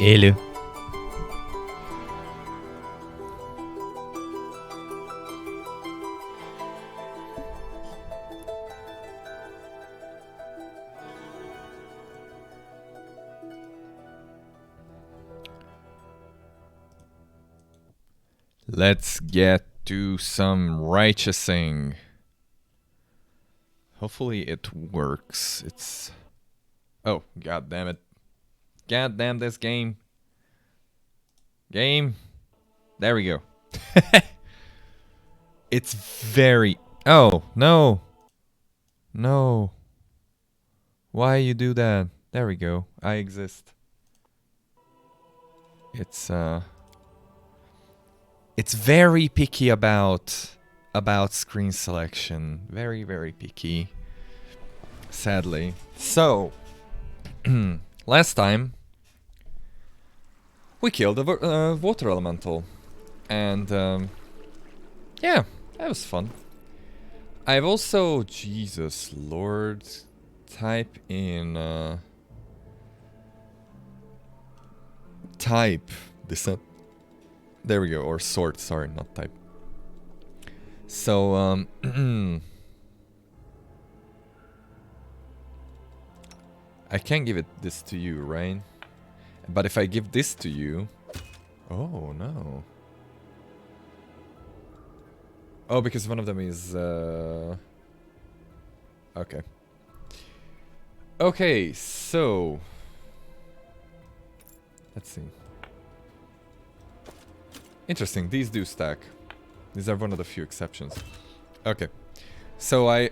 Hello. Let's get to some righteousing. Hopefully it works. It's... Oh, god damn it. God damn this game. Game. There we go. It's very... Oh, no. No. Why you do that? There we go. I exist. It's very picky about screen selection. Very, very picky. Sadly. So, last time we killed a water elemental, and yeah, that was fun. I've also, Jesus Lord, type in type descent. There we go, or sort. Sorry, not type. So I can give this to you, right? But if I give this to you... Oh, no. Oh, because one of them is... Okay. Okay, so... Let's see. Interesting, these do stack. These are one of the few exceptions. Okay. So I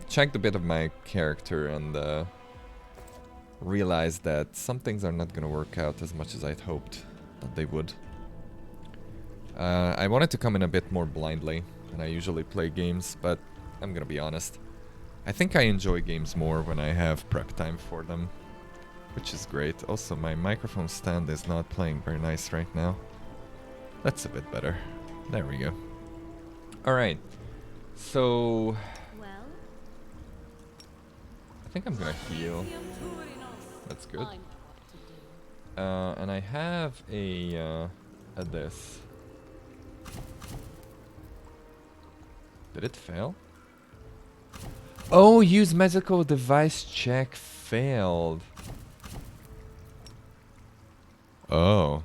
checked a bit of my character and... realized that some things are not gonna work out as much as I'd hoped that they would. I wanted to come in a bit more blindly than I usually play games, but I'm gonna be honest. I think I enjoy games more when I have prep time for them, which is great. Also, my microphone stand is not playing very nice right now. That's a bit better. There we go. Alright, so... I think I'm gonna heal. That's good. And I have a this. Did it fail? Oh, use magical device check failed. Oh.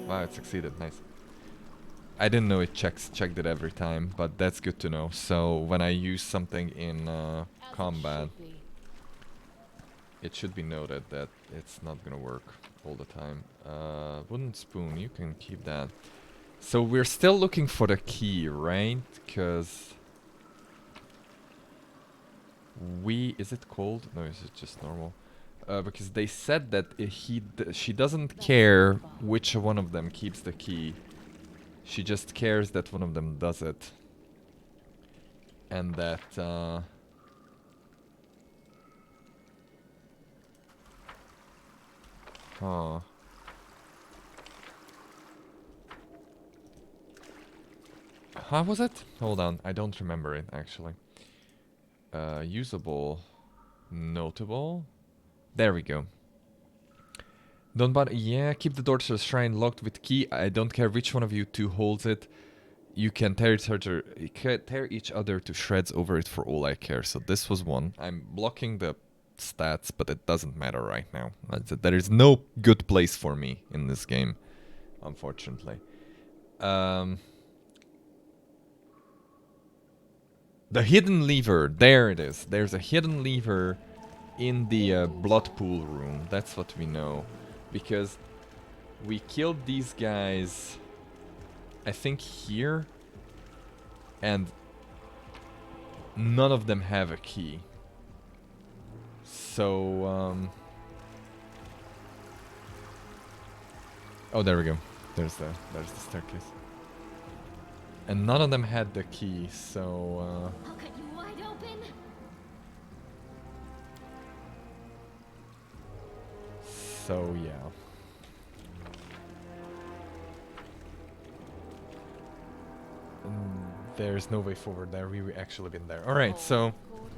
Wow, it succeeded. Nice. I didn't know it checked it every time, but that's good to know. So when I use something in combat, it should be noted that it's not gonna work all the time. Wooden spoon, you can keep that. So we're still looking for the key, right? Because is it cold? No, is it just normal? Because they said that she doesn't care which one of them keeps the key. She just cares that one of them does it. And that... Huh. How was it? Hold on, I don't remember it actually. Usable, notable. There we go. Don't bother. Yeah, keep the door to the shrine locked with key. I don't care which one of you two holds it. You can tear each other to shreds over it for all I care. So this was one. I'm blocking the stats, but it doesn't matter right now. There is no good place for me in this game, unfortunately. The hidden lever, there it is. There's a hidden lever in the blood pool room. That's what we know. Because we killed these guys, I think here, and none of them have a key. So, oh, there we go. There's the staircase. And none of them had the key, so... I'll cut you wide open. So, yeah. There's no way forward there. We've actually been there. Alright, so...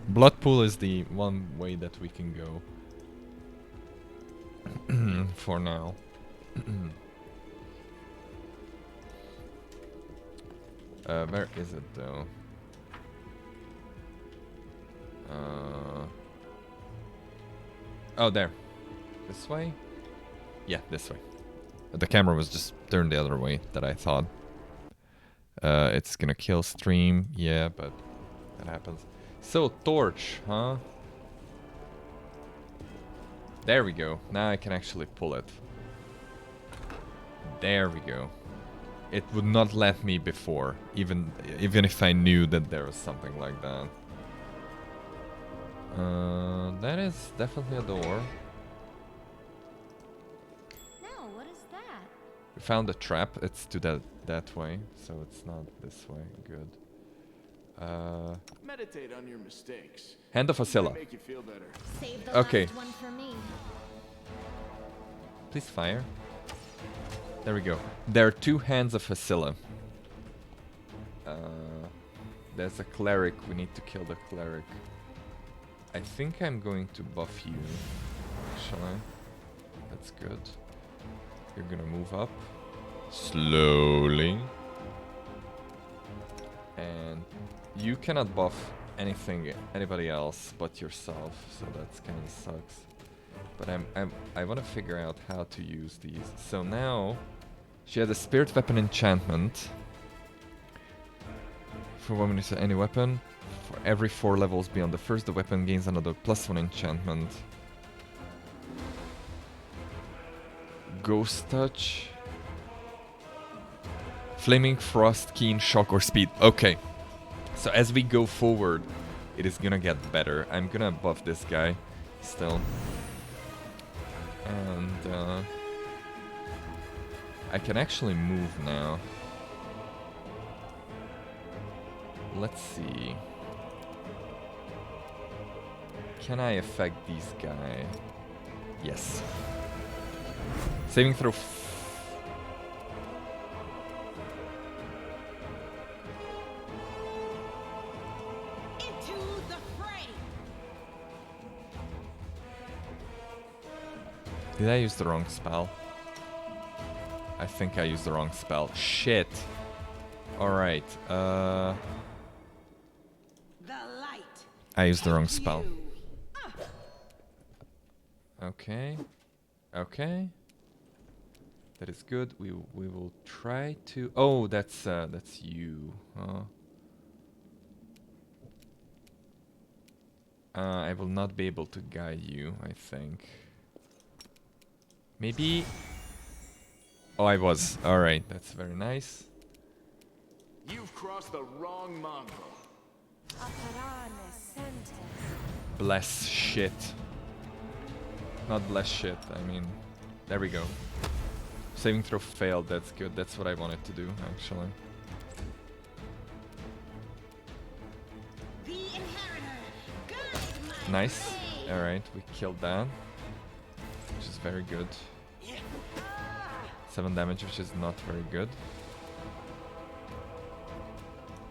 Blood pool is the one way that we can go. For now. Where is it though? Oh, there. This way? Yeah, this way. The camera was just turned the other way that I thought. It's gonna kill stream, yeah, but that happens. So, torch, huh? There we go. Now I can actually pull it. There we go. It would not let me before, even if I knew that there was something like that. That is definitely a door. Now, what is that? We found a trap. It's to that way, so it's not this way. Good. Meditate on your mistakes. Hand of Asilla. Make you feel better. Save the Okay. last one for me. Please fire. There we go. There are 2 hands of Asilla. There's a cleric. We need to kill the cleric. I think I'm going to buff you, actually. That's good. You're gonna move up. Slowly. And you cannot buff anybody else but yourself, so that's kind of sucks. But I want to figure out how to use these. So now she has a spirit weapon enchantment. For women, it's any weapon. For every 4 levels beyond the first, the weapon gains another +1 enchantment. Ghost touch. Flaming frost, keen shock, or speed. Okay. So as we go forward, it is gonna get better. I'm gonna buff this guy still. And I can actually move now. Let's see. Can I affect these guys? Yes. Saving throw. Into the fray. Did I use the wrong spell? I think I used the wrong spell. Shit. Alright, The light. I used the wrong spell. Okay. Okay. That is good. We will try to... Oh, that's you. I will not be able to guide you, I think. Maybe... Oh, I was. Alright, that's very nice. You've crossed the wrong mongrel. Bless shit. Not bless shit, I mean... There we go. Saving throw failed, that's good. That's what I wanted to do, actually. The inheritor. Guide my Nice. way. Alright, we killed that. Which is very good. 7 damage, which is not very good.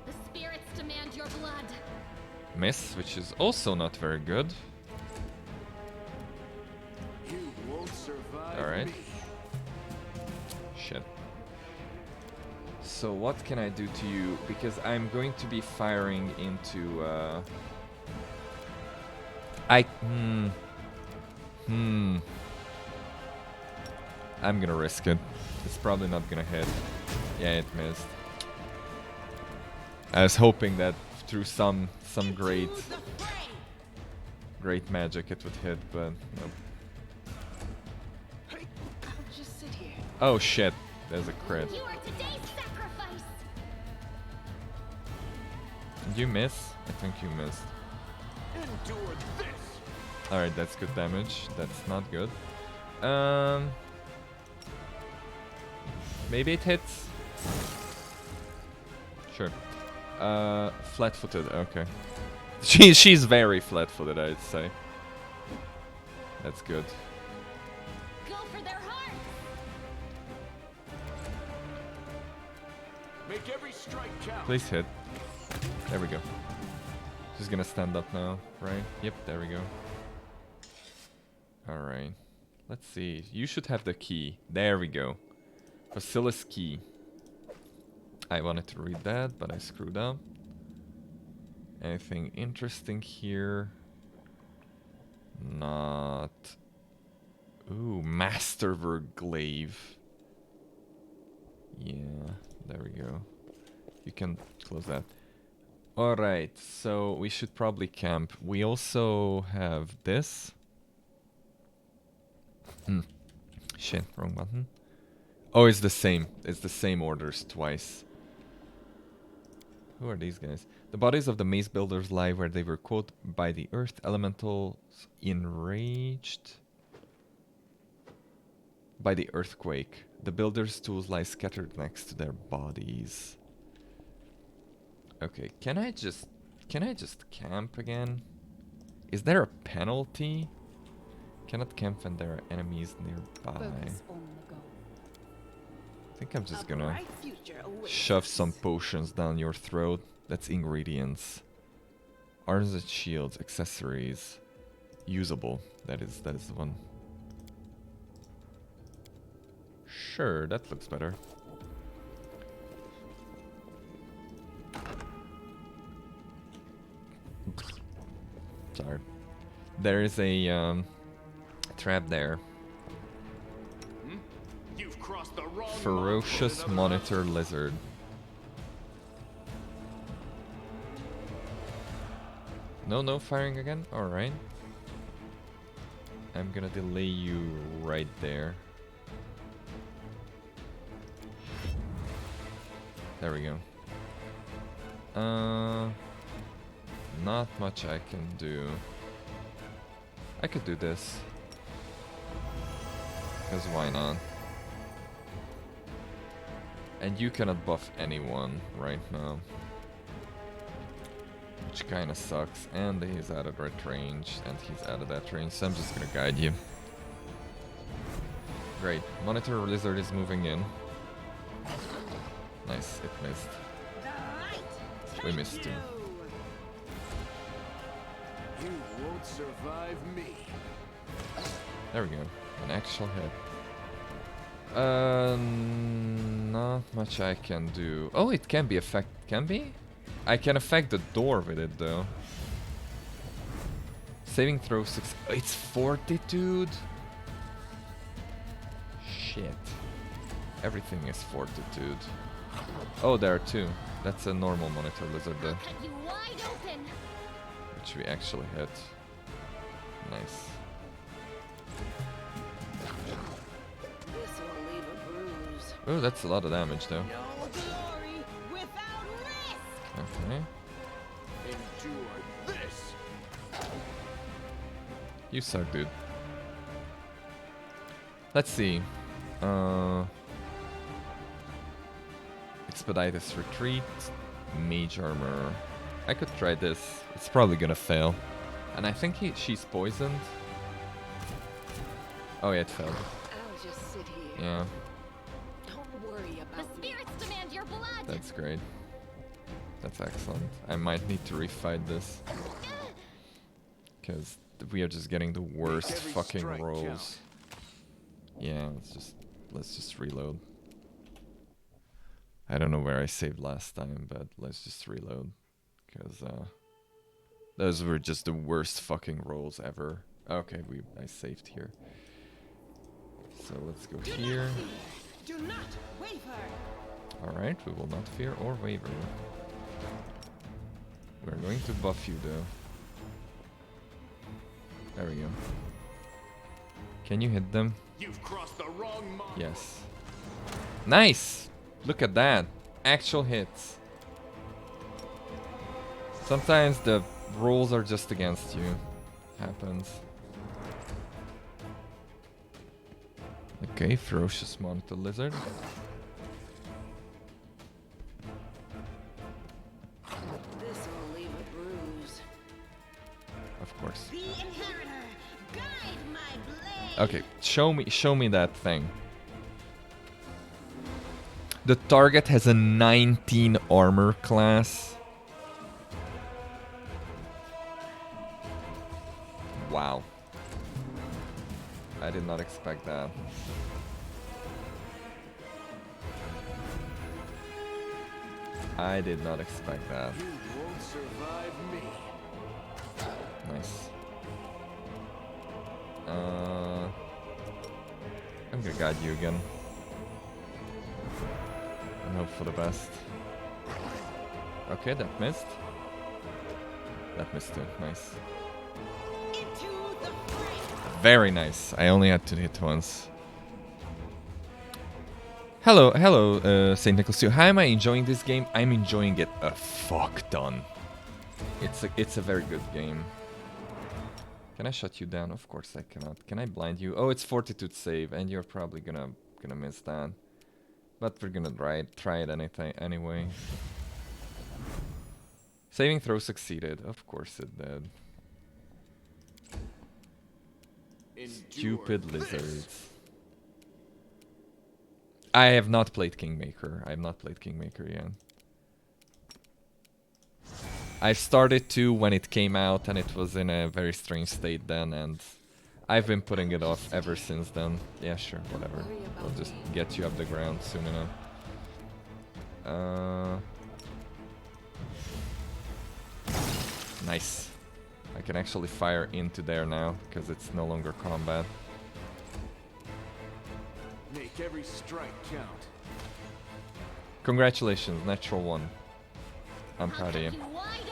The spirits demand your blood. Miss, which is also not very good. You won't survive. Alright. me. Shit. So what can I do to you? Because I'm going to be firing into I'm gonna risk it. It's probably not gonna hit. Yeah, it missed. I was hoping that through some great Into the fray. great magic it would hit, but nope. I'll just sit here. Oh shit, there's a crit. You are today's sacrifice. Did you miss? I think you missed. Endure this. Alright, that's good damage. That's not good. Maybe it hits? Sure. Flat-footed, okay. She's very flat-footed, I'd say. That's good. Go for their heart. Make every strike count. Please hit. There we go. She's gonna stand up now, right? Yep, there we go. Alright. Let's see. You should have the key. There we go. Facilis key. I wanted to read that, but I screwed up. Anything interesting here? Not. Ooh, Masterwork Glaive. Yeah, there we go. You can close that. Alright, so we should probably camp. We also have this. Shit, wrong button. Oh, it's the same. It's the same orders twice. Who are these guys? The bodies of the maze builders lie where they were caught by the earth elementals, enraged by the earthquake. The builders' tools lie scattered next to their bodies. Okay, can I just camp again? Is there a penalty? Cannot camp when there are enemies nearby. Focus on the goal. I think I'm just gonna bright future awaits shove us. some potions down your throat. That's ingredients. Arms and shields, accessories. Usable. That is the one. Sure, that looks better. Sorry. There is a trap there. You've crossed the wrong Ferocious monk. monitor lizard. No firing again? Alright. I'm gonna delay you right there. There we go. Not much I can do. I could do this. Because why not? And you cannot buff anyone right now. Which kinda sucks. And he's out of that range. And he's out of that range. So I'm just gonna guide you. Great. Monitor lizard is moving in. Nice. It missed. We missed too. You won't survive me. There we go. An actual hit. Not much I can do. Oh, it can be can be? I can affect the door with it though. Saving throw 6. It's fortitude? Shit. Everything is fortitude. Oh, there are two. That's a normal monitor lizard though. Cut you wide open. Which we actually hit. Nice. This will leave a bruise. Oh, that's a lot of damage though. No glory without risk. Okay. Endure this. You suck, dude. Let's see. Expeditious retreat. Mage armor. I could try this. It's probably gonna fail. And I think she's poisoned. Oh yeah, it failed. I'll just sit here. Yeah, Don't worry about The spirits demand your blood. that's great. That's excellent. I might need to refight this. Because we are just getting the worst every fucking strike rolls. count. Yeah, let's just reload. I don't know where I saved last time, but let's just reload. Because those were just the worst fucking rolls ever. Okay, I saved here. So let's go here. Do not waver. Alright, we will not fear or waver. We're going to buff you though. There we go. Can you hit them? You've crossed the wrong monk. Yes. Nice! Look at that. Actual hits. Sometimes the rolls are just against you. Happens. Okay, ferocious monitor lizard. This will leave a bruise. Of course. The inheritor, guide my blade. Okay, show me that thing. The target has a 19 armor class. Wow. I did not expect that. I did not expect that. You won't survive me. Nice. I'm gonna guide you again. And hope for the best. Okay, that missed. That missed too. Nice. Very nice. I only had to hit once. Hello, Saint Nicholas 2. How am I enjoying this game? I'm enjoying it a fuck ton. It's a very good game. Can I shut you down? Of course I cannot. Can I blind you? Oh, it's Fortitude save, and you're probably gonna miss that. But we're gonna try it anyway. Saving throw succeeded. Of course it did. Stupid lizards. I have not played Kingmaker. I have not played Kingmaker yet. I started to when it came out, and it was in a very strange state then, and I've been putting it off ever since then. Yeah, sure, whatever. We'll just get you up the ground soon enough. Nice. I can actually fire into there now, because it's no longer combat. Make every strike count. Congratulations, natural one. I'm proud of you. Wide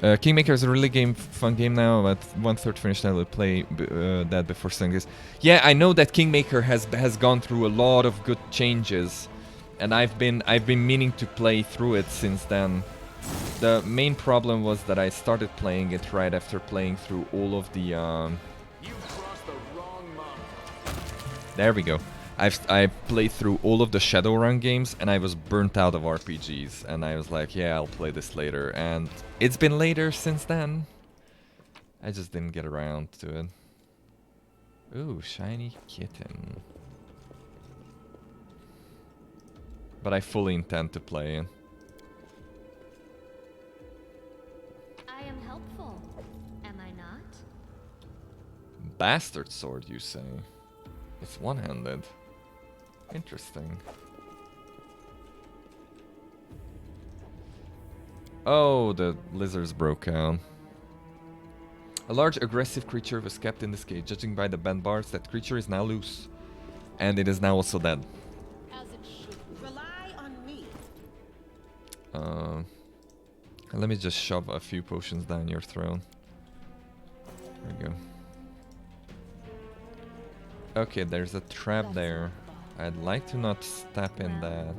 open. Kingmaker is a really fun game now. About 1/3 finished. I will play that before starting this. Yeah, I know that Kingmaker has gone through a lot of good changes, and I've been meaning to play through it since then. The main problem was that I started playing it right after playing through all of the. You've crossed the wrong monk. There we go. I played through all of the Shadowrun games, and I was burnt out of RPGs, and I was like, yeah, I'll play this later, and it's been later since then. I just didn't get around to it. Ooh, shiny kitten. But I fully intend to play it. I am helpful. Am I not? Bastard sword, you say? It's one-handed. Interesting. Oh, the lizards broke out. A large aggressive creature was kept in this cage. Judging by the bent bars, that creature is now loose. And it is now also dead. As it should. Rely on me. Let me just shove a few potions down your throat. There we go. Okay, there's a trap there. I'd like to not step in that.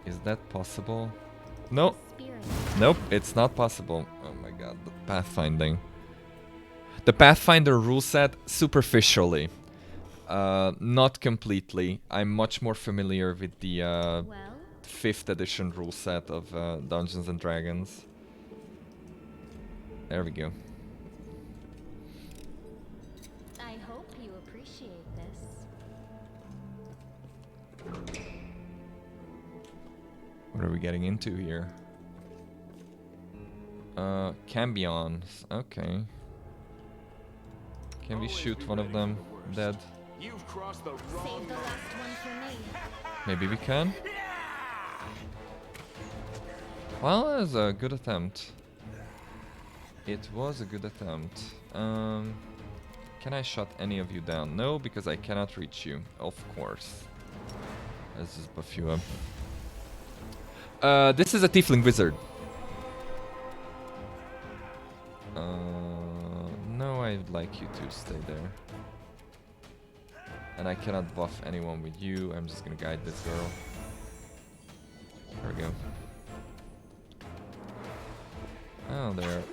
Is that possible? No. Nope, it's not possible. Oh my god, the pathfinding. The Pathfinder rule set, superficially. Not completely. I'm much more familiar with the 5th edition rule set of Dungeons and Dragons. There we go. I hope you appreciate this. What are we getting into here? Cambions. Okay. Can we shoot one of them dead? You've crossed the wrong Save the monk. last one for me. Maybe we can? Well, it was a good attempt. It was a good attempt. Can I shut any of you down? No, because I cannot reach you. Of course. Let's just buff you up. This is a Tiefling wizard. No, I'd like you to stay there. And I cannot buff anyone with you. I'm just gonna guide this girl. There we go. Oh, they're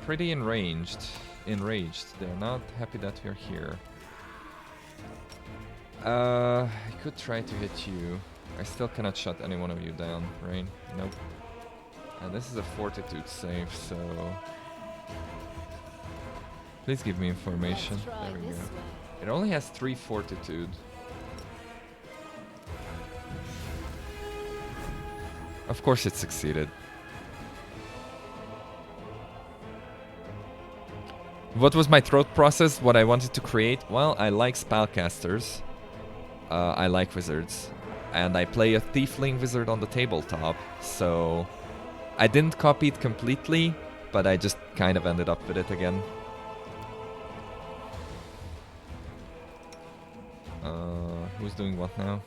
pretty enraged. They're not happy that we're here. I could try to hit you. I still cannot shut any one of you down, right? Nope. And this is a fortitude save, so... Please give me information. There we go. It only has 3 fortitude. Of course it succeeded. What was my thought process? What I wanted to create? Well, I like spellcasters. I like wizards. And I play a Tiefling wizard on the tabletop, so I didn't copy it completely, but I just kind of ended up with it again. Who's doing what now?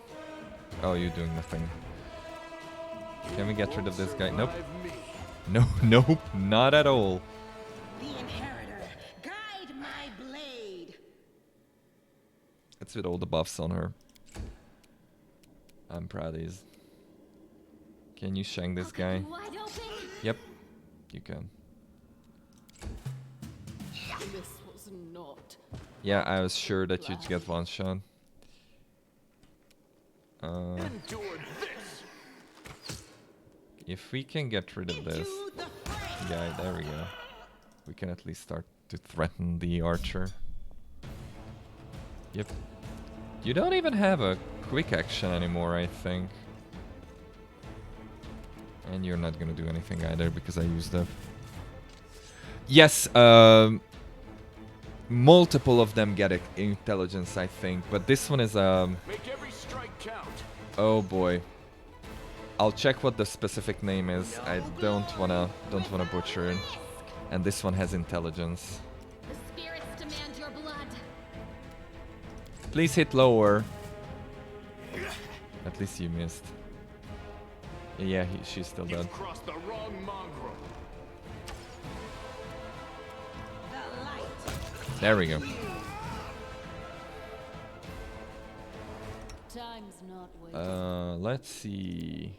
Oh, you're doing nothing. Can we get rid of this guy? Nope. No, nope, not at all. The inheritor, guide my blade. Let's with all the buffs on her. I'm proud of these. Can you shank this guy? Wide open. Yep, you can. This was not. Yeah, I was sure that you'd get one shot. Endure this. If we can get rid of this guy, there we go. We can at least start to threaten the archer. Yep. You don't even have a quick action anymore, I think. And you're not gonna do anything either because I used up. Yes, multiple of them get intelligence, I think, but this one is Make every strike count. oh boy. I'll check what the specific name is. I don't wanna butcher it. And this one has intelligence. The spirits demand your blood. Please hit lower. At least you missed. Yeah, she's still dead. You've crossed the wrong mongrel. The light. There we go. Time's not waiting. Let's see.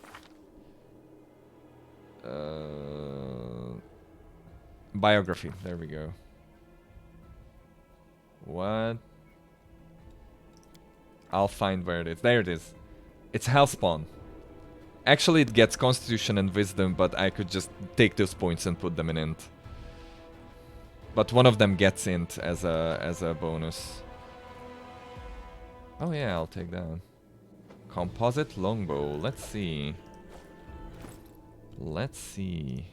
Biography. There we go. What? I'll find where it is. There it is. It's Hellspawn. Actually, it gets Constitution and Wisdom, but I could just take those points and put them in Int. But one of them gets Int as a bonus. Oh yeah, I'll take that. Composite longbow. Let's see. Let's see.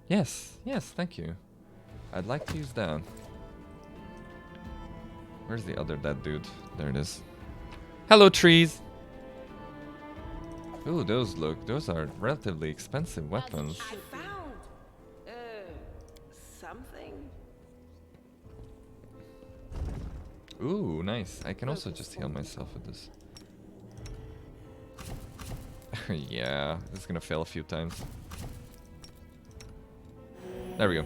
Yes, yes, thank you. I'd like to use that. Where's the other dead dude? There it is. Hello, trees! Ooh, those are relatively expensive weapons. I found. Something. Ooh, nice. I can also just heal myself with this. Yeah, this is gonna fail a few times. There we go.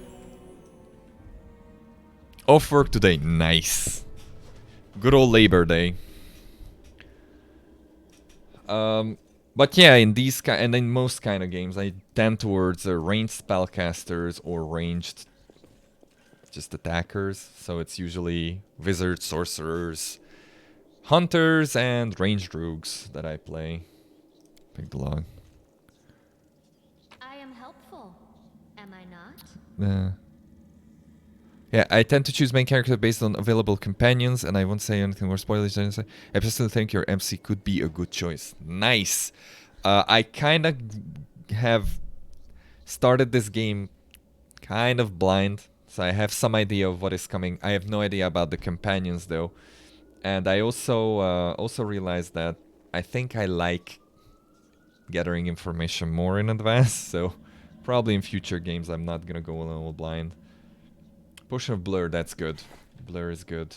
Off work today. Nice. Good old Labor Day. But yeah, in these and in most kind of games, I tend towards ranged spellcasters or ranged just attackers. So it's usually wizards, sorcerers, hunters, and ranged rogues that I play. Pick the log. I am helpful, am I not? Yeah, I tend to choose main character based on available companions, and I won't say anything more spoilers. I personally think your MC could be a good choice. Nice. I kind of have started this game kind of blind, so I have some idea of what is coming. I have no idea about the companions though, and I also realized that I think I like gathering information more in advance. So probably in future games I'm not gonna go all blind. Potion of Blur, that's good. Blur is good.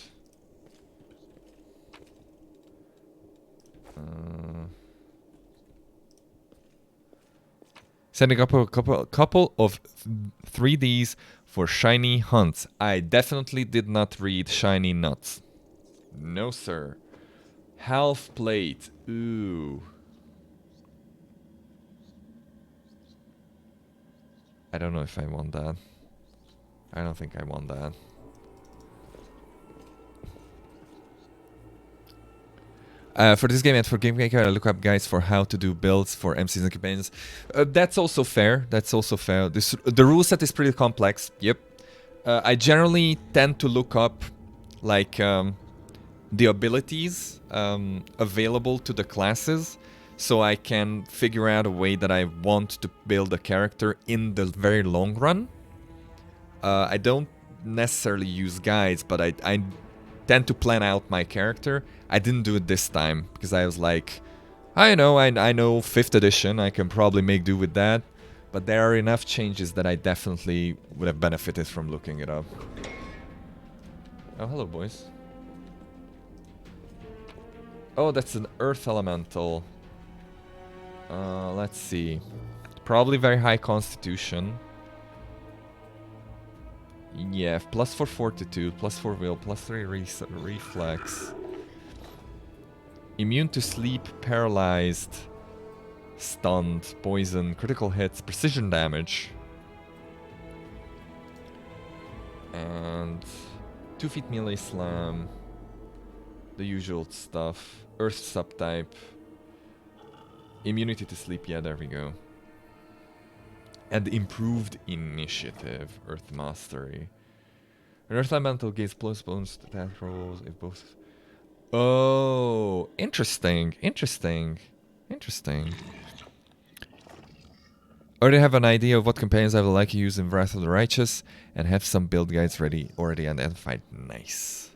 Sending up a couple of 3Ds for shiny hunts. I definitely did not read shiny nuts. No, sir. Half plate. Ooh. I don't know if I want that. I don't think I want that. For this game and for Game Maker, I look up guides for how to do builds for MCs and campaigns. That's also fair. That's also fair. The rule set is pretty complex. Yep. I generally tend to look up like the abilities available to the classes, so I can figure out a way that I want to build a character in the very long run. I don't necessarily use guides, but I tend to plan out my character. I didn't do it this time because I was like, I know 5th edition, I can probably make do with that, but there are enough changes that I definitely would have benefited from looking it up. Oh, hello, boys. Oh, that's an earth elemental. Let's see. Probably very high constitution. Yeah, +4 fortitude, +4 will, +3 reflex. Immune to sleep, paralyzed, stunned, poison, critical hits, precision damage. And 2 feet melee slam. The usual stuff. Earth subtype. Immunity to sleep, yeah, there we go. And improved initiative, Earth Mastery. An Earth Elemental gains plus bonus to attack rolls if both... Oh, interesting, interesting, interesting. Already have an idea of what companions I would like to use in Wrath of the Righteous, and have some build guides ready, already identified. Nice.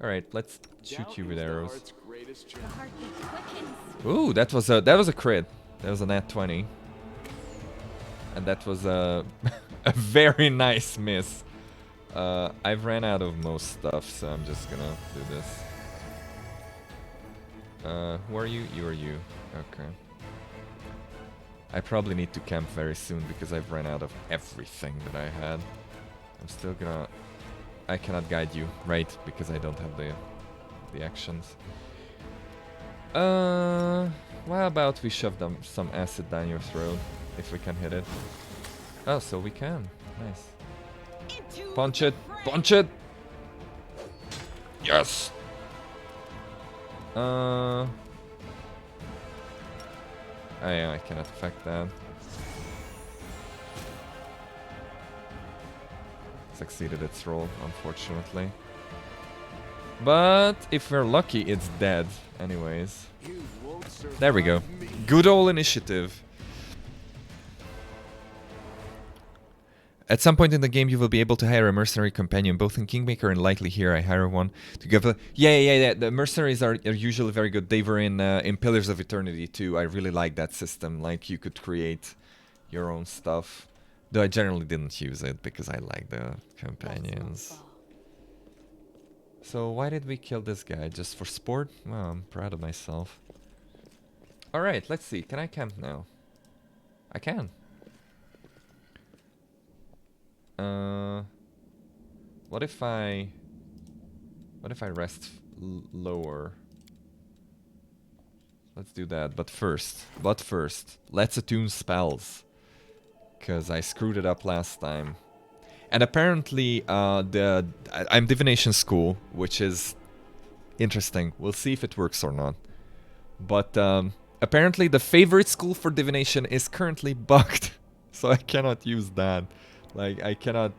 Alright, let's shoot you with arrows. The heartbeat quickens. Ooh, that was a crit. That was a nat 20. And that was a a very nice miss. I've ran out of most stuff, so I'm just gonna do this. Who are you? You are you. Okay. I probably need to camp very soon because I've ran out of everything that I had. I'm still gonna... I cannot guide you, right? Because I don't have the actions. How about we shove some acid down your throat, if we can hit it. Oh, so we can. Nice. Punch it! Punch it! Yes! I cannot affect that. Succeeded its roll, unfortunately. But if we're lucky, it's dead anyways. There we go. Good old initiative. At some point in the game, you will be able to hire a mercenary companion. Both in Kingmaker and likely here, I hire one to give a... Yeah. The mercenaries are usually very good. They were in Pillars of Eternity too. I really like that system. Like, you could create your own stuff. Though I generally didn't use it because I like the companions. So why did we kill this guy? Just for sport? Well, I'm proud of myself. Alright, let's see. Can I camp now? I can. What if I rest lower? Let's do that, but first, let's attune spells. Because I screwed it up last time. And apparently, I'm Divination School, which is interesting. We'll see if it works or not. But apparently the favorite school for Divination is currently bugged. So I cannot use that. Like, I cannot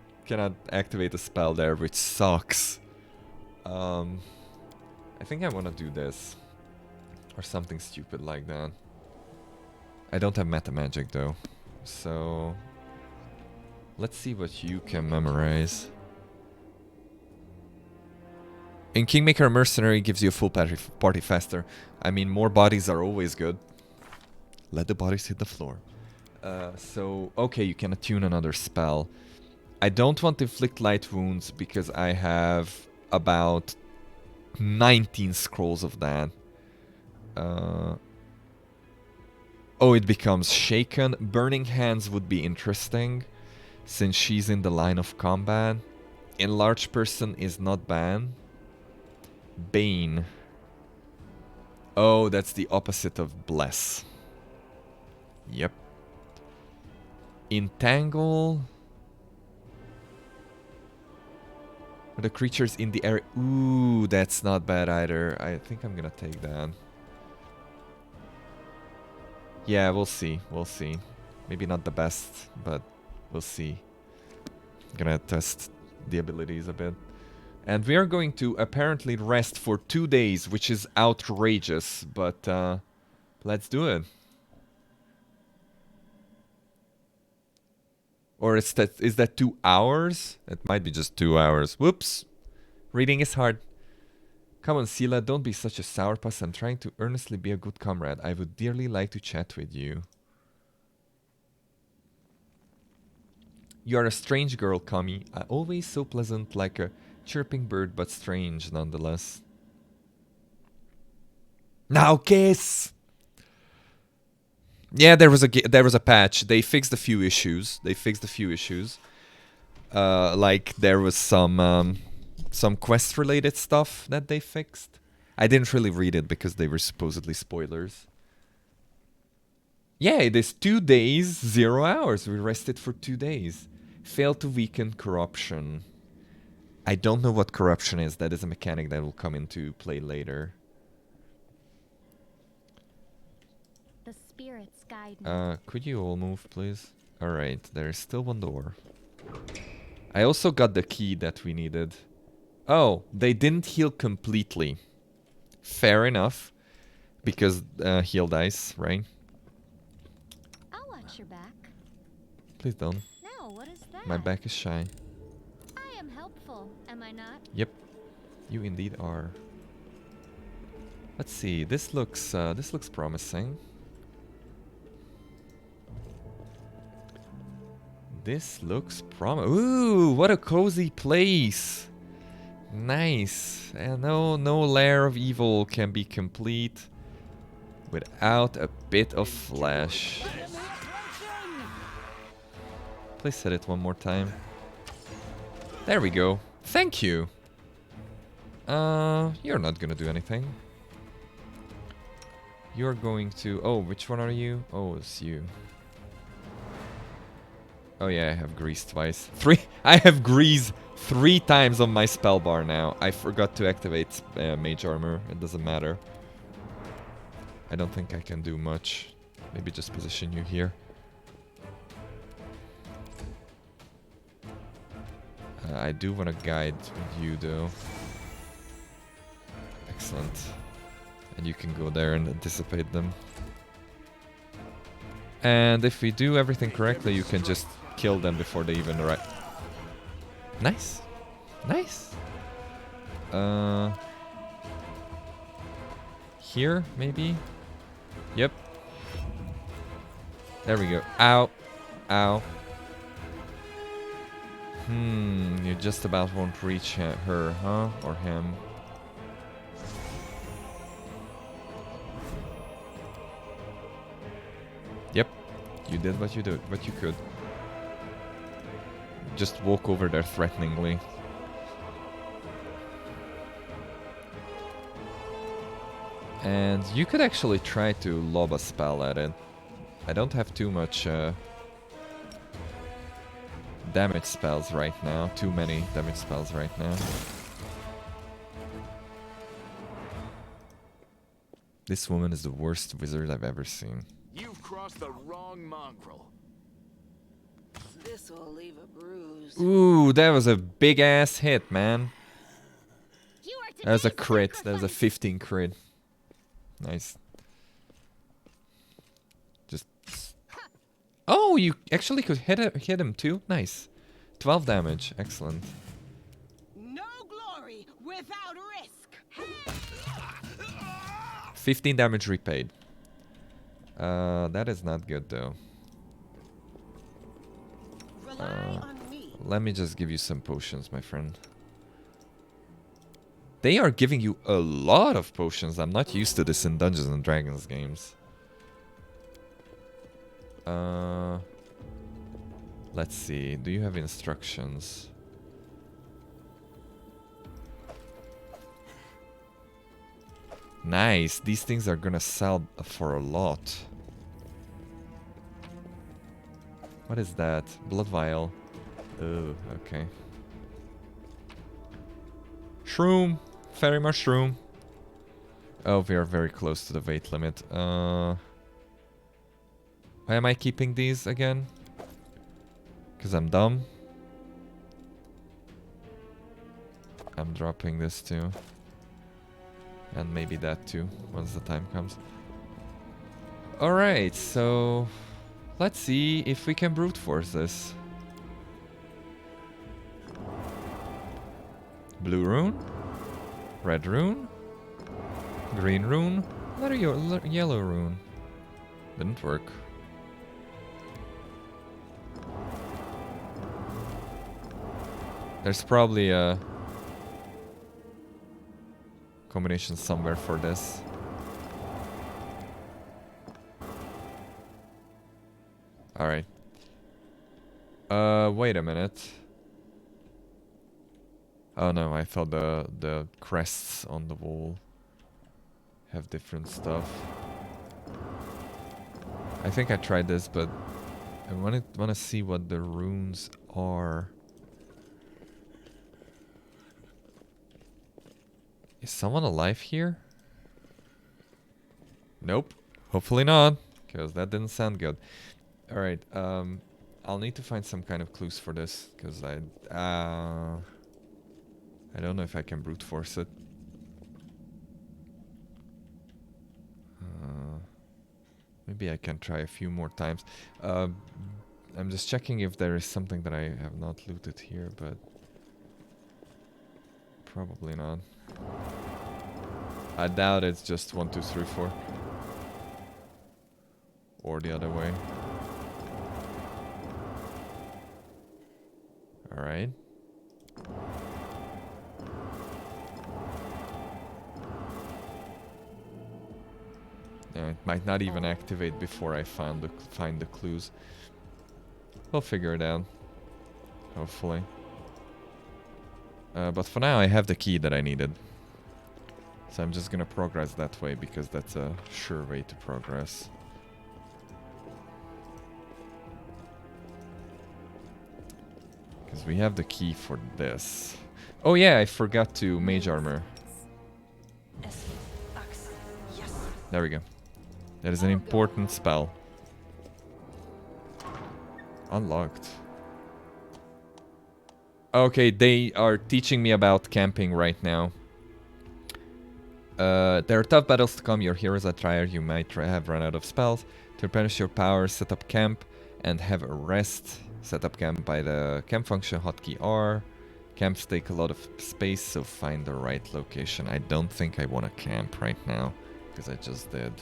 activate a spell there, which sucks. I think I want to do this. Or something stupid like that. I don't have meta magic though. So let's see what you can memorize. In Kingmaker, a mercenary gives you a full party faster. I mean, more bodies are always good. Let the bodies hit the floor. So, okay, you can attune another spell. I don't want to inflict light wounds because I have about 19 scrolls of that. Oh, it becomes shaken. Burning Hands would be interesting since she's in the line of combat. Enlarged Person is not banned. Bane. Oh, that's the opposite of Bless. Yep. Entangle. The creatures in the area. Ooh, that's not bad either. I think I'm gonna take that. Yeah, we'll see. We'll see. Maybe not the best, but we'll see. Gonna test the abilities a bit. And we are going to apparently rest for 2 days, which is outrageous, but let's do it. Or is that 2 hours? It might be just 2 hours. Whoops. Reading is hard. Come on, Sela, don't be such a sourpuss. I'm trying to earnestly be a good comrade. I would dearly like to chat with you. You are a strange girl, Kami. Always so pleasant, like a chirping bird, but strange nonetheless. Now kiss! Yeah, there was a patch. They fixed a few issues. Like there was some quest-related stuff that they fixed. I didn't really read it because they were supposedly spoilers. Yeah, it is 2 days, 0 hours. We rested for 2 days. Failed to weaken corruption. I don't know what corruption is. That is a mechanic that will come into play later. The spirits guide me. Could you all move, please? Alright, there's still one door. I also got the key that we needed. Oh, they didn't heal completely. Fair enough. Because heal dice, right? I'll watch your back. Please don't. No, what is that? My back is shy. I am helpful, am I not? Yep. You indeed are. Let's see. This looks promising. This looks Ooh, what a cozy place. Nice. No lair of evil can be complete without a bit of flesh. Please hit it one more time. There we go. Thank you. You're not gonna do anything. You're going to... Oh, which one are you? Oh, it's you. Oh yeah, I have grease twice. I have grease 3 times on my spell bar now. I forgot to activate mage armor. It doesn't matter. I don't think I can do much. Maybe just position you here. I do want to guide you though. Excellent. And you can go there and anticipate them. And if we do everything correctly, you can just kill them before they even arrive. Nice. Nice. Here, maybe? Yep. There we go. Ow. Ow. You just about won't reach her, huh? Or him. Yep. You did what you could. Just walk over there threateningly. And you could actually try to lob a spell at it. I don't have too much damage spells right now. Too many damage spells right now. This woman is the worst wizard I've ever seen. You've crossed the wrong mongrel. This will leave a bruise. Ooh, that was a big ass hit, man. You are That was a today's crit. That was a sacrifice. 15 crit. Nice. Just... Oh, you actually could hit him too? Nice. 12 damage. Excellent. No glory without risk. 15 damage repaid. That is not good though. Rely on me. Let me just give you some potions, my friend. They are giving you a lot of potions. I'm not used to this in Dungeons and Dragons games. Let's see. Do you have instructions? Nice. These things are gonna sell for a lot. What is that? Blood vial. Oh, okay. Shroom. Fairy mushroom. Oh, we are very close to the weight limit. Why am I keeping these again? Because I'm dumb. I'm dropping this too. And maybe that too, once the time comes. Alright, so let's see if we can brute force this. Blue rune, red rune, green rune, another yellow rune. Didn't work. There's probably a combination somewhere for this. Alright. Wait a minute. Oh no, I thought the crests on the wall have different stuff. I think I tried this, but I wanna see what the runes are. Is someone alive here? Nope. Hopefully not, because that didn't sound good. Alright, I'll need to find some kind of clues for this, because I don't know if I can brute force it. Maybe I can try a few more times. I'm just checking if there is something that I have not looted here, but probably not. I doubt it's just 1, 2, 3, 4. Or the other way. Alright. It might not even activate before I find the clues. We'll figure it out. Hopefully. But for now I have the key that I needed. So I'm just gonna progress that way because that's a sure way to progress. Because we have the key for this. Oh yeah, I forgot to mage armor. There we go. That is an important spell. Unlocked. Okay, they are teaching me about camping right now. There are tough battles to come. Your heroes are tired. You might have run out of spells. To replenish your power, set up camp and have a rest. Set up camp by the camp function hotkey R. Camps take a lot of space, so find the right location. I don't think I want to camp right now, because I just did.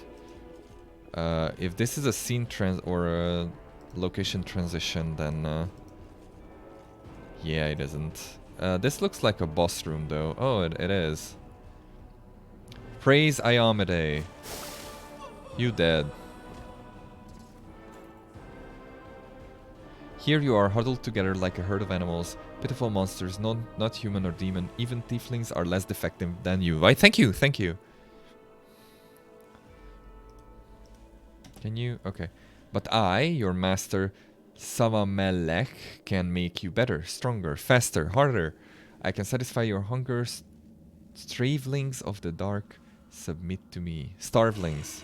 If this is a scene or a location transition, then yeah, it isn't. This looks like a boss room, though. Oh, it is. Praise Iomade. You dead. Here you are, huddled together like a herd of animals. Pitiful monsters, not human or demon. Even tieflings are less defective than you. Why, thank you, thank you. Can you? Okay. But I, your master, Savamelech, can make you better, stronger, faster, harder. I can satisfy your hunger. Stravelings of the dark, submit to me. Starvelings.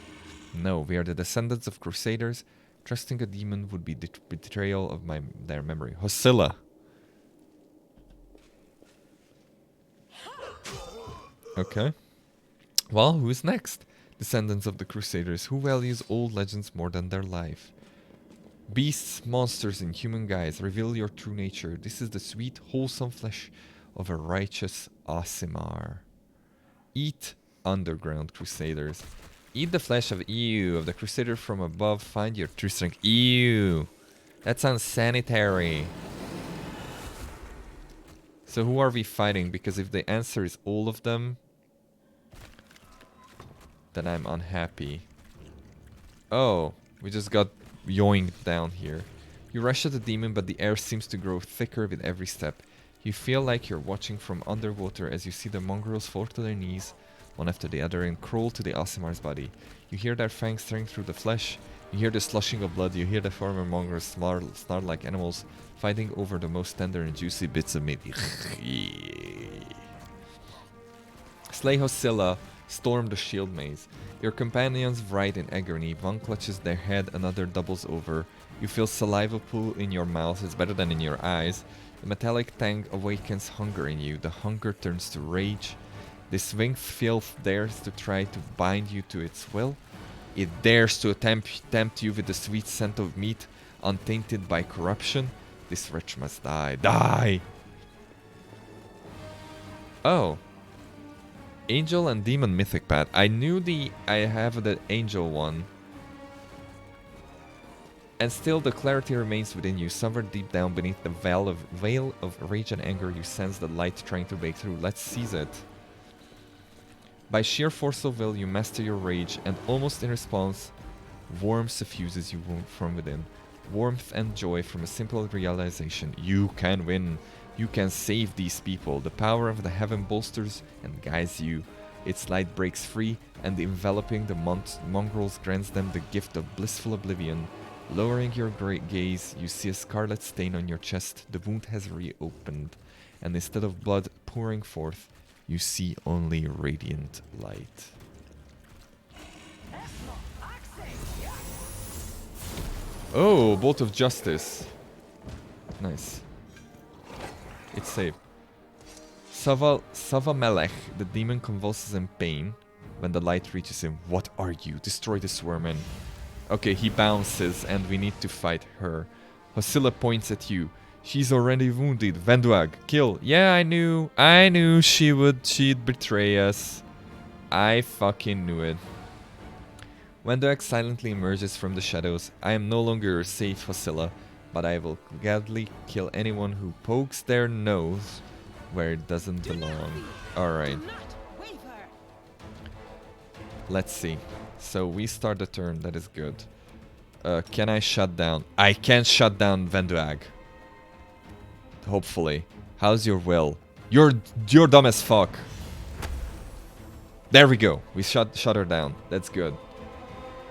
No, we are the descendants of crusaders. Trusting a demon would be betrayal of their memory. Hosilla. Okay. Well, who's next? Descendants of the crusaders. Who values old legends more than their life? Beasts, monsters in human guise. Reveal your true nature. This is the sweet, wholesome flesh of a righteous Aasimar. Eat, underground crusaders. Eat the flesh of the crusader from above. Find your true strength. Ew. That sounds sanitary. So who are we fighting? Because if the answer is all of them, then I'm unhappy. Oh, we just got yoinked down here. You rush at the demon, but the air seems to grow thicker with every step. You feel like you're watching from underwater as you see the mongrels fall to their knees, one after the other, and crawl to the Aasimar's body. You hear their fangs tearing through the flesh. You hear the slushing of blood. You hear the former mongrels snarl like animals, fighting over the most tender and juicy bits of meat. Slay Hosilla. Storm the shield maze. Your companions writhe in agony. One clutches their head, another doubles over. You feel saliva pool in your mouth. It's better than in your eyes. The metallic tang awakens hunger in you. The hunger turns to rage. This winged filth dares to try to bind you to its will. It dares to tempt you with the sweet scent of meat, untainted by corruption. This wretch must die. Die! Oh. Angel and Demon Mythic Pad. I knew I have the Angel one. And still the clarity remains within you. Somewhere deep down beneath the veil of rage and anger, you sense the light trying to break through. Let's seize it. By sheer force of will, you master your rage, and almost in response, warmth suffuses you from within. Warmth and joy from a simple realization. You can win. You can save these people. The power of the heaven bolsters and guides you. Its light breaks free, and enveloping the mongrels grants them the gift of blissful oblivion. Lowering your gaze, you see a scarlet stain on your chest. The wound has reopened, and instead of blood pouring forth, you see only radiant light. Oh, Bolt of Justice. Nice. It's saved. Savamelech, the demon, convulses in pain when the light reaches him. What are you? Destroy this vermin. Okay, he bounces and we need to fight her. Hosilla points at you. She's already wounded. Venduag, kill. Yeah, I knew she'd betray us. I fucking knew it. Venduag silently emerges from the shadows. I am no longer safe, Hosilla, but I will gladly kill anyone who pokes their nose where it doesn't belong. Alright. Let's see. So we start the turn, that is good. Can I shut down? I can shut down Venduag. Hopefully. How's your will? You're dumb as fuck. There we go. We shut her down. That's good.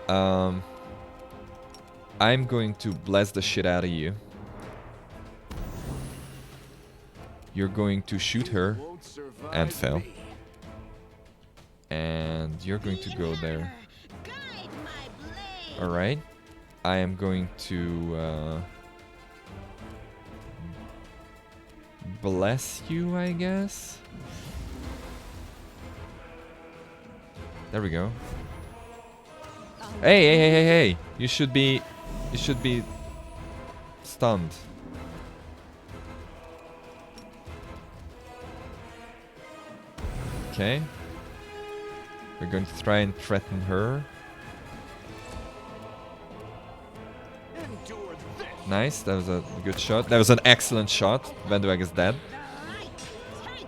I'm going to bless the shit out of you. You're going to shoot her and fail. And you're going to go there. Alright. I am going to bless you, I guess. There we go. Hey. You should be stunned. Okay. We're going to try and threaten her. Nice, that was a good shot. That was an excellent shot. Venduag is dead.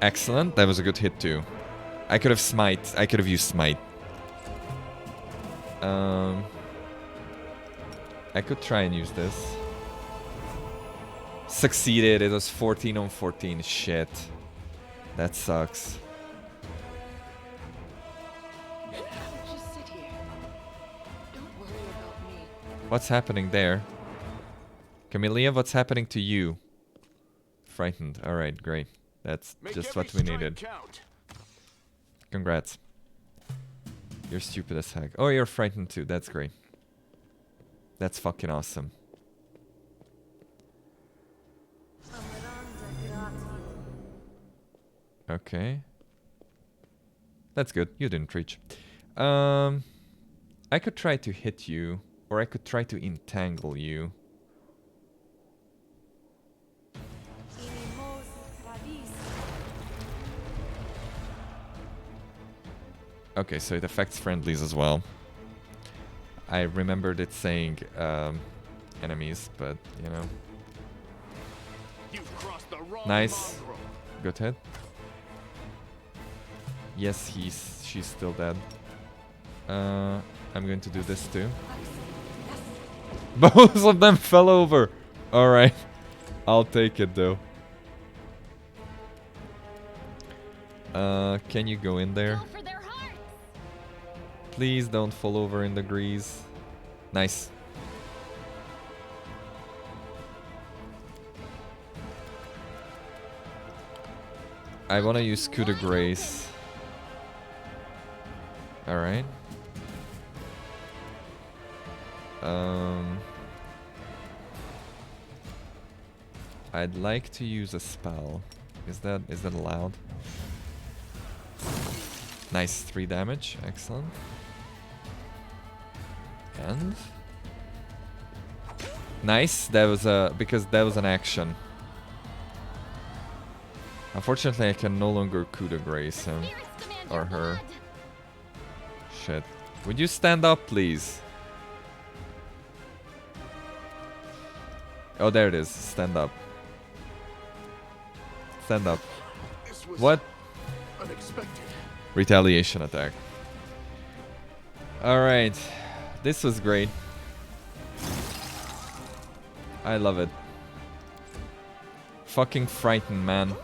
Excellent, that was a good hit too. I could have smite. I could have used smite. I could try and use this. Succeeded, it was 14 on 14. Shit. That sucks. Just sit here. Don't worry about me. What's happening there? Camellia, what's happening to you? Frightened. Alright, great. That's just what we needed. Congrats. You're stupid as heck. Oh, you're frightened too. That's great. That's fucking awesome. Okay. That's good. You didn't reach. I could try to hit you, or I could try to entangle you. Okay, so it affects friendlies as well. I remembered it saying enemies, but you know. Nice. Good hit. Yes, she's still dead. I'm going to do this too. Both of them fell over. Alright. I'll take it though. Can you go in there? Please don't fall over in the grease. Nice. I wanna use Coup de Grace. Alright. I'd like to use a spell. Is that allowed? Nice, 3 damage. Excellent. And nice. That was because that was an action. Unfortunately, I can no longer coup de grace him or her. Shit. Would you stand up, please? Oh, there it is. Stand up. Stand up. This was What? unexpected. Retaliation attack. Alright. This was great. I love it. Fucking frightened, man.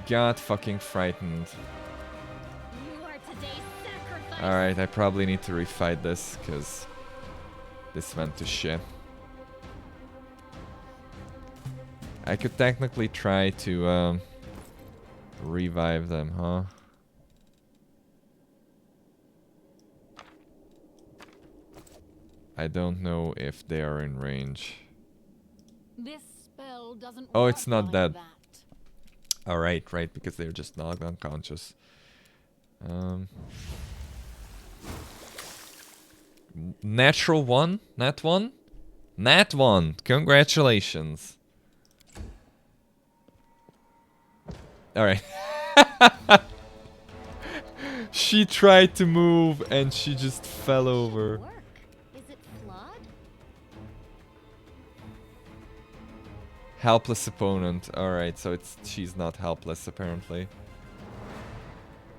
God fucking frightened. You are today's sacrifice. Alright, I probably need to refight this, because this went to shit. I could technically try to revive them, huh? I don't know if they are in range. This spell doesn't Oh, work it's not like dead. that. Alright, right, because they're just knocked unconscious. Natural 1? Nat 1? Nat 1! Congratulations. Alright. She tried to move and she just fell over. Work. Is it flawed? Helpless opponent. Alright, so she's not helpless apparently.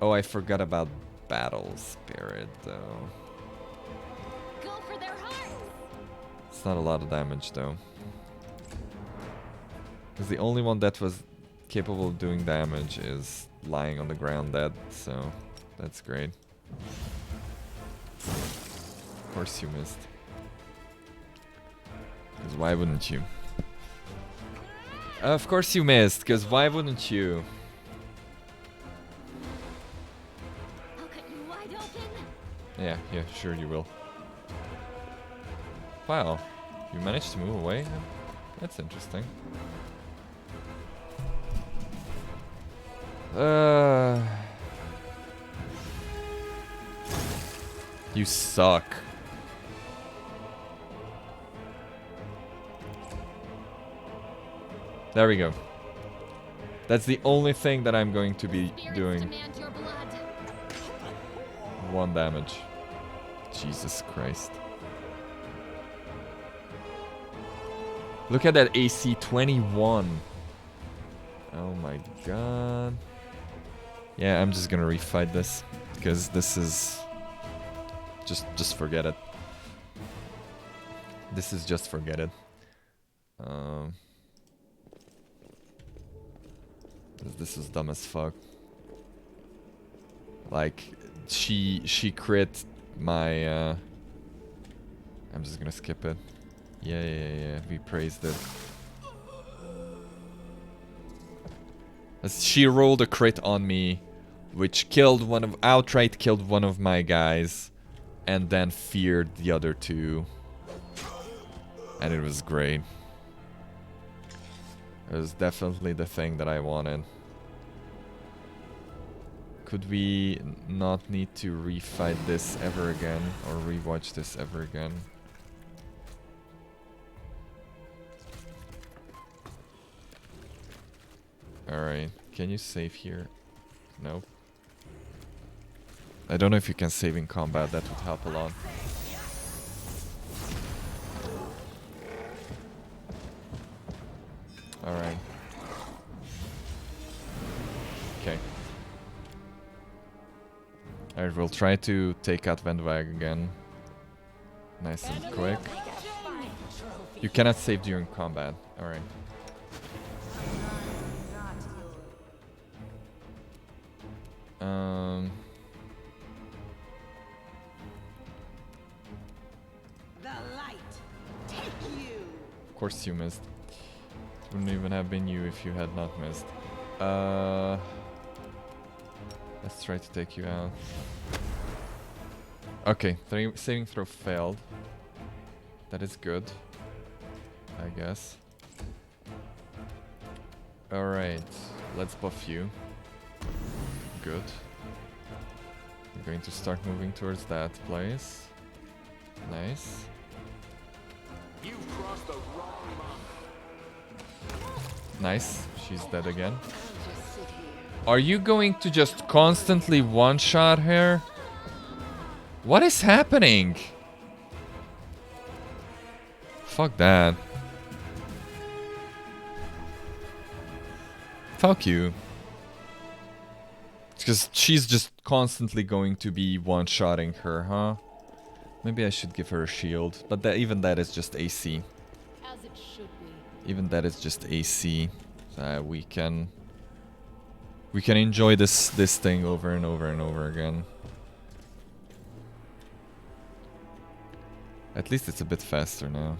Oh, I forgot about Battle Spirit though. Go for their hearts. It's not a lot of damage though. Because the only one that was capable of doing damage is lying on the ground dead, so that's great. Of course you missed. Because why wouldn't you? Of course you missed, because why wouldn't you? I'll cut you wide open. Yeah, sure you will. Wow, you managed to move away? That's interesting. You suck. There we go. That's the only thing that I'm going to be Spirits doing. demand your blood. 1 damage. Jesus Christ. Look at that AC 21. Oh my god. Yeah, I'm just gonna refight this. Because this is... Just forget it. This is just forget it. This is dumb as fuck. Like, she crit my... I'm just gonna skip it. Yeah, we praised it. She rolled a crit on me, which outright killed one of my guys, and then feared the other 2. And it was great. It was definitely the thing that I wanted. Could we not need to refight this ever again, or rewatch this ever again? Alright, can you save here? Nope. I don't know if you can save in combat, that would help a lot. Alright. Okay. Alright, we'll try to take out Vendwag again. Nice and quick. You cannot save during combat. Alright. The light, take you. Of course you missed. It wouldn't even have been you if you had not missed. Let's try to take you out. Okay, saving throw failed. That is good, I guess. Alright, let's buff you. Good. We're going to start moving towards that place. Nice. You've crossed the wrong monk. Nice. She's dead again. I'll just sit here. Are you going to just constantly one-shot her? What is happening? Fuck that. Fuck you. Because she's just constantly going to be one-shotting her, huh? Maybe I should give her a shield. But even that is just AC. As it should be. Even that is just AC. We can enjoy this thing over and over and over again. At least it's a bit faster now.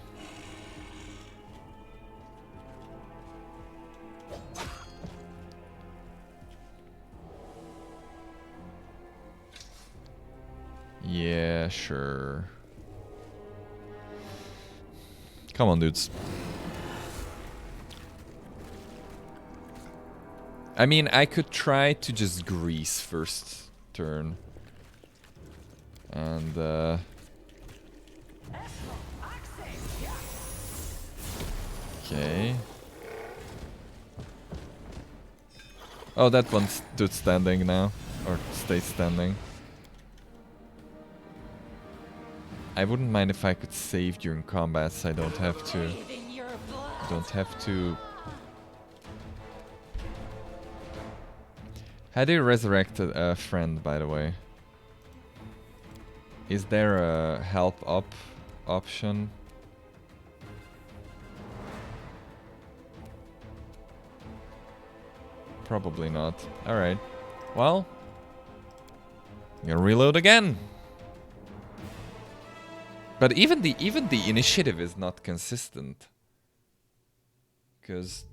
Yeah, sure. Come on, dudes. I mean, I could try to just grease first turn. And, okay. Oh, that one stood standing now. Or stayed standing. I wouldn't mind if I could save during combat, so I don't have to... How do you resurrect a friend, by the way? Is there a help up option? Probably not. Alright. Well, I'm gonna reload again. But even the initiative is not consistent. Because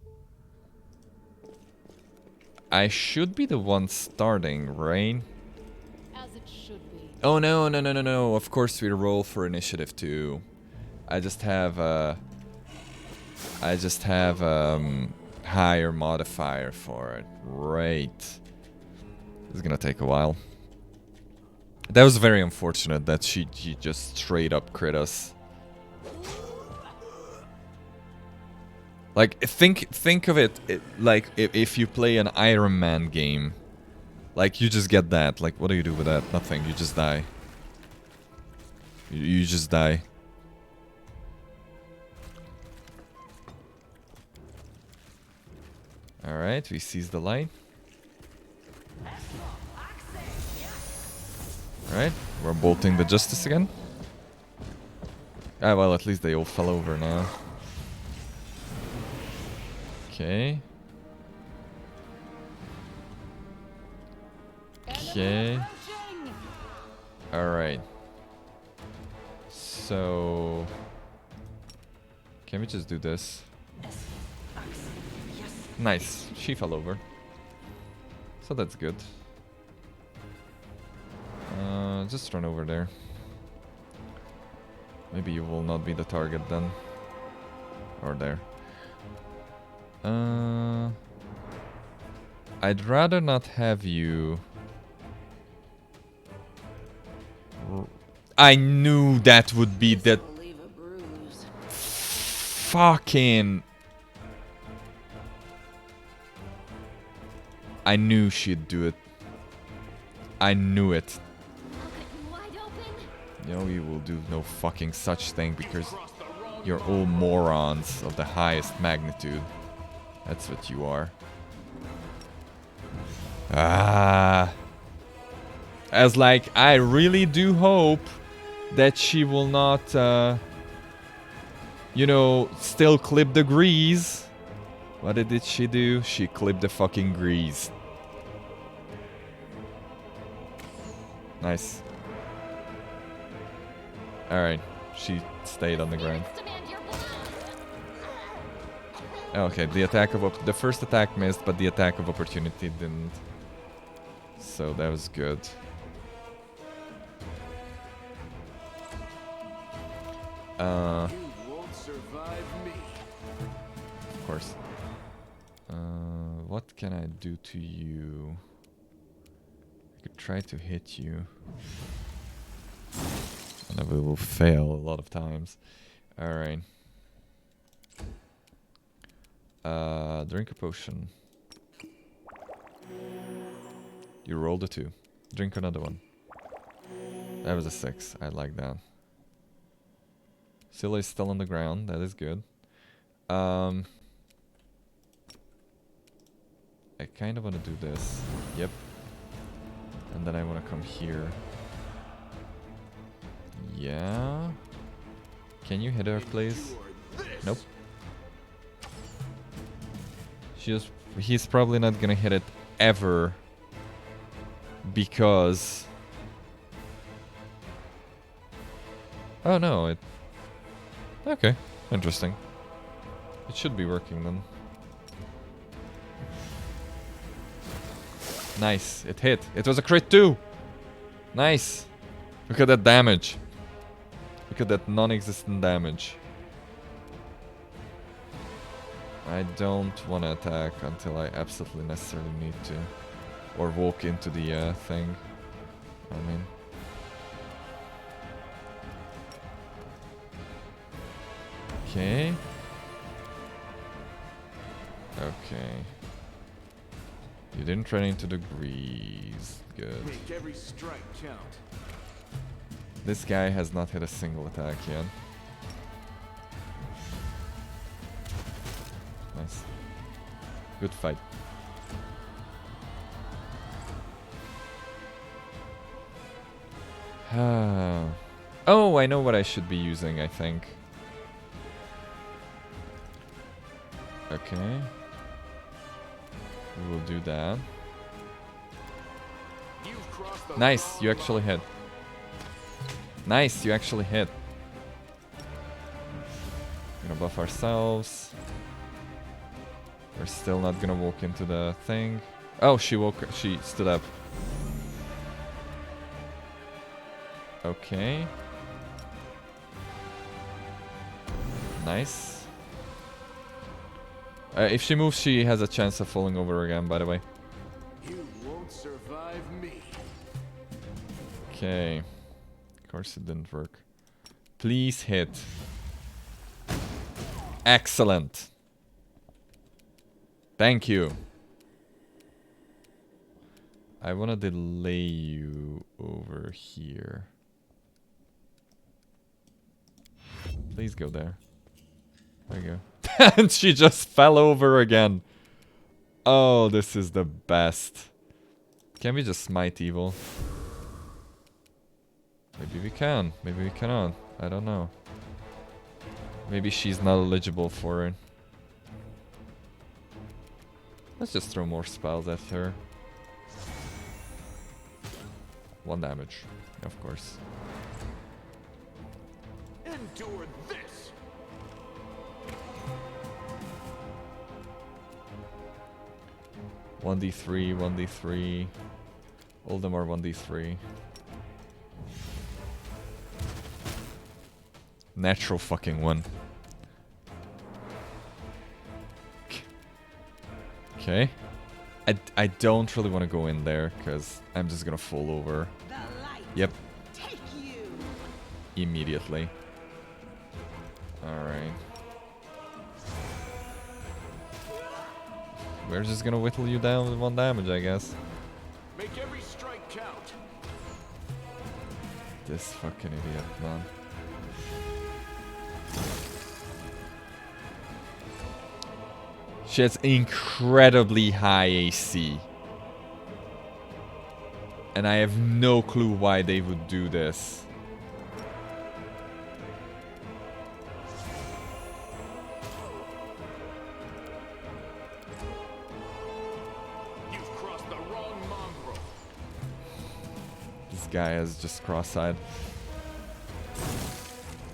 I should be the one starting, right? As it should be. Oh no, no, no, no, no. Of course we roll for initiative too. I just have higher modifier for it. Right. This is gonna take a while. That was very unfortunate that she just straight up crit us. Like, think of it like if you play an Iron Man game. Like, you just get that. Like, what do you do with that? Nothing. You just die. You just die. Alright, we seize the light. Alright, we're bolting the Justice again. Ah, well, at least they all fell over now. Okay. Okay. Alright. So... Can we just do this? Nice. She fell over. So that's good. Just run over there. Maybe you will not be the target then. Or there. I'd rather not have you... I knew that would be that... Leave a bruise. Fucking... I knew she'd do it. I knew it. I'll cut you wide open. No, you will do no fucking such thing because you're all morons of the highest magnitude. That's what you are. Ah. As like, I really do hope that she will not, you know, still clip the grease. What did she do? She clipped the fucking grease. Nice. Alright, she stayed on the ground. Demand your blood. Okay, the first attack missed, but the attack of opportunity didn't. So that was good. You won't survive me. Of course. What can I do to you? I could try to hit you. And I will fail a lot of times. Alright. Drink a potion. You rolled a 2. Drink another one. That was a 6. I like that. Scylla is still on the ground. That is good. I kind of want to do this. Yep. And then I want to come here. Yeah. Can you hit her, please? Nope. He's probably not gonna hit it ever. Because... Oh no, it... Okay, interesting. It should be working then. Nice, it hit. It was a crit too! Nice! Look at that damage. Look at that non-existent damage. I don't want to attack until I absolutely necessarily need to. Or walk into the thing. I mean... Okay. Okay. You didn't run into the grease. Good. Make every strike count. This guy has not hit a single attack yet. Nice. Good fight. Oh, I know what I should be using, I think. Okay. We will do that. Nice, you actually hit. Nice, you actually hit. Gonna buff ourselves. We're still not gonna walk into the thing. Oh, she stood up. Okay. Nice. If she moves, she has a chance of falling over again, by the way. You won't survive me. Okay. Of course it didn't work. Please hit. Excellent. Thank you. I want to delay you over here. Please go there. There you go. And she just fell over again. Oh, this is the best. Can we just smite evil? Maybe we can. Maybe we cannot. I don't know. Maybe she's not eligible for it. Let's just throw more spells at her. 1 damage, of course. Endure this. 1d3, 1d3. All of them are 1d3. Natural fucking 1. Okay. I don't really want to go in there because I'm just gonna fall over. Yep. Take you. Immediately. Alright. We're just gonna whittle you down with 1 damage, I guess. Make every strike count. This fucking idiot, man. She has incredibly high AC. And I have no clue why they would do this. You've crossed the wrong mongrel. This guy is just cross-eyed.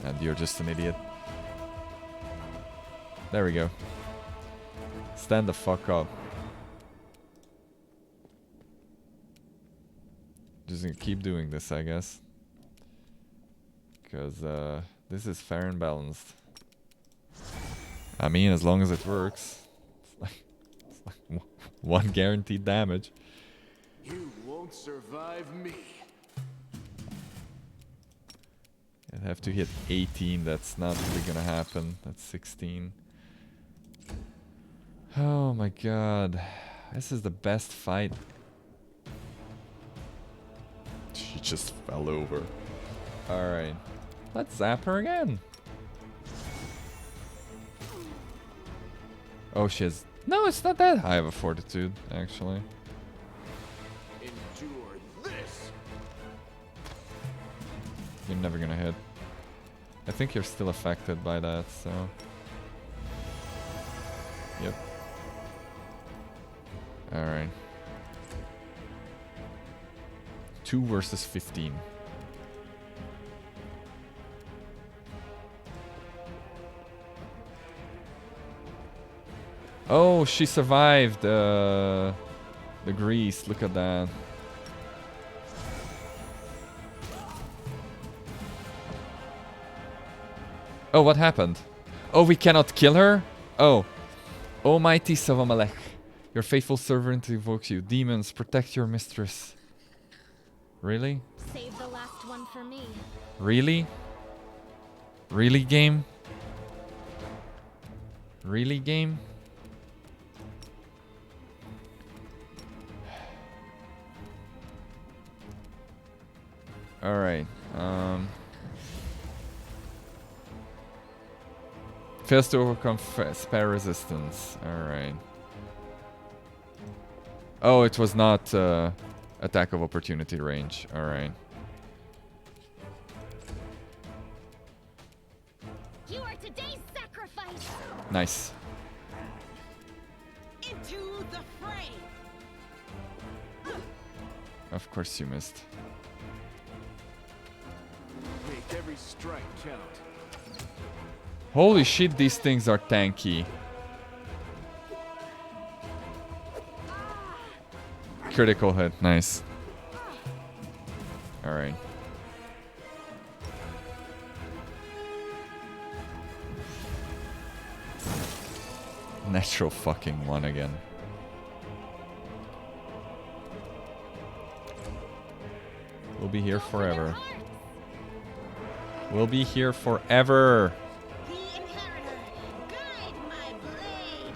And you're just an idiot. There we go. Stand the fuck up. Just gonna keep doing this, I guess. Because this is fair and balanced. I mean, as long as it works. It's like 1 guaranteed damage. You won't survive me. I'd have to hit 18. That's not really gonna happen. That's 16. Oh my god. This is the best fight. She just fell over. Alright. Let's zap her again. Oh, she has... No, it's not that high of a fortitude, actually. Endure this. You're never gonna hit. I think you're still affected by that, so... Yep. Alright. 2 versus 15. Oh, she survived the grease. Look at that. Oh, what happened? Oh, we cannot kill her? Oh. Almighty Savamalech, your faithful servant invokes you. Demons, protect your mistress. Really? Save the last one for me. Really? Really, game? Really, game? Alright. Fails to overcome spare resistance. Alright. Oh, it was not attack of opportunity range. Alright. You are today's sacrifice. Nice. Into the fray. Of course you missed. Make every strike count. Holy shit, these things are tanky. Critical hit, nice. Alright. Natural fucking 1 again. We'll be here forever. We'll be here forever. The inheritor, guide my blade.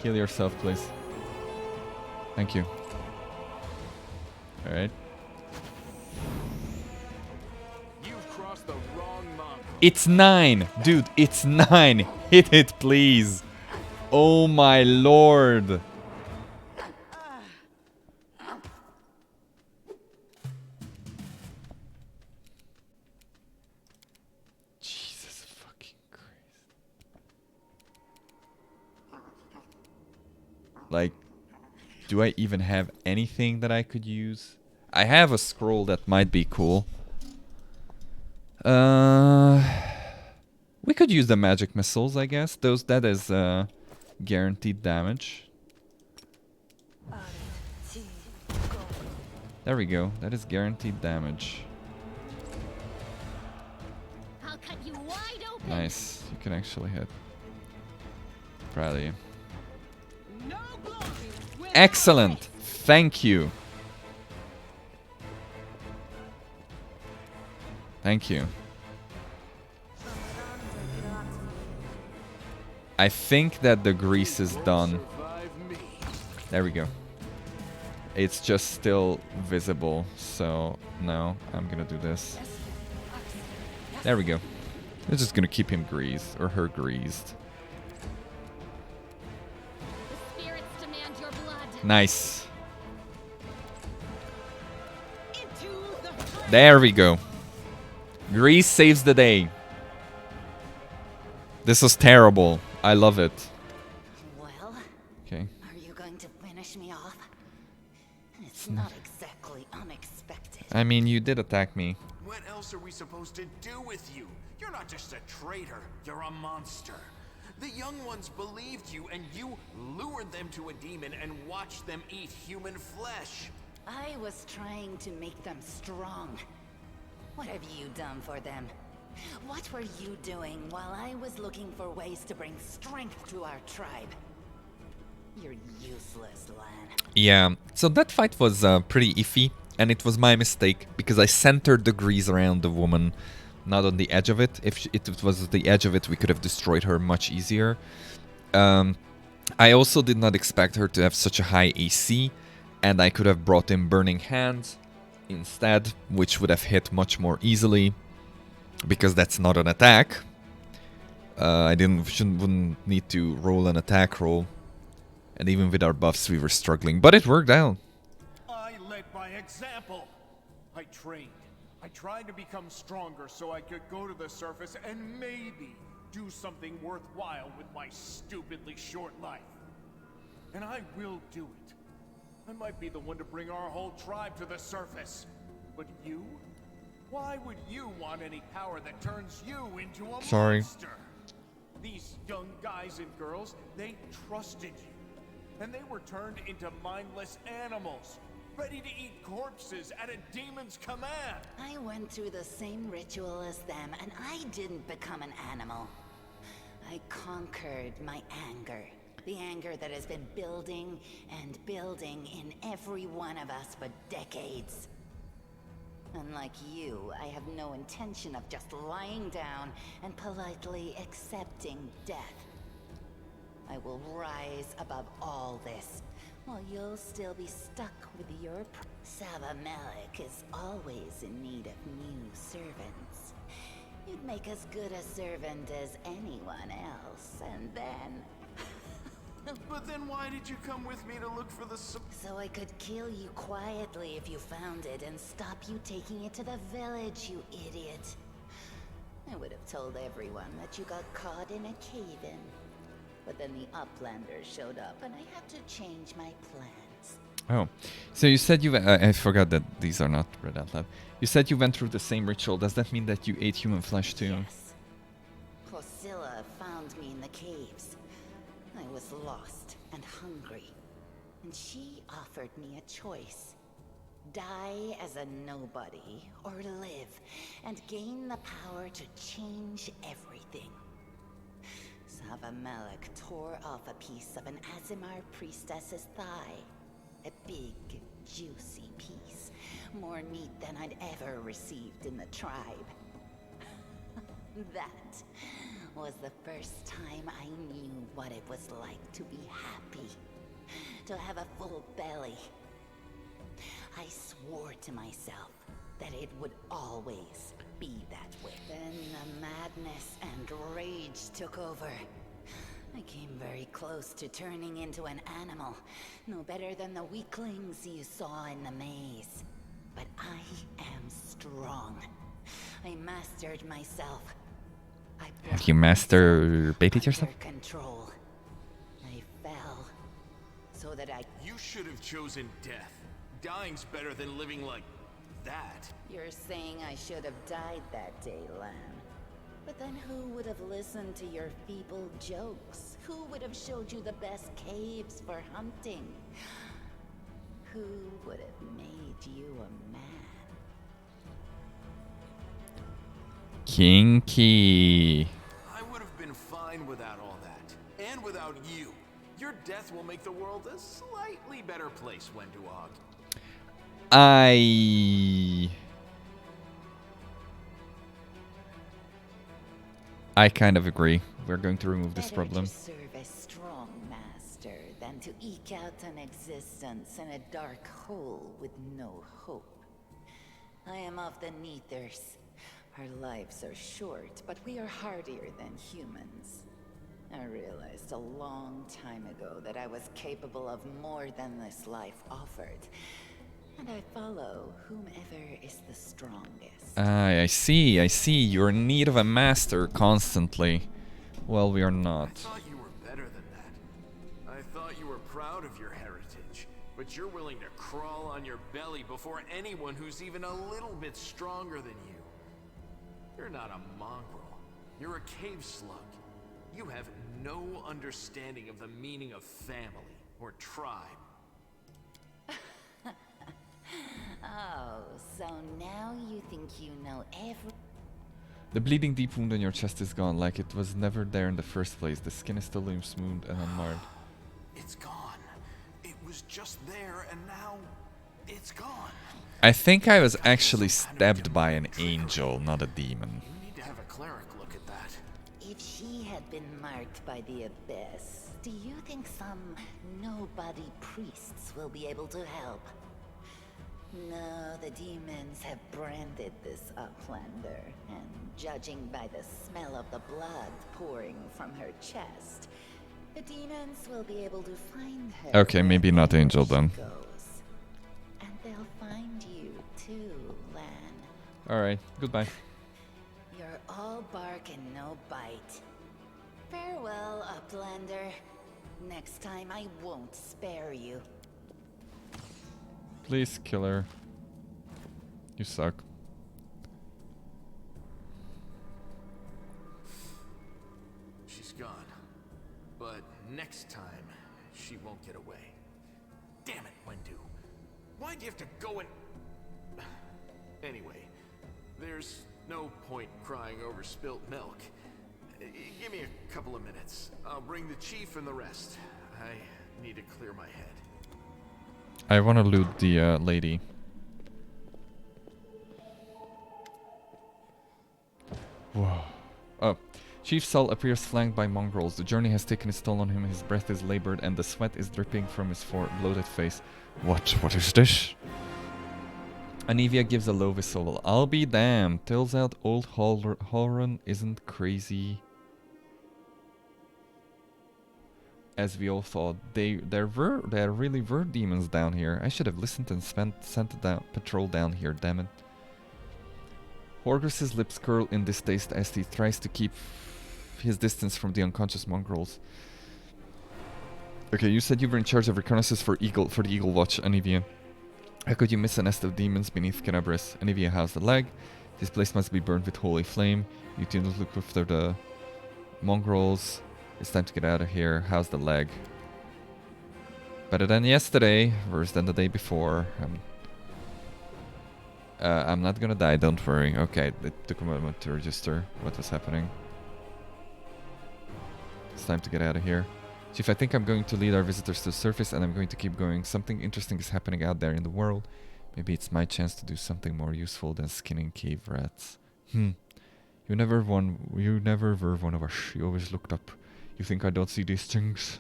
Heal yourself, please. Thank you. Alright. You've crossed the wrong monk. It's 9! Dude, it's 9! Hit it, please! Oh my lord! Jesus fucking Christ. Like, do I even have anything that I could use? I have a scroll that might be cool. We could use the magic missiles, I guess. That is guaranteed damage. There we go. That is guaranteed damage. I'll cut you wide open. Nice. You can actually hit. Proud of you. No glory will Excellent. Thank you. Thank you. I think that the grease is done. Survive me. There we go. It's just still visible, so no, I'm gonna do this. There we go. We're just gonna keep him greased, or her greased. The spirits demand your blood. Nice. into the fray. There we go. Grease saves the day. This was terrible. I love it. Well, Okay. are you going to finish me off? It's not exactly unexpected. I mean, you did attack me. What else are we supposed to do with you? You're not just a traitor, you're a monster. The young ones believed you, and you lured them to a demon and watched them eat human flesh. I was trying to make them strong. What have you done for them? What were you doing while I was looking for ways to bring strength to our tribe? You're useless. useless, Lan. Yeah, so that fight was pretty iffy, and it was my mistake because I centered the grease around the woman, not on the edge of it. If it was the edge of it, we could have destroyed her much easier. I also did not expect her to have such a high AC, and I could have brought in Burning Hands instead, which would have hit much more easily, because that's not an attack. I wouldn't need to roll an attack roll, and even with our buffs we were struggling, but it worked out. I led by example. I trained. I tried to become stronger so I could go to the surface and maybe do something worthwhile with my stupidly short life. And I will do it. I might be the one to bring our whole tribe to the surface. But you? Why would you want any power that turns you into a monster? These young guys and girls, they trusted you. And they were turned into mindless animals, ready to eat corpses at a demon's command. I went through the same ritual as them, and I didn't become an animal. I conquered my anger. The anger that has been building and building in every one of us for decades. Unlike you, I have no intention of just lying down and politely accepting death. I will rise above all this, while you'll still be stuck with your Savamelek is always in need of new servants. You'd make as good a servant as anyone else, and then... But then why did you come with me to look for the So I could kill you quietly if you found it and stop you taking it to the village, you idiot. I would have told everyone that you got caught in a cave-in. But then the Uplanders showed up and I had to change my plans. Oh, so you said I forgot that these are not read out loud. You said you went through the same ritual. Does that mean that you ate human flesh too? Yes. Priscilla found me in the caves. I was lost and hungry, and she offered me a choice. Die as a nobody, or live, and gain the power to change everything. Savamelek tore off a piece of an Azimar priestess's thigh. A big, juicy piece. More meat than I'd ever received in the tribe. That was the first time I knew what it was like to be happy. To have a full belly. I swore to myself that it would always be that way. Then the madness and rage took over. I came very close to turning into an animal. No better than the weaklings you saw in the maze. But I am strong. I mastered myself. Have you masturbated yourself? Control. I fell so that You should have chosen death. Dying's better than living like that. You're saying I should have died that day, Lamb. But then who would have listened to your feeble jokes? Who would have showed you the best caves for hunting? Who would have made you a man? Kinky. I would have been fine without all that. And without you. Your death will make the world a slightly better place, Wenduog. I kind of agree. We're going to remove this Better problem. to serve a strong master than to eke out an existence in a dark hole with no hope. I am of the Neathers. Our lives are short, but we are hardier than humans. I realized a long time ago that I was capable of more than this life offered. And I follow whomever is the strongest. I see. You're in need of a master constantly. Well, we are not. I thought you were better than that. I thought you were proud of your heritage. But you're willing to crawl on your belly before anyone who's even a little bit stronger than you. You're not a mongrel. You're a cave slug. You have no understanding of the meaning of family or tribe. Oh, so now you think you know every... The bleeding deep wound on your chest is gone, like it was never there in the first place. The skin is still smooth and unmarred. It's gone. It was just there, and now it's gone. I think I was actually stabbed by an angel, not a demon. You need to have a cleric look at that. If she had been marked by the abyss, do you think some nobody priests will be able to help? No, the demons have branded this uplander, and judging by the smell of the blood pouring from her chest, the demons will be able to find her. Okay, maybe not wherever angel she then. goes. And they'll find you too, Lan. Alright, goodbye. You're all bark and no bite. Farewell, uplander. Next time I won't spare you. Please kill her. You suck. She's gone. But next time, she won't get away. Damn it, Wendu. Why'd you have to go and... Anyway, there's no point crying over spilt milk. Give me a couple of minutes. I'll bring the chief and the rest. I need to clear my head. I want to loot the lady. Whoa. Oh. Chief Sol appears flanked by mongrels. The journey has taken its toll on him. His breath is labored and the sweat is dripping from his bloated face. What is this? Anivia gives a low whistle. I'll be damned. Turns out old Horan isn't crazy as we all thought. There really were demons down here. I should have listened and sent a patrol down here, damn it. Horgris's lips curl in distaste as he tries to keep his distance from the unconscious mongrels. Okay, you said you were in charge of reconnaissance for the Eagle Watch, Anivia. How could you miss a nest of demons beneath Canabris? Anivia, how's the leg? This place must be burned with holy flame. You two look after the mongrels. It's time to get out of here. How's the leg? Better than yesterday. Worse than the day before. I'm not gonna die, don't worry. Okay, it took a moment to register what was happening. It's time to get out of here. Chief, I think I'm going to lead our visitors to the surface and I'm going to keep going. Something interesting is happening out there in the world. Maybe it's my chance to do something more useful than skinning cave rats. You never were one of us. You always looked up. You think I don't see these things?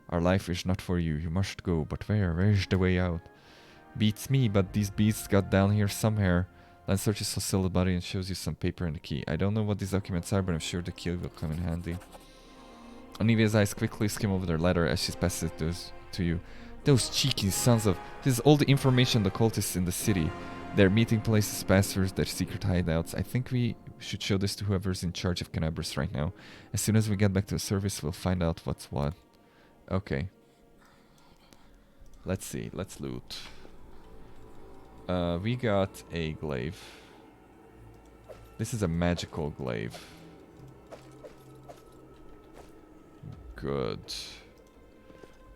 Our life is not for you. You must go. But where? Where's the way out? Beats me, but these beasts got down here somewhere. Lan searches for Scylla's body and shows you some paper and a key. I don't know what these documents are, but I'm sure the key will come in handy. Onivia's eyes quickly skim over their letter as she passes it to you. Those cheeky sons of... This is all the information the cultists in the city. Their meeting places, passwords, their secret hideouts. I think we should show this to whoever's in charge of Canabris right now. As soon as we get back to the service, we'll find out what's what. Okay. Let's see. Let's loot. We got a glaive. This is a magical glaive. Good.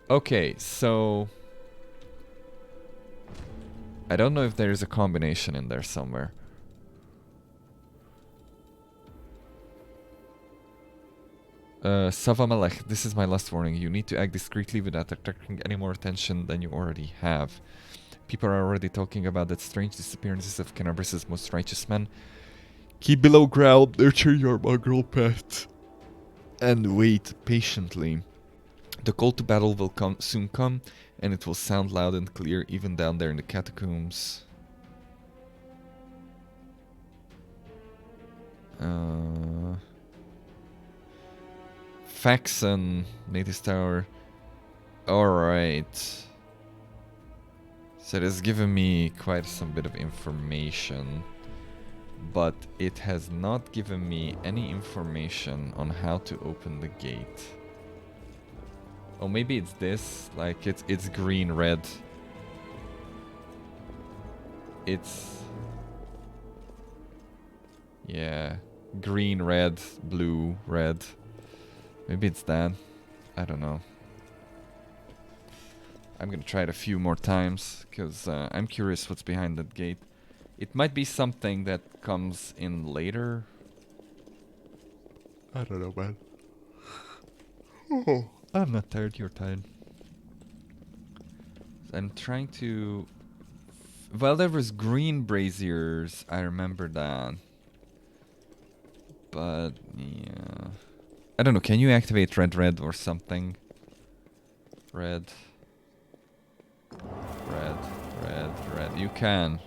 Okay, so... I don't know if there's a combination in there somewhere. Savamalech, this is my last warning. You need to act discreetly without attracting any more attention than you already have. People are already talking about that strange disappearances of Canabris' most righteous men. Keep below ground, nurture your mongrel pet. And wait patiently. The call to battle will soon come, and it will sound loud and clear even down there in the catacombs. Faxon, Native Tower. Alright. So it has given me quite some bit of information. But it has not given me any information on how to open the gate. Oh, maybe it's this. Like, it's green, red. It's... yeah. Green, red, blue, red. Maybe it's that. I don't know. I'm gonna try it a few more times, because I'm curious what's behind that gate. It might be something that comes in later. I don't know, man. Oh, I'm not tired, you're tired. I'm trying to... Well, there was green braziers. I remember that. But, yeah... I don't know, can you activate red or something? Red. Red. You can.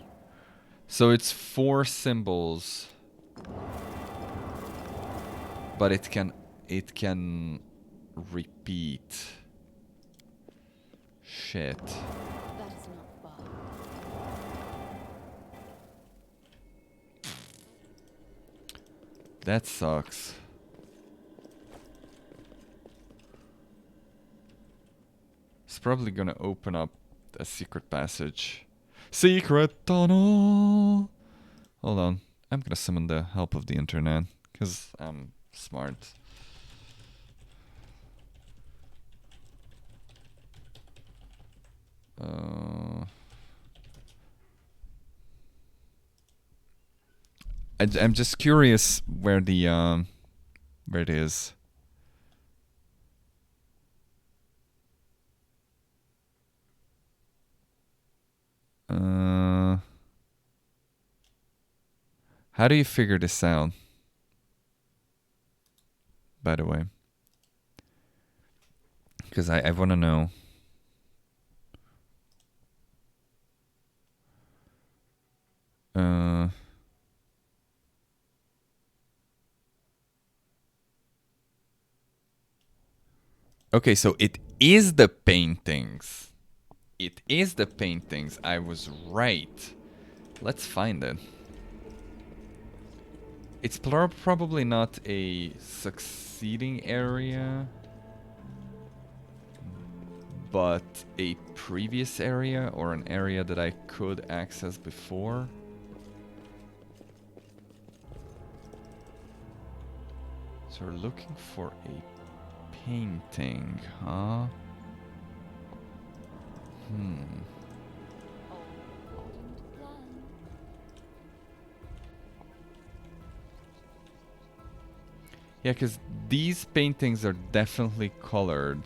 So it's 4 symbols. But it can repeat. Shit. That is not far. That sucks. It's probably gonna open up a secret passage. Secret tunnel! Hold on. I'm gonna summon the help of the internet. Because I'm smart. I'm just curious where it is. How do you figure this out? By the way. Because I want to know. Okay, so it is the paintings. It is the paintings. I was right. Let's find it. It's probably not a succeeding area, but a previous area or an area that I could access before. So we're looking for a painting, huh? Yeah, because these paintings are definitely colored.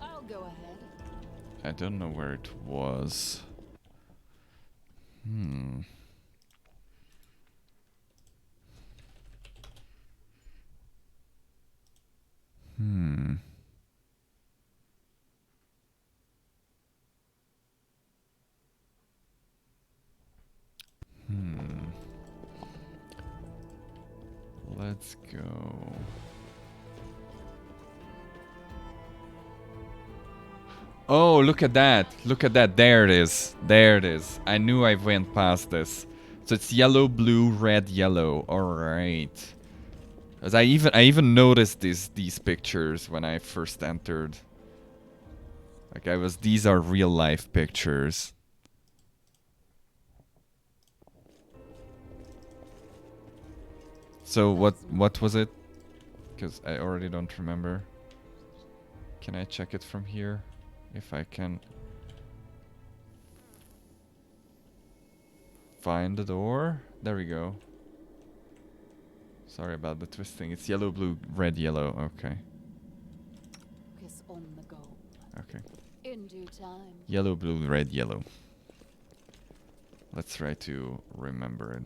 I'll go ahead. I don't know where it was. Let's go. Oh, look at that. Look at that. There it is. There it is. I knew I went past this. So it's yellow, blue, red, yellow. Alright. As I even noticed these pictures when I first entered. Like these are real life pictures. So what was it? Because I already don't remember. Can I check it from here? If I can find the door. There we go. Sorry about the twisting. It's yellow, blue, red, yellow. Okay. Kiss on the goal. Okay. In due time. Yellow, blue, red, yellow. Let's try to remember it.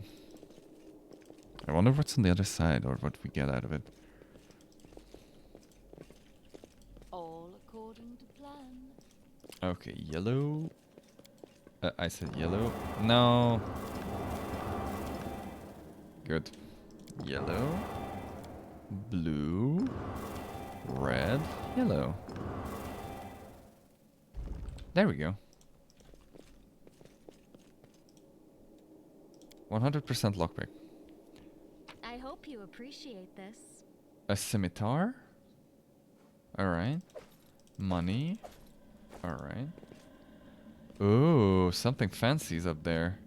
I wonder what's on the other side or what we get out of it. All according to plan. Okay, yellow. I said yellow. No. Good. Yellow. Blue. Red. Yellow. There we go. 100% lockpick. I hope you appreciate this. A scimitar? Alright. Money. Alright. Ooh, something fancy's up there.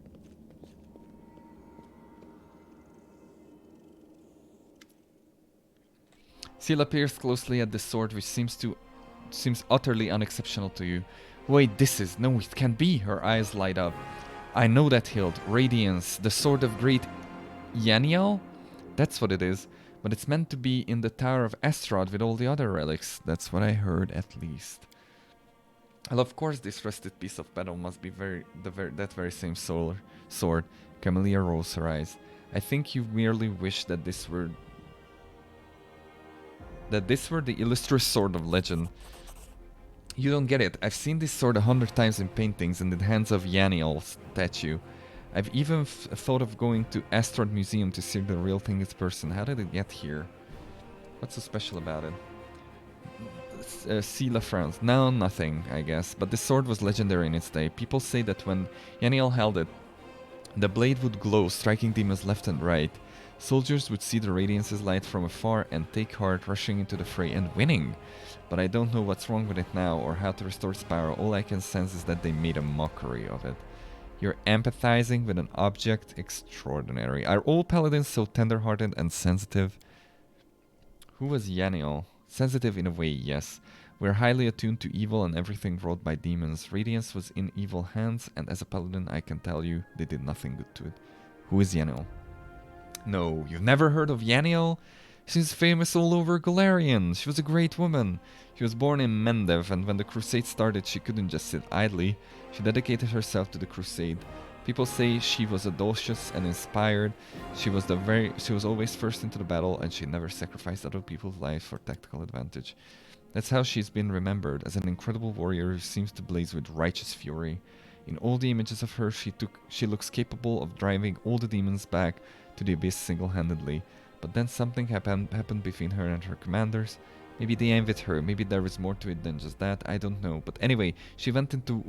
Sela peers closely at the sword, which seems utterly unexceptional to you. Wait, this is... No, it can't be. Her eyes light up. I know that hilt. Radiance. The sword of great Yaniel? That's what it is. But it's meant to be in the Tower of Astrod with all the other relics. That's what I heard, at least. Well, of course, this rusted piece of metal must be that very same sword. Camellia rolls her eyes. I think you merely wish that this were the illustrious sword of legend. You don't get it. I've seen this sword 100 times in paintings and in the hands of Yaniel's statue. I've even thought of going to Astrod Museum to see the real thing in person. How did it get here? What's so special about it? Sela frowns. No, nothing, I guess. But the sword was legendary in its day. People say that when Yaniel held it, the blade would glow, striking demons left and right. Soldiers would see the radiance's light from afar and take heart, rushing into the fray and winning. But I don't know what's wrong with it now or how to restore its power. All I can sense is that they made a mockery of it. You're empathizing with an object extraordinary. Are all paladins so tender-hearted and sensitive? Who was Yaniel? Sensitive in a way, yes. We're highly attuned to evil and everything wrought by demons. Radiance was in evil hands, and as a paladin I can tell you, they did nothing good to it. Who is Yaniel? No, you've never heard of Yaniel? She's famous all over Golarion. She was a great woman. She was born in Mendev, and when the crusade started, she couldn't just sit idly. She dedicated herself to the crusade. People say she was audacious and inspired. She was always first into the battle, and she never sacrificed other people's lives for tactical advantage. That's how she's been remembered, as an incredible warrior who seems to blaze with righteous fury. In all the images of her, she looks capable of driving all the demons back to the abyss single-handedly. But then something happened between her and her commanders. Maybe they envied her, maybe there is more to it than just that, I don't know. But anyway, she went into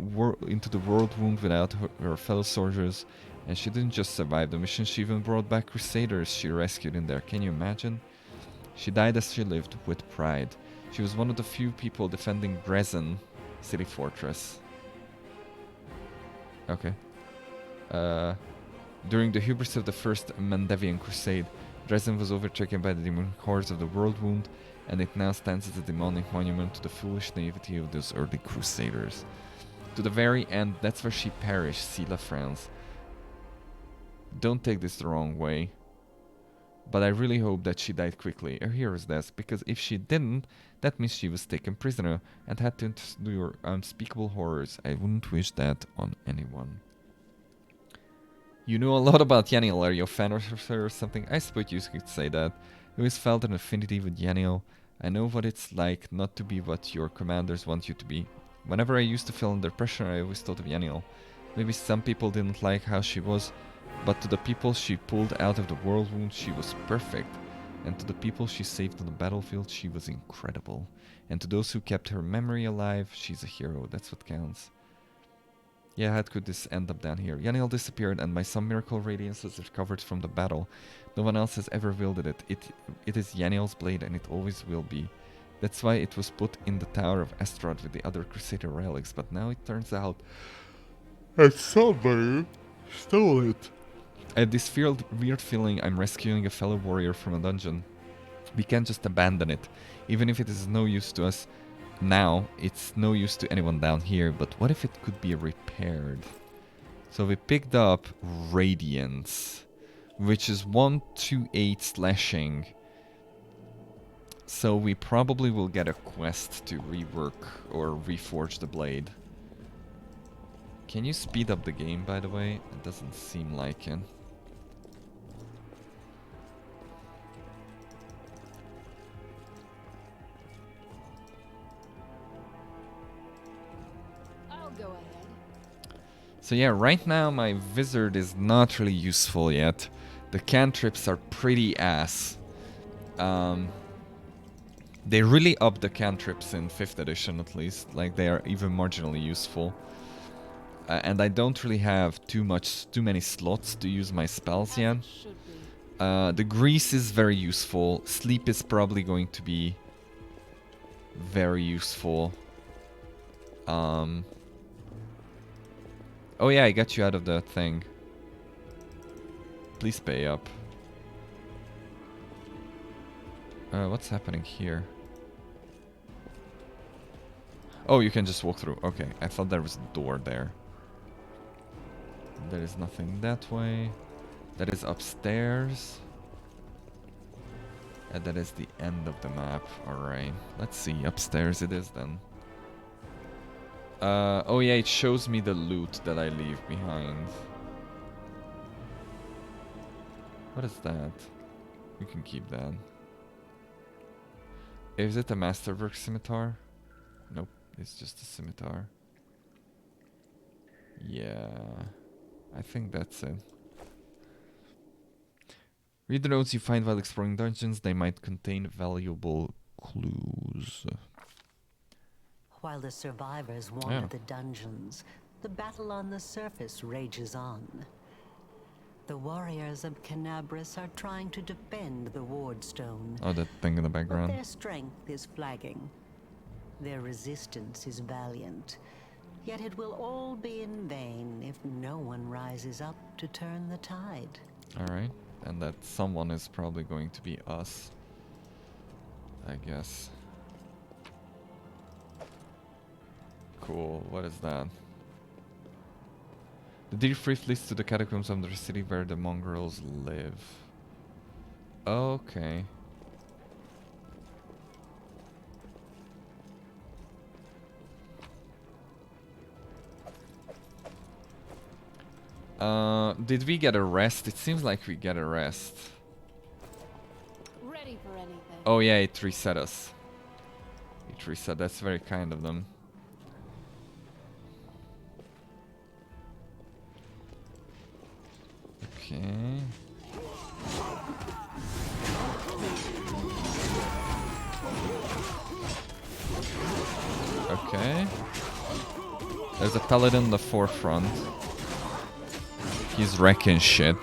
the world wound without her fellow soldiers, and she didn't just survive the mission, she even brought back crusaders she rescued in there. Can you imagine? She died as she lived, with pride. She was one of the few people defending Dresden city fortress. Okay. During the hubris of the First Mandavian Crusade, Dresden was overtaken by the demonic hordes of the World Wound, and it now stands as a demonic monument to the foolish naivety of those early crusaders. To the very end, that's where she perished, Sela frowns. Don't take this the wrong way, but I really hope that she died quickly, a hero's death, because if she didn't, that means she was taken prisoner and had to endure unspeakable horrors. I wouldn't wish that on anyone. You know a lot about Yaniel. Are you a fan of her or something? I suppose you could say that. I always felt an affinity with Yaniel. I know what it's like not to be what your commanders want you to be. Whenever I used to feel under pressure, I always thought of Yaniel. Maybe some people didn't like how she was, but to the people she pulled out of the world wound, she was perfect. And to the people she saved on the battlefield, she was incredible. And to those who kept her memory alive, she's a hero. That's what counts. Yeah, how could this end up down here? Yaniel disappeared, and by some miracle Radiance has recovered from the battle. No one else has ever wielded it. It is Yaniel's blade, and it always will be. That's why it was put in the Tower of Astrod with the other Crusader relics, but now it turns out that somebody stole it. I have this weird feeling I'm rescuing a fellow warrior from a dungeon. We can't just abandon it. Even if it is no use to us now, it's no use to anyone down here, but what if it could be repaired? So we picked up Radiance, which is 128 slashing. So we probably will get a quest to rework or reforge the blade. Can you speed up the game, by the way? It doesn't seem like it. I'll go ahead. So yeah, right now my wizard is not really useful yet. The cantrips are pretty ass. They really up the cantrips in 5th edition at least. Like, they are even marginally useful. And I don't really have too many slots to use my spells yet. Should be. The grease is very useful. Sleep is probably going to be very useful. Oh yeah, I got you out of the thing. Please pay up. What's happening here? Oh, you can just walk through. Okay, I thought there was a door there. There is nothing that way. That is upstairs. And that is the end of the map. Alright, let's see. Upstairs it is then. Oh yeah, it shows me the loot that I leave behind. What is that? You can keep that. Is it a masterwork scimitar? Nope, it's just a scimitar. Yeah, I think that's it. Read the notes you find while exploring dungeons. They might contain valuable clues. While the survivors wander the dungeons, the battle on the surface rages on. The warriors of Canabras are trying to defend the wardstone. Oh, that thing in the But background. their strength is flagging. Their resistance is valiant. Yet it will all be in vain if no one rises up to turn the tide. Alright, and that someone is probably going to be us, I guess. Cool, what is that? The deer frith leads to the catacombs under the city where the mongrels live. Okay. Did we get a rest? It seems like we get a rest. Ready for anything. Oh yeah, it reset us. It reset, that's very kind of them. Okay. Okay. There's a paladin in the forefront. He's wrecking shit.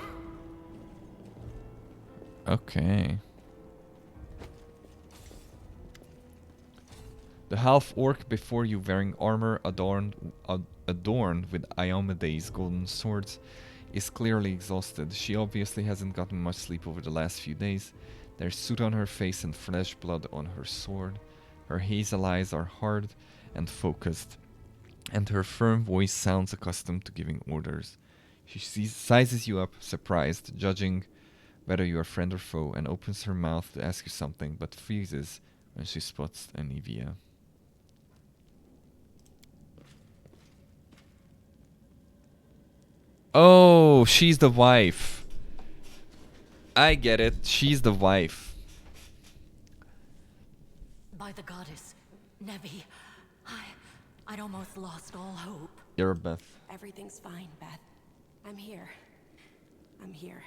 Okay. The half-orc before you wearing armor adorned with Iomede's golden swords is clearly exhausted. She obviously hasn't gotten much sleep over the last few days. There's soot on her face and fresh blood on her sword. Her hazel eyes are hard and focused, and her firm voice sounds accustomed to giving orders. She sizes you up, surprised, judging whether you are friend or foe, and opens her mouth to ask you something, but freezes when she spots Anivia. Oh, she's the wife. I get it. She's the wife. By the goddess, Nevi, I'd almost lost all hope. You're Beth. Everything's fine, Beth. I'm here. I'm here.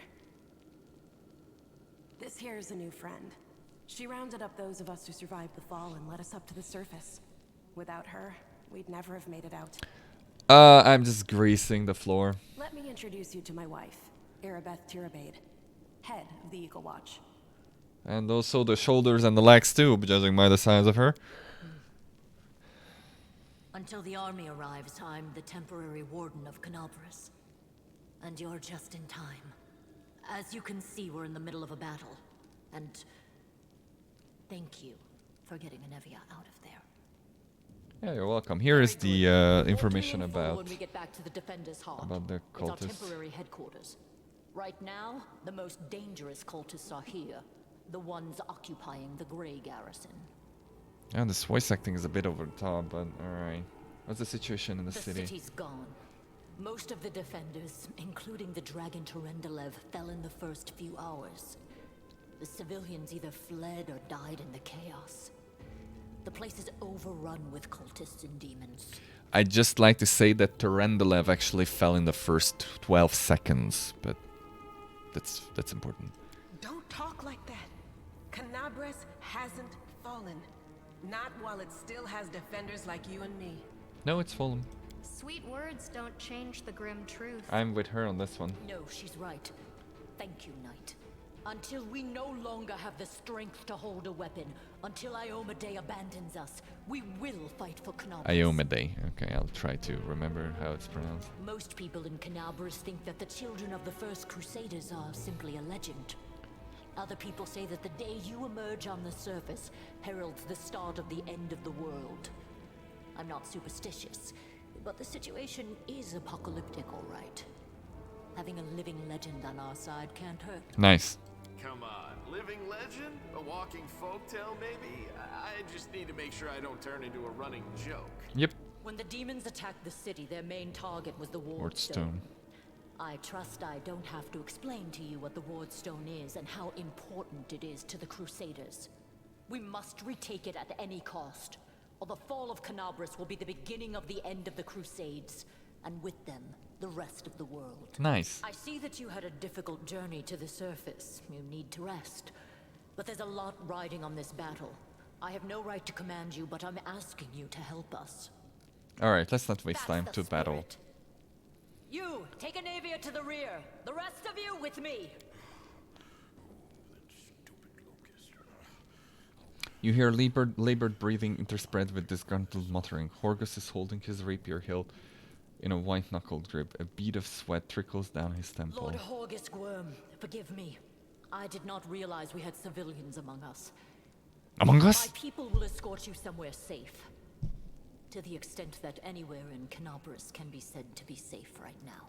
This here is a new friend. She rounded up those of us who survived the fall and led us up to the surface. Without her, we'd never have made it out. I'm just greasing the floor. Let me introduce you to my wife, Arabeth Tirabade, head of the Eagle Watch. And also the shoulders and the legs too, judging by the size of her. Until the army arrives, I'm the temporary warden of Canabras. And you're just in time. As you can see, we're in the middle of a battle. And thank you for getting Anevia out of there. Yeah, you're welcome. Here is the information We'll about when we get back to the Defender's Heart. the It's our cultists. temporary headquarters. Right now, the most dangerous cultists are here. The ones occupying the Grey Garrison. Yeah, this voice acting is a bit over the top, but alright. What's the situation in the The city? city's gone. Most of the defenders, including the dragon Terendelev, fell in the first few hours. The civilians either fled or died in the chaos. The place is overrun with cultists and demons. I'd just like to say that Terendelev actually fell in the first 12 seconds, but that's important. Don't talk like that. Canabras hasn't fallen. Not while it still has defenders like you and me. No, it's fallen. Sweet words don't change the grim truth. I'm with her on this one. No, she's right. Thank you, Knight. Until we no longer have the strength to hold a weapon, until Iomade abandons us, we will fight for Canabras. Iomade. Okay, I'll try to remember how it's pronounced. Most people in Canabras think that the children of the First Crusaders are simply a legend. Other people say that the day you emerge on the surface heralds the start of the end of the world. I'm not superstitious, but the situation is apocalyptic, all right. Having a living legend on our side can't hurt. Nice. Come on, living legend? A walking folktale, maybe? I just need to make sure I don't turn into a running joke. Yep. When the demons attacked the city, their main target was the Wardstone. Wardstone. I trust I don't have to explain to you what the Wardstone is and how important it is to the Crusaders. We must retake it at any cost, or the fall of Canabras will be the beginning of the end of the Crusades, and with them, the rest of the world. Nice. I see that you had a difficult journey to the surface. You need to rest. But there's a lot riding on this battle. I have no right to command you, but I'm asking you to help us. Alright, let's not waste That's time the to battle. spirit. You, take a Navia to the rear. The rest of you with me. You hear labored breathing interspread with disgruntled muttering. Horgus is holding his rapier hilt in a white-knuckled grip. A bead of sweat trickles down his temple. Lord Horgus Worm, forgive me. I did not realize we had civilians among us. Among us? My people will escort you somewhere safe. To the extent that anywhere in Canabras can be said to be safe right now.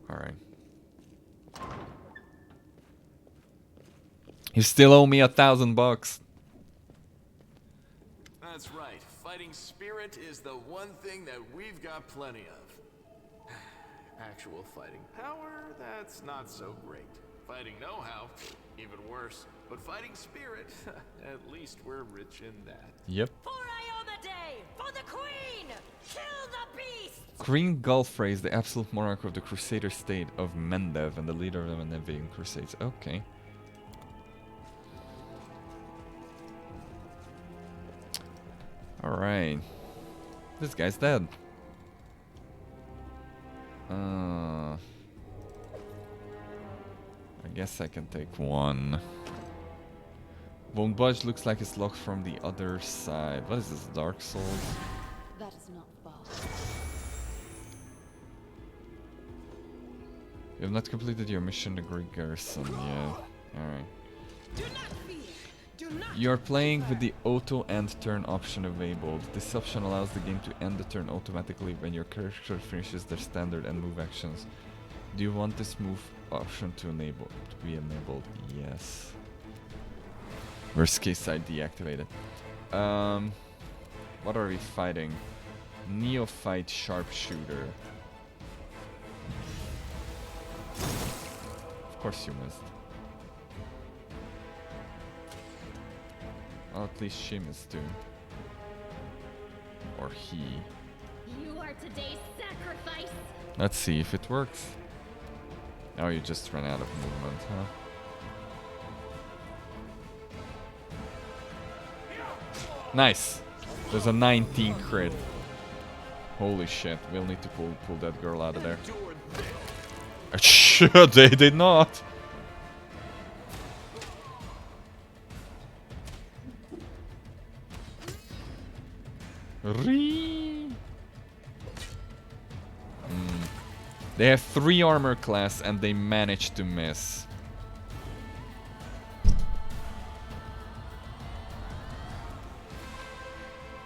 Alright. You still owe me $1,000. That's right. Fighting spirit is the one thing that we've got plenty of. Actual fighting power, that's not so great. Fighting know-how, even worse. But fighting spirit, at least we're rich in that. Yep. For Iona Day! For the Queen! Kill the beast! Green Gulfrey is the absolute monarch of the Crusader state of Mendev and the leader of the Mendevian Crusades. Okay. Alright. This guy's dead. I guess I can take one. Won't budge looks like it's locked from the other side. What is this, Dark Souls? That is not far. You have not completed your mission, the Greek garrison yet. Alright. Do not fear. Do not. You are playing with the auto end turn option available. This option allows the game to end the turn automatically when your character finishes their standard and move actions. Do you want this move option to be enabled? Yes. Worst case, I deactivate it. What are we fighting? Neophyte sharpshooter. Of course you missed. Well, at least she missed too. Or he. You are today's sacrifice. Let's see if it works. Oh, you just ran out of movement, huh? Nice. There's a 19 crit. Holy shit, we'll need to pull that girl out of there. Sure, they did not. They have 3 armor class and they managed to miss.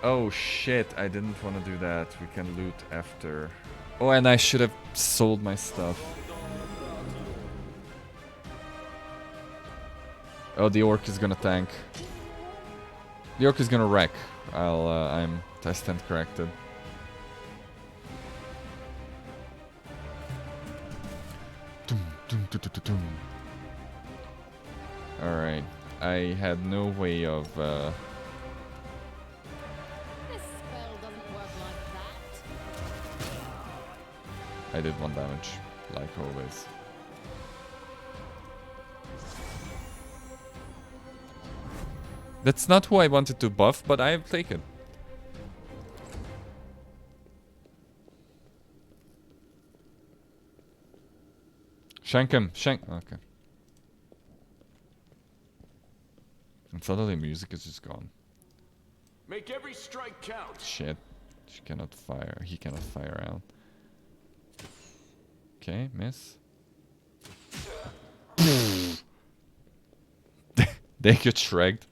Oh shit, I didn't want to do that. We can loot after. Oh, and I should have sold my stuff. Oh, the orc is gonna tank. The orc is gonna wreck. I stand corrected. Alright, I had no way of This spell doesn't work like that. I did 1 damage, like always. That's not who I wanted to buff, but I'll take it. Shank him, shank. Okay. And suddenly music is just gone. Make every strike count. Shit. She cannot fire. He cannot fire out. Okay, miss. They get shregged.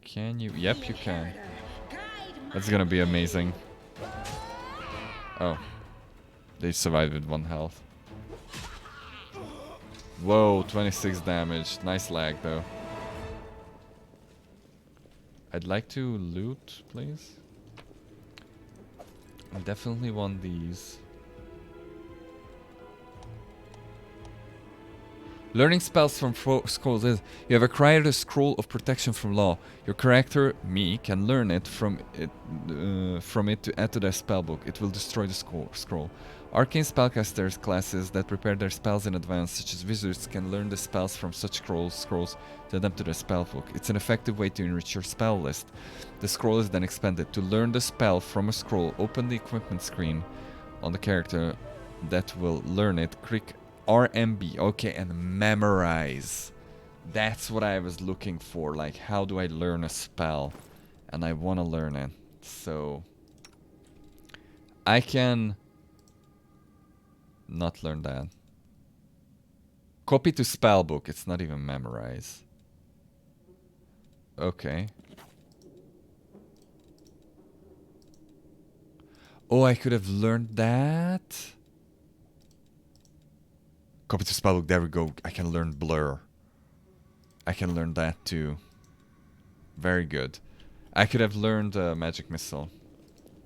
Can you? Yep, you can. That's gonna be amazing. Oh. They survived with 1 health. Whoa, 26 damage. Nice lag, though. I'd like to loot, please. I definitely want these. Learning spells from scrolls is you have acquired a scroll of protection from law. Your character, me, can learn it from it to add to their spellbook. It will destroy the scroll. Arcane spellcasters classes that prepare their spells in advance, such as wizards, can learn the spells from such scrolls to add them to their spellbook. It's an effective way to enrich your spell list. The scroll is then expanded. To learn the spell from a scroll, open the equipment screen on the character that will learn it. Click RMB, okay, and memorize. That's what I was looking for. Like, how do I learn a spell? And I want to learn it. So I can not learn that. Copy to spellbook. It's not even memorize. Okay. Oh, I could have learned that. Copy to spellbook, there we go. I can learn blur. I can learn that too. Very good. I could have learned magic missile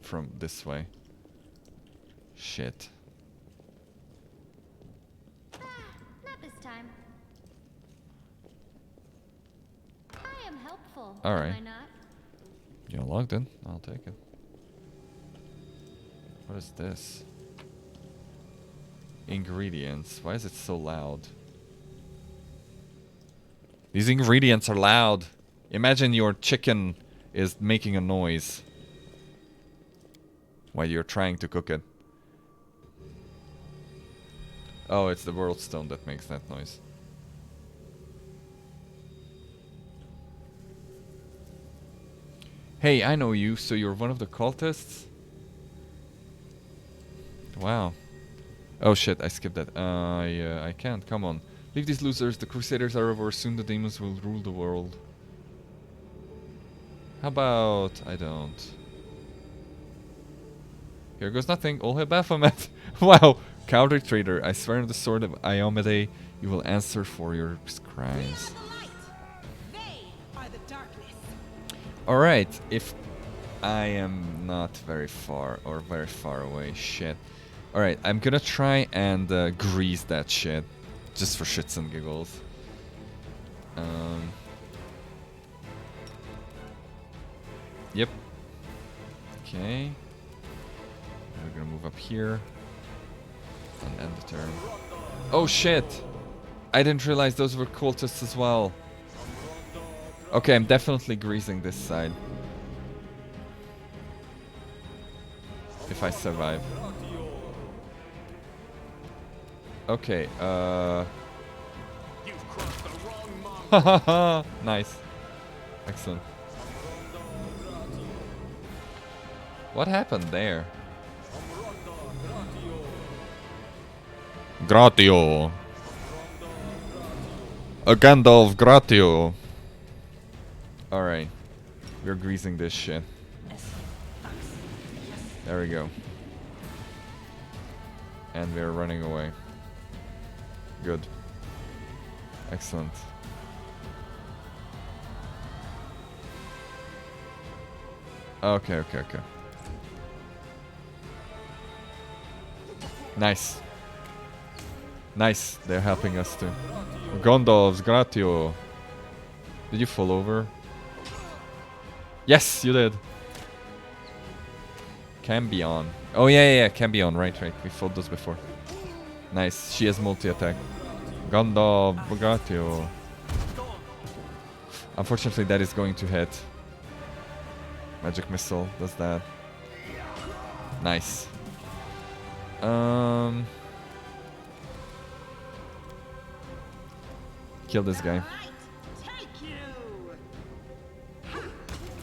from this way. Shit. Not this time. I am helpful. All right. Am I not? You're logged in. I'll take it. What is this? Ingredients. Why is it so loud? These ingredients are loud. Imagine your chicken is making a noise while you're trying to cook it. Oh, it's the world stone that makes that noise. Hey, I know you, so you're one of the cultists? Wow. Oh shit, I skipped that. I can't, come on. Leave these losers, the Crusaders are over, soon the demons will rule the world. How about I don't? Here goes nothing, all hail Baphomet. Wow, Cowardly traitor, I swear on the sword of Iomede, you will answer for your crimes. Alright, if I am not very far or very far away, shit. Alright, I'm gonna try and grease that shit. Just for shits and giggles. Yep. Okay. We're gonna move up here. And end the turn. Oh shit! I didn't realize those were cultists as well. Okay, I'm definitely greasing this side. If I survive. Okay, hahaha! Nice. Excellent. What happened there? Gratio. A Gandalf Gratio. Alright. We're greasing this shit. There we go. And we're running away. Good. Excellent. Okay, okay, okay. Nice. Nice, they're helping us too. Gondolf's Gratio. Did you fall over? Yes, you did. Can be on. Oh yeah, can be on. Right. We fought those before. Nice. She has multi-attack. Gondolf Gratio. Unfortunately, that is going to hit. Magic missile does that. Nice. Kill this guy.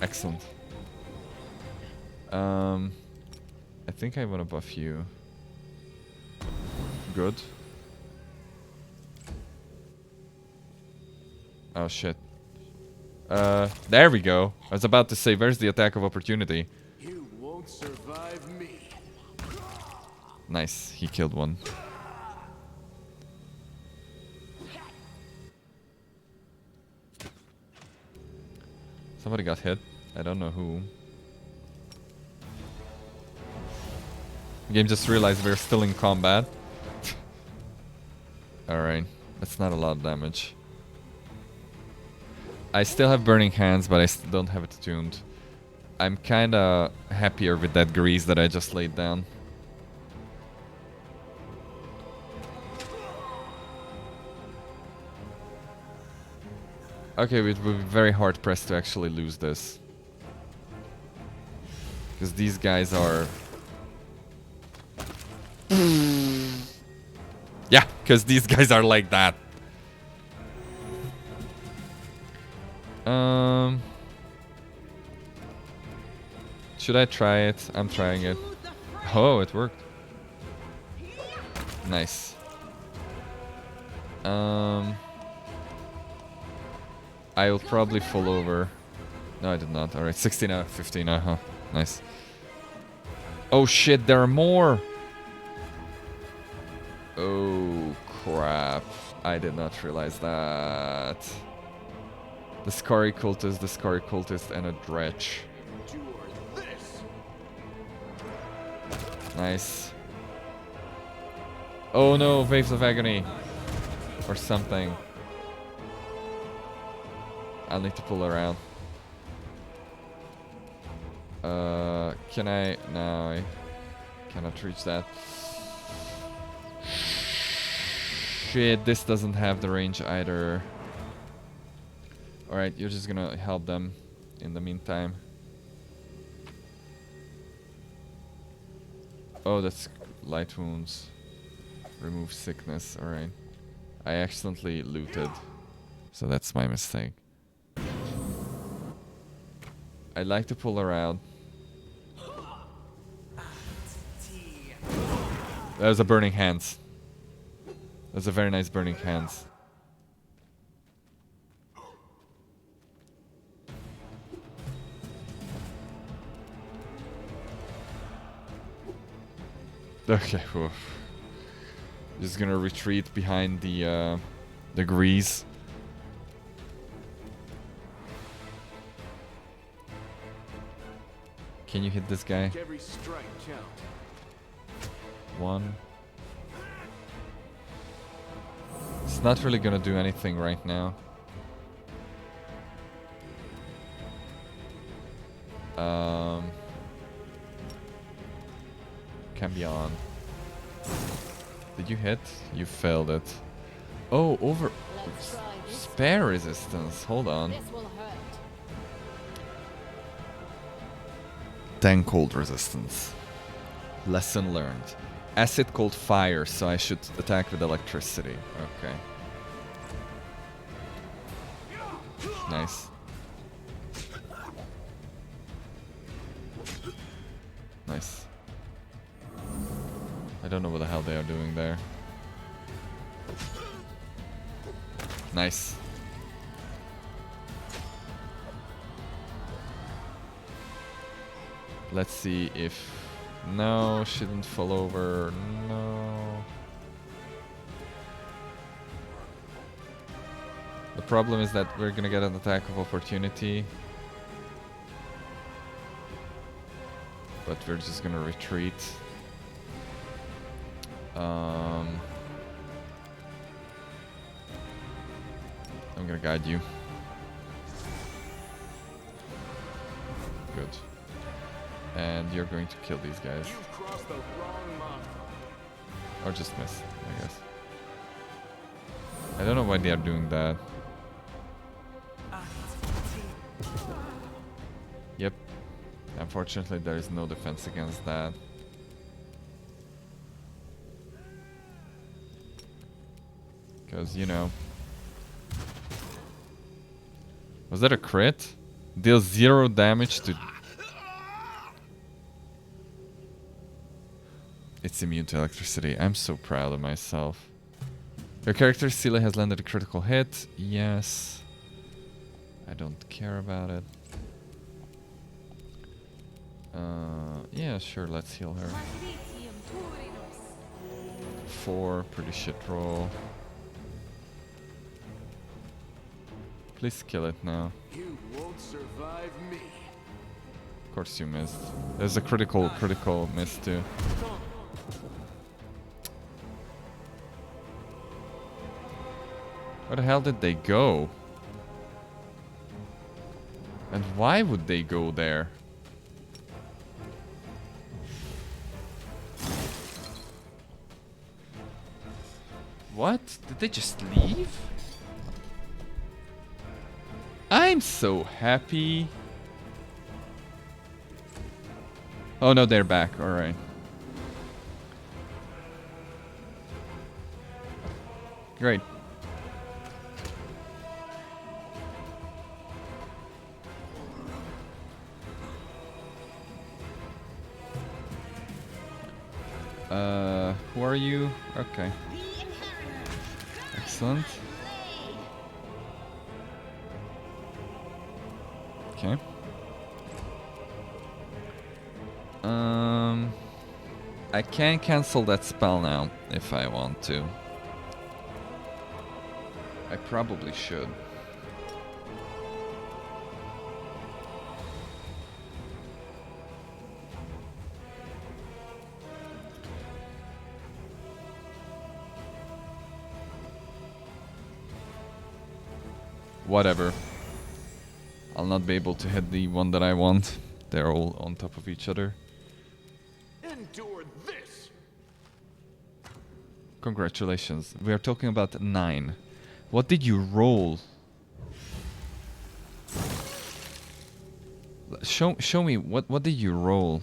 Excellent. I think I want to buff you. Good. Oh shit. There we go. I was about to say, where's the attack of opportunity? You won't survive me. Nice, he killed one. Somebody got hit. I don't know who. The game just realized we're still in combat. Alright, that's not a lot of damage. I still have burning hands, but I still don't have it attuned. I'm kinda happier with that grease that I just laid down. Okay, we'd be very hard pressed to actually lose this. Because these guys are... Yeah, because these guys are like that. Should I try it? I'm trying it. Oh, it worked. Nice. I will probably fall over. No, I did not. Alright, 16 out of 15. Uh-huh. Nice. Oh shit, there are more! Oh crap. I did not realize that. The Scary Cultist, and a Dretch. Nice. Oh no, Waves of Agony. Or something. I'll need to pull around. Can I? No, I cannot reach that. Shit, this doesn't have the range either. Alright, you're just gonna help them in the meantime. Oh, that's light wounds. Remove sickness, alright. I accidentally looted. So that's my mistake. I'd like to pull around. There's a burning hands. That's a very nice burning hands. Okay, whew. Just gonna retreat behind the grease. Can you hit this guy? Every strike count. One. It's not really gonna do anything right now. Can be on. Did you hit? You failed it. Oh, over... Spare resistance. Hold on. This will hurt. 10 cold resistance. Lesson learned. Acid, cold, fire, so I should attack with electricity. Okay. Nice. Nice. I don't know what the hell they are doing there. Nice. Let's see if... No, she didn't fall over. No. The problem is that we're gonna get an attack of opportunity. But we're just gonna retreat. I'm gonna guide you. Good. And you're going to kill these guys. You've crossed the wrong mark. Or just miss, I guess. I don't know why they are doing that. Yep. Unfortunately, there is no defense against that. Because, you know. Was that a crit? Deals 0 damage to... It's immune to electricity. I'm so proud of myself. Your character Seela has landed a critical hit. Yes. I don't care about it. Yeah, sure, let's heal her. 4, pretty shit roll. Please kill it now. You won't survive me. Of course you missed. There's a critical miss too. Where the hell did they go? And why would they go there? What? Did they just leave? I'm so happy. Oh no, they're back. Alright. Great. Who are you? Okay. Excellent. Okay. I can cancel that spell now if I want to. I probably should. Whatever. I'll not be able to hit the one that I want. They're all on top of each other. Endure this. Congratulations. We are talking about 9. What did you roll? Show me what did you roll?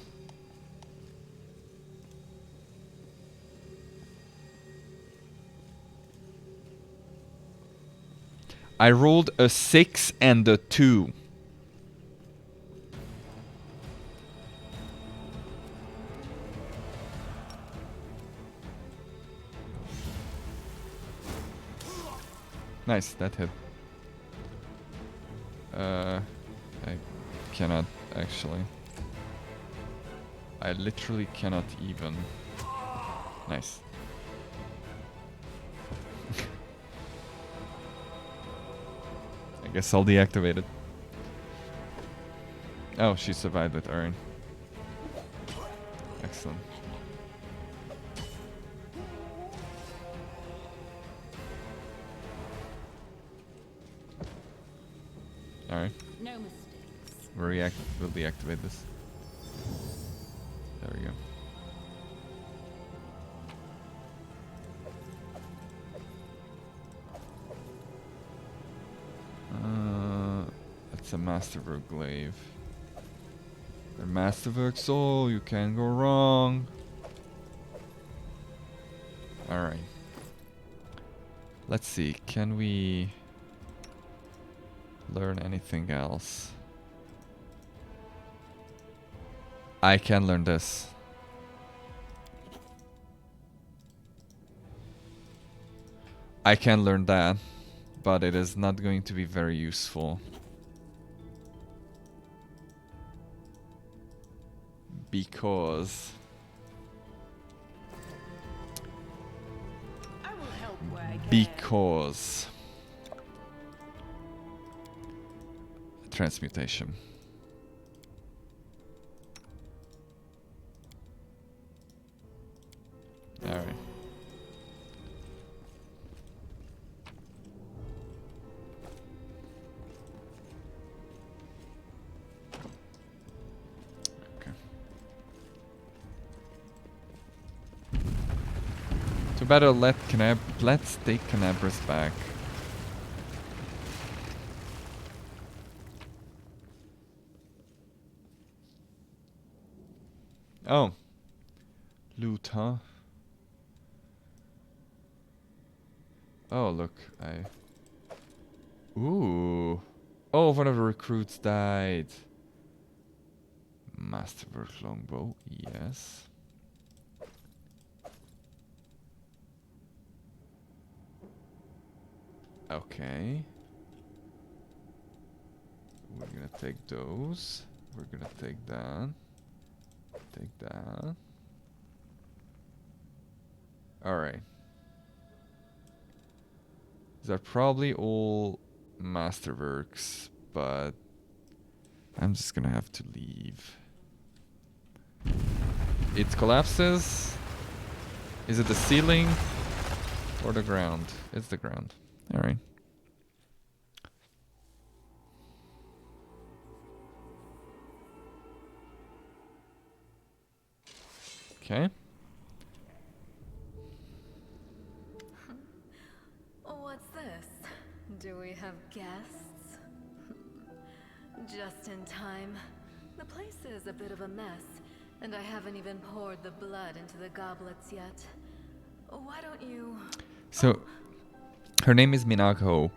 I rolled a 6 and a 2. Nice, that hit. I cannot actually. I literally cannot even. Nice. I guess I'll deactivate it. Oh, she survived with Earn. Excellent. Alright. No mistakes. We'll deactivate this. There we go. It's a Masterwork Glaive. They're Masterworks, so you can't go wrong. Alright. Let's see, can we learn anything else? I can learn this. I can learn that, but it is not going to be very useful. Because I will help where I can. because transmutation. All right. So better let's take Canabras back. Oh. Loot, huh? Oh, look, Ooh. Oh, one of the recruits died. Masterwork longbow, yes. Okay. We're gonna take those. We're gonna take that. Take that. Alright. These are probably all masterworks, but I'm just gonna have to leave. It collapses. Is it the ceiling or the ground? It's the ground. Alright. Okay. What's this? Do we have guests? Just in time. The place is a bit of a mess, and I haven't even poured the blood into the goblets yet. Why don't you... So, her name is Minako,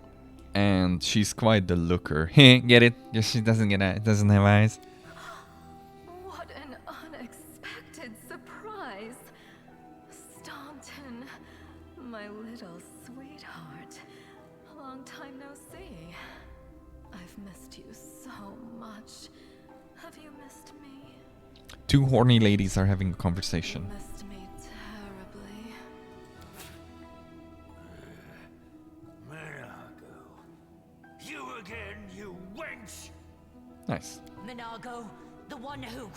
and she's quite the looker. Get it? Just she doesn't have eyes. What an unexpected surprise! Staunton, my little sweetheart. Long time no see. I've missed you so much. Have you missed me? Two horny ladies are having a conversation. You missed me terribly. Minako. You again, you wench! Nice. Minago, the one who...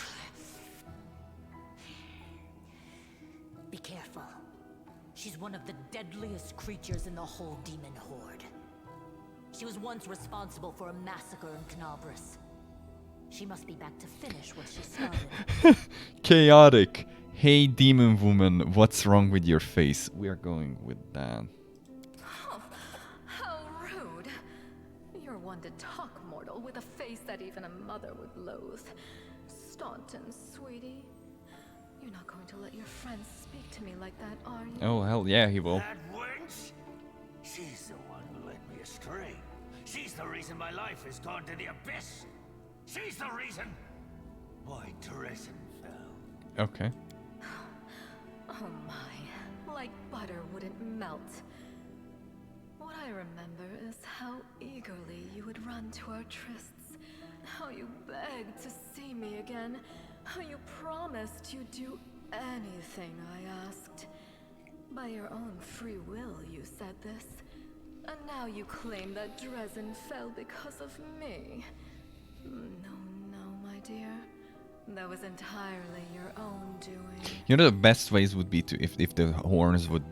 Be careful. She's one of the deadliest creatures in the whole demon horde. She was once responsible for a massacre in Canabras. She must be back to finish what she started. Chaotic. Hey, demon woman, what's wrong with your face? We are going with that. Oh, how rude. You're one to talk, mortal, with a face that even a mother would loathe. Staunton, sweetie. You're not going to let your friends speak to me like that, are you? Oh, hell yeah, he will. That wench? She's the one who led me astray. She's the reason my life has gone to the abyss. She's the reason why Dresden fell. Okay. Oh my, like butter wouldn't melt. What I remember is how eagerly you would run to our trysts, how you begged to see me again, how you promised you'd do anything I asked. By your own free will, you said this. And now you claim that Dresden fell because of me. No, my dear. That was entirely your own doing. You know, the best ways would be to if the horns would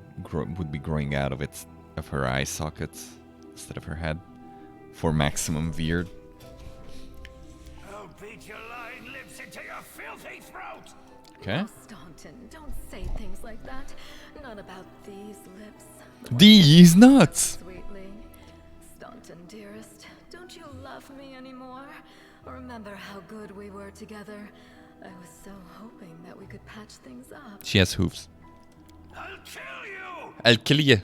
be growing out of her eye sockets instead of her head for maximum weird. I'll beat your lying lips into your filthy throat. Okay. No, Staunton, don't say things like that. Not about these lips. These nuts. Sweetly. Staunton, dearest, don't you love me anymore? Remember how good we were together? I was so hoping that we could patch things up. She has hooves. I'll kill you. I'll kill you.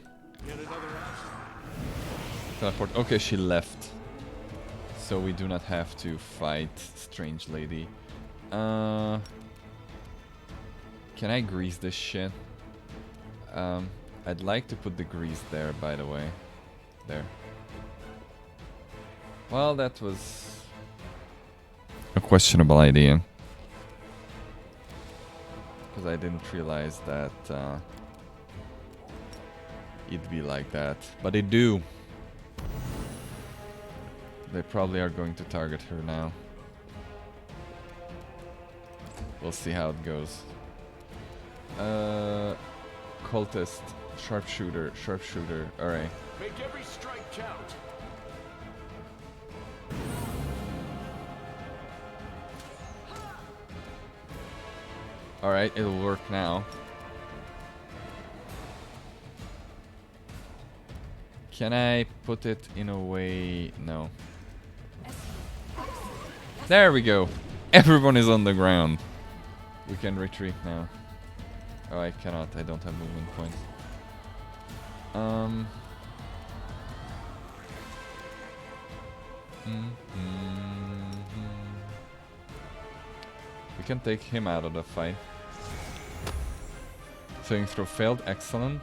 Teleport. Okay, she left. So we do not have to fight Strange Lady. Can I grease this shit? I'd like to put the grease there, by the way. There. Well, that was a questionable idea. Because I didn't realize that it'd be like that. But they do. They probably are going to target her now. We'll see how it goes. Cultist, sharpshooter. Alright. Make every strike count. Alright, it'll work now. Can I put it in a way? No. There we go. Everyone is on the ground. We can retreat now. Oh, I cannot. I don't have movement points. We can take him out of the fight. Saving throw failed. Excellent.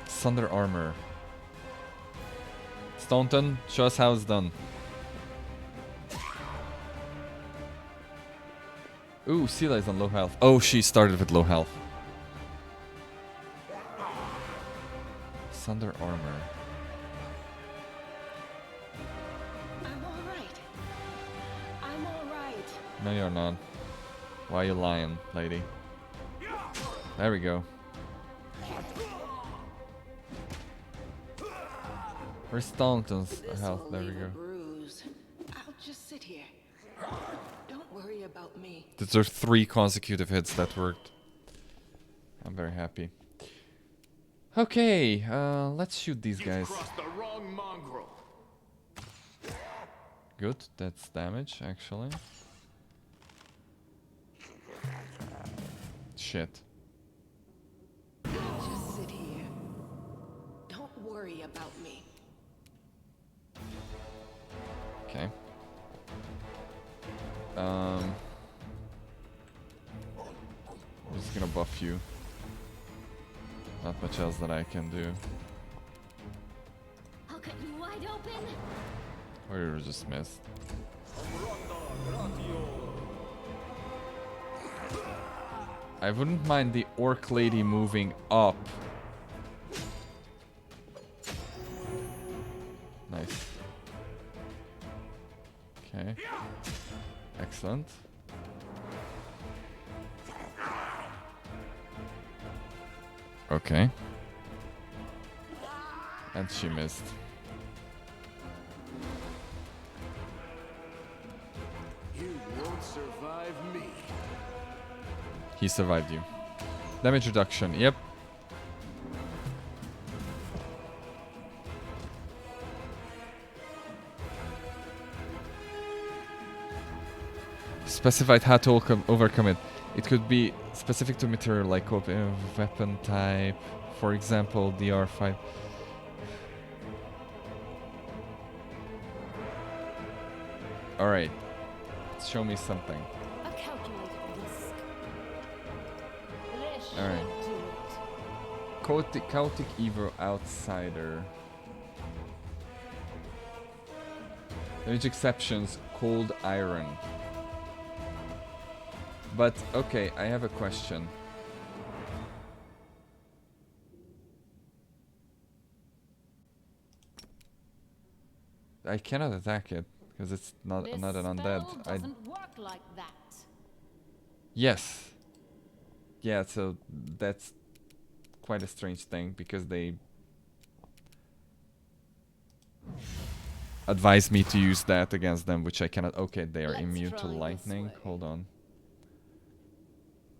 Thunder armor. Staunton, show us how it's done. Ooh, Sela is on low health. Oh, she started with low health. Sunder armor. I'm alright. I'm alright. No, you're not. Why are you lying, lady? There we go. Where's Staunton's health? There we go. I'll just sit here. Don't worry about me. Those are 3 consecutive hits that worked. I'm very happy. Okay, let's shoot these guys. Crossed the wrong mongrel. Good, that's damage, actually. Shit. Just sit here. Don't worry about me. Okay. I'm just gonna buff you. Not much else that I can do. I'll cut you wide open. Or you just missed. I wouldn't mind the orc lady moving up. Nice. Okay. Excellent. Okay. And she missed. You won't survive me. He survived you. Damage reduction, yep. Specified how to overcome it. It could be specific to material like weapon type, for example, DR5. Alright, show me something. A calculated risk. This should Alright. do it. Chaotic Evo Outsider. Damage exceptions, Cold Iron. But, okay, I have a question. I cannot attack it, because it's not an undead. Doesn't work like that. Yes. Yeah, so that's quite a strange thing, because they advised me to use that against them, which I cannot. Okay, they are Let's immune to try this lightning. way. Hold on.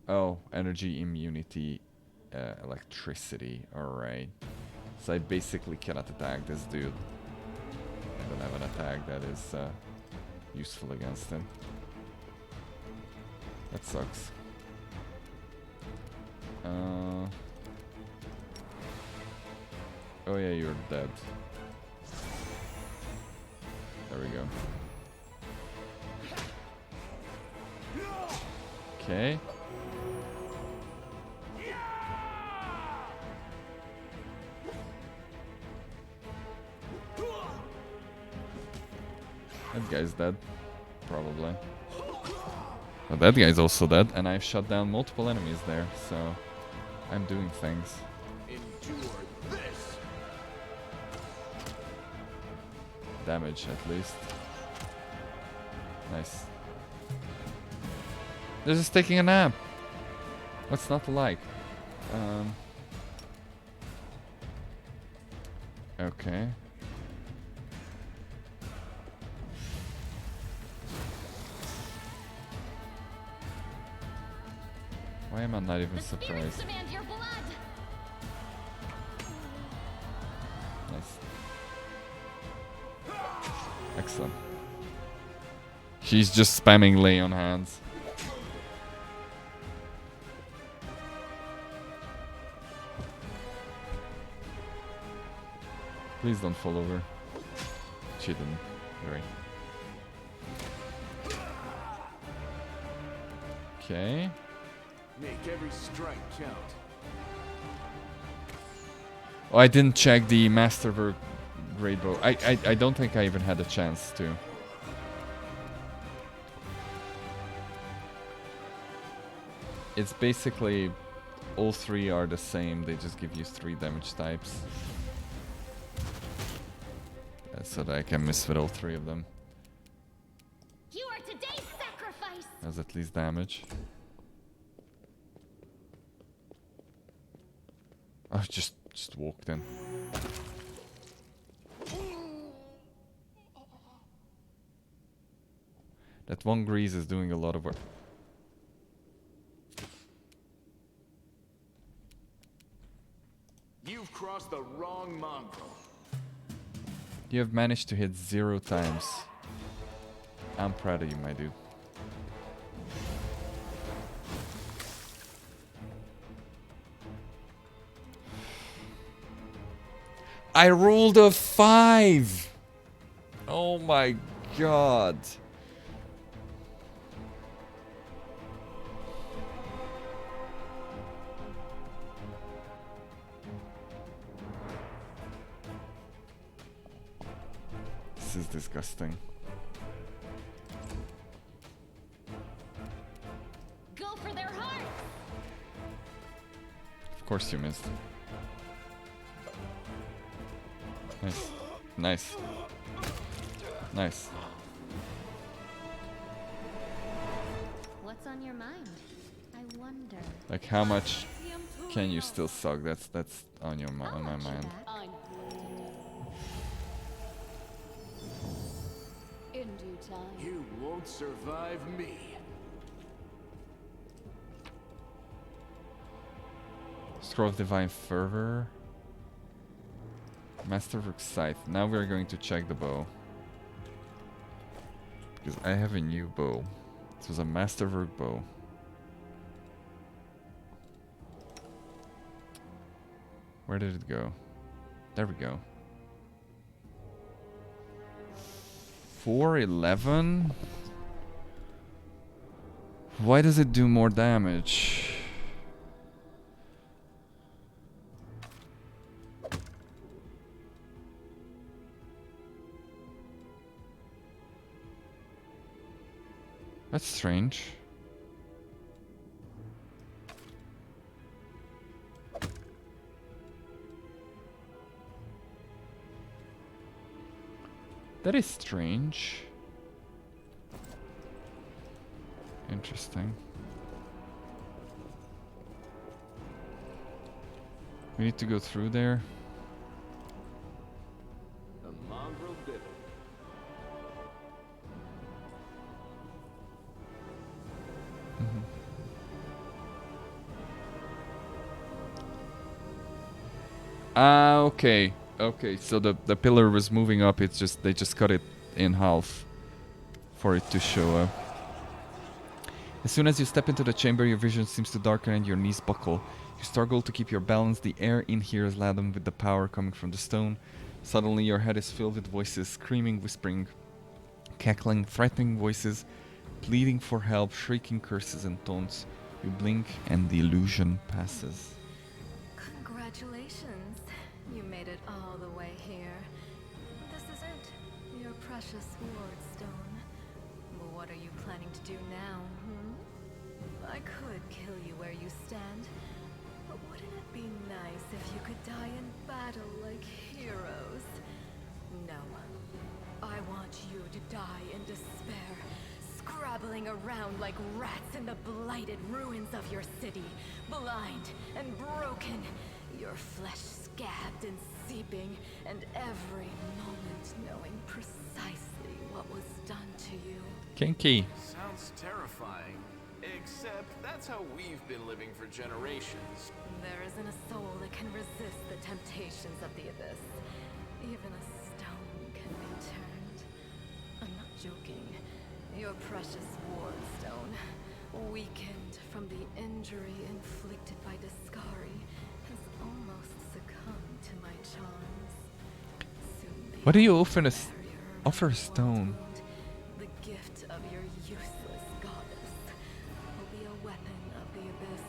Oh, energy immunity, electricity. Alright. So I basically cannot attack this dude. I don't have an attack that is useful against him. That sucks. Oh yeah, you're dead. There we go. Okay. That guy's dead. Probably. But that guy's also dead, and I've shut down multiple enemies there, so I'm doing things. Endure this. Damage, at least. Nice. They're just taking a nap. What's not to like? Okay. Why am I not even The spirits surprised? demand your blood. Nice. Excellent. She's just spamming lay on hands. Please don't fall over. She didn't. Great. Okay. Make every strike count. Oh, I didn't check the masterwork great bow. I don't think I even had a chance to. It's basically all three are the same. They just give you 3 damage types. So that I can miss with all 3 of them. You are today's sacrifice. Has at least damage. Oh, just walked in. That one grease is doing a lot of work. You've crossed the wrong mongrel. You have managed to hit 0 times. I'm proud of you, my dude. I rolled a 5! Oh my god. This is disgusting. Go for their hearts. Of course you missed. Nice. Nice. Nice. What's on your mind? I wonder. Like how much can you still suck? That's on your I'll on my watch your mind. back. In due time. You won't survive me. Scroll of Divine Fervor. Masterwork Scythe. Now we're going to check the bow. Because I have a new bow. This was a Masterwork bow. Where did it go? There we go. 411? Why does it do more damage? That's strange. That is strange. Interesting. We need to go through there. The mongrel did it. Ah, okay. Okay, so the pillar was moving up, it's just they just cut it in half for it to show up. As soon as you step into the chamber, your vision seems to darken and your knees buckle. You struggle to keep your balance. The air in here is laden with the power coming from the stone. Suddenly your head is filled with voices, screaming, whispering, cackling, threatening voices, pleading for help, shrieking curses and taunts. You blink and the illusion passes. Congratulations. You made it all the way here. This is it. Your precious ward stone. But what are you planning to do now, I could kill you where you stand. But wouldn't it be nice if you could die in battle like heroes? No. I want you to die in despair, scrabbling around like rats in the blighted ruins of your city, blind and broken, your flesh scabbed and seeping, and every moment knowing precisely what was done to you. Kinky. Sounds terrifying. Except that's how we've been living for generations. There isn't a soul that can resist the temptations of the abyss. Even a stone can be turned. I'm not joking. Your precious ward stone, weakened from the injury inflicted by Discari, has almost succumbed to my charms. Soon What do you offer the a offer a stone? The gift of your useless goddess will be a weapon of the abyss.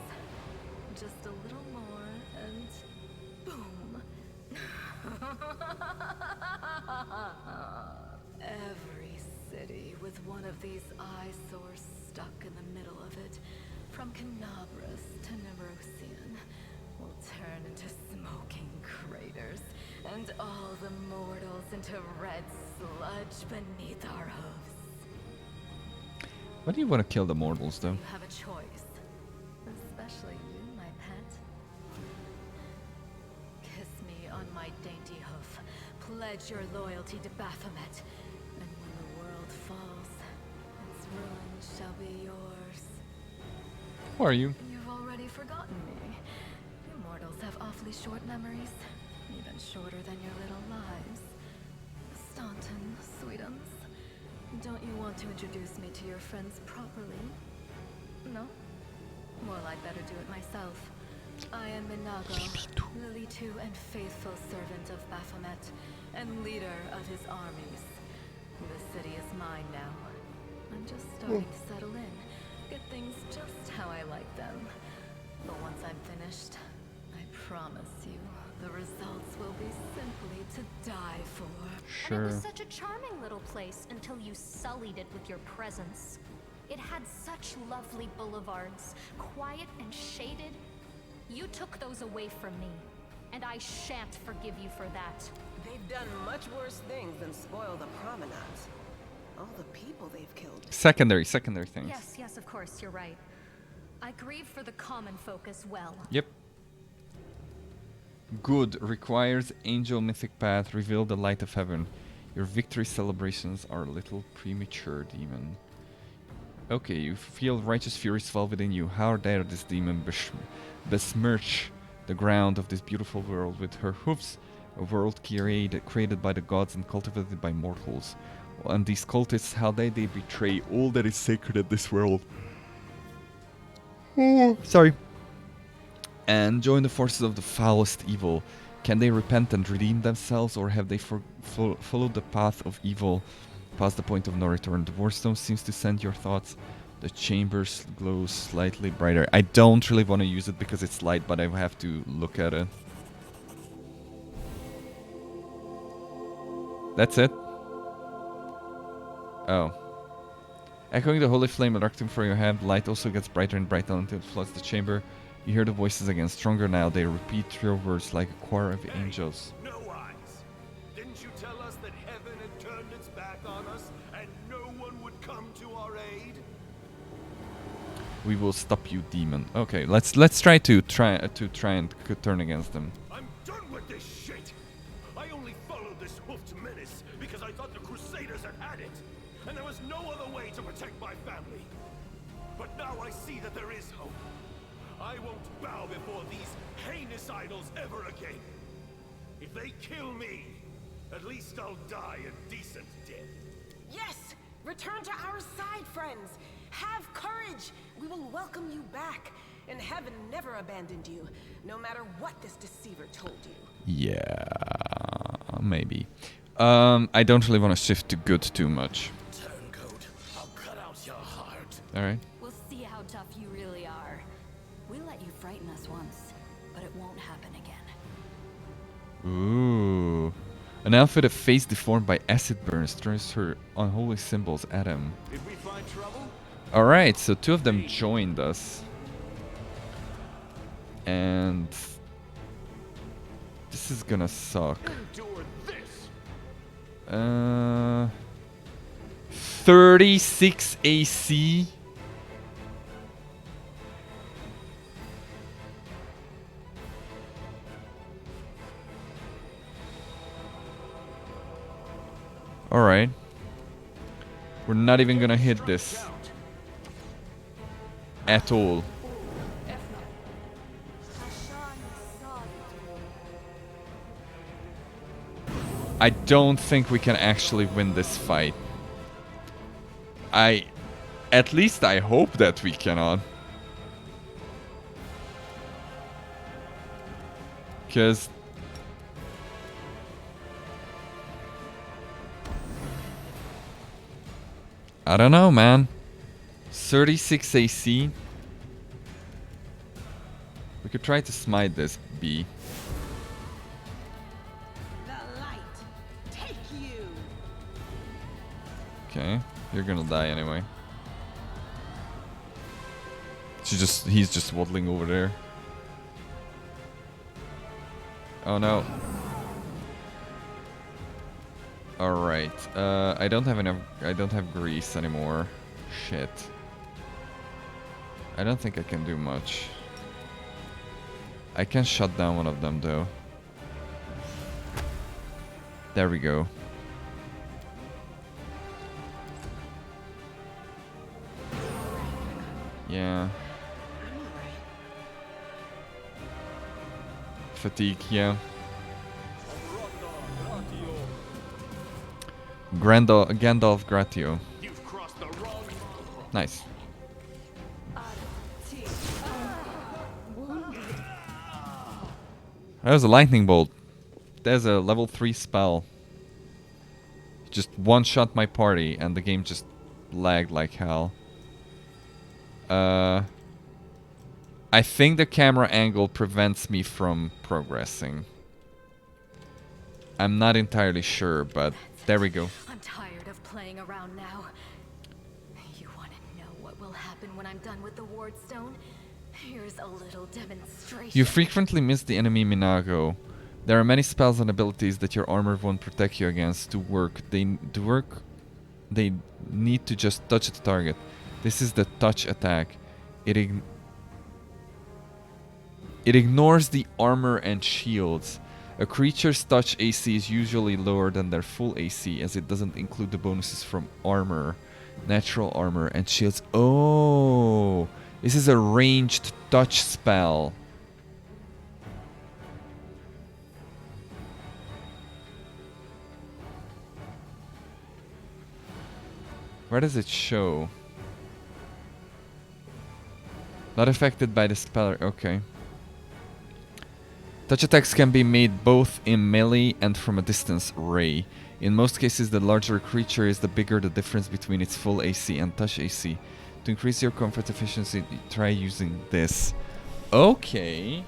Just a little more and boom. Every city with one of these eyesores stuck in the middle of it, from Canabras to Nerosian, will turn into smoking craters, and all the mortals into red sludge beneath our hooves. Why do you want to kill the mortals, though? You have a choice, especially you, my pet. Kiss me on my dainty hoof, pledge your loyalty to Baphomet, and when the world falls, its ruin shall be yours. Who are you? You've already forgotten me. You mortals have awfully short memories, even shorter than your little lives. Staunton, sweetums, don't you want to introduce me to your friends properly? No? Well, I'd better do it myself. I am Minago, Lilitu and faithful servant of Baphomet, and leader of his armies. The city is mine now. I'm just starting to settle in, get things just how I like them. But once I'm finished, I promise you, the results will be simply to die for. And it was Sure. such a charming little place until you sullied it with your presence. It had such lovely boulevards, quiet and shaded. You took those away from me, and I shan't forgive you for that. They've done much worse things than spoil the promenades. All the people they've killed. Secondary things. Yes, of course, you're right. I grieve for the common folk as well. Yep. Good requires angel mythic path, reveal the light of heaven. Your victory celebrations are a little premature, demon. Okay, you feel righteous fury swell within you. How dare this demon besmirch the ground of this beautiful world with her hoofs, a world created by the gods and cultivated by mortals. And these cultists, how dare they betray all that is sacred in this world? Oh, sorry. And join the forces of the foulest evil. Can they repent and redeem themselves, or have they followed the path of evil past the point of no return? The Warstone seems to send your thoughts. The chamber glows slightly brighter. I don't really want to use it because it's light, but I have to look at it. That's it? Oh. Echoing the holy flame erecting from your hand, light also gets brighter and brighter until it floods the chamber. You hear the voices again, stronger now. They repeat your words like a choir of angels. No eyes. Didn't you tell us that heaven had turned its back on us and no one would come to our aid? We will stop you, demon. Okay, let's try and turn against them. I'm done with this shit. I only followed this hoofed menace because I thought the Crusaders had it, and there was no other way to protect my family. But now I see that there is hope. I won't bow before these heinous idols ever again. If they kill me, at least I'll die a decent death. Yes! Return to our side, friends! Have courage! We will welcome you back. And heaven never abandoned you, no matter what this deceiver told you. Yeah, maybe. I don't really want to shift to good too much. Turncoat, I'll cut out your heart. Alright. We'll see how tough you really are. We let you frighten us once, but it won't happen again. Ooh. An elf with a face deformed by acid burns throws her unholy symbols at him. Did we find trouble? Alright, so two of them joined us. And this is gonna suck. Endure this. 36 AC. Alright. We're not even gonna hit this at all. I don't think we can actually win this fight. At least I hope that we cannot. Because I don't know, man. 36 AC. We could try to smite this bee. The light, take you! Okay, you're gonna die anyway. He's just waddling over there. Oh no. Alright, I don't have grease anymore. Shit. I don't think I can do much. I can shut down one of them though. There we go. Yeah. Fatigue, yeah. Gandalf Gratio. Nice. That was a lightning bolt. There's a level 3 spell. Just one-shot my party and the game just lagged like hell. I think the camera angle prevents me from progressing. I'm not entirely sure, but there we go. I'm tired of playing around now. You want to know what will happen when I'm done with the Wardstone? Here's a little demonstration. You frequently miss the enemy Minago. There are many spells and abilities that your armor won't protect you against to work. They need to just touch the target. This is the touch attack. It ignores the armor and shields. A creature's touch AC is usually lower than their full AC, as it doesn't include the bonuses from armor, natural armor, and shields. Oh, this is a ranged touch spell. Where does it show? Not affected by the spell. Okay. Touch attacks can be made both in melee and from a distance ray. In most cases, the larger a creature is, the bigger the difference between its full AC and touch AC. To increase your comfort efficiency, try using this. Okay.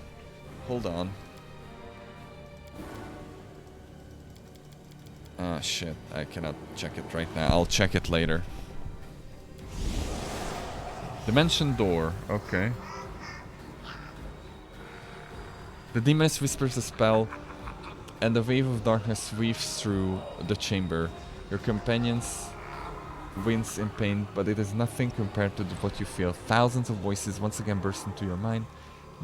Hold on. Ah, shit. I cannot check it right now. I'll check it later. Dimension door. Okay. The demoness whispers a spell, and a wave of darkness weaves through the chamber. Your companions wince in pain, but it is nothing compared to what you feel. Thousands of voices once again burst into your mind,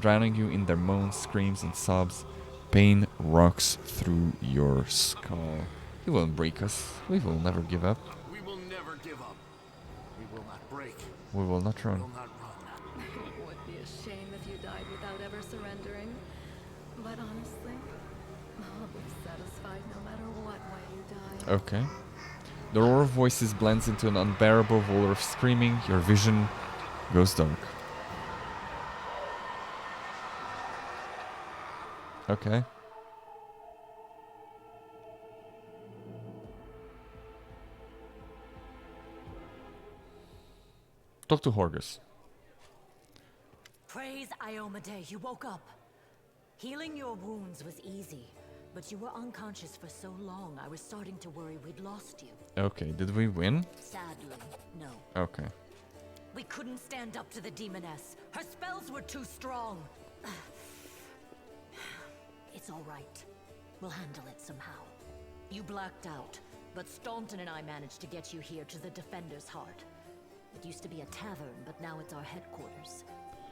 drowning you in their moans, screams, and sobs. Pain rocks through your skull. You won't break us. We will never give up. We will never give up. We will not break. We will not run. We will not run. It would be a shame if you died without ever surrendering. But honestly, I'll be satisfied no matter what way you die. Okay. The roar of voices blends into an unbearable roar of screaming. Your vision goes dark. Okay. Talk to Horgus. Praise Iomade, you woke up. Healing your wounds was easy, but you were unconscious for so long, I was starting to worry we'd lost you. Okay, did we win? Sadly, no. Okay. We couldn't stand up to the demoness. Her spells were too strong. It's all right. We'll handle it somehow. You blacked out, but Staunton and I managed to get you here to the Defender's Heart. It used to be a tavern, but now it's our headquarters.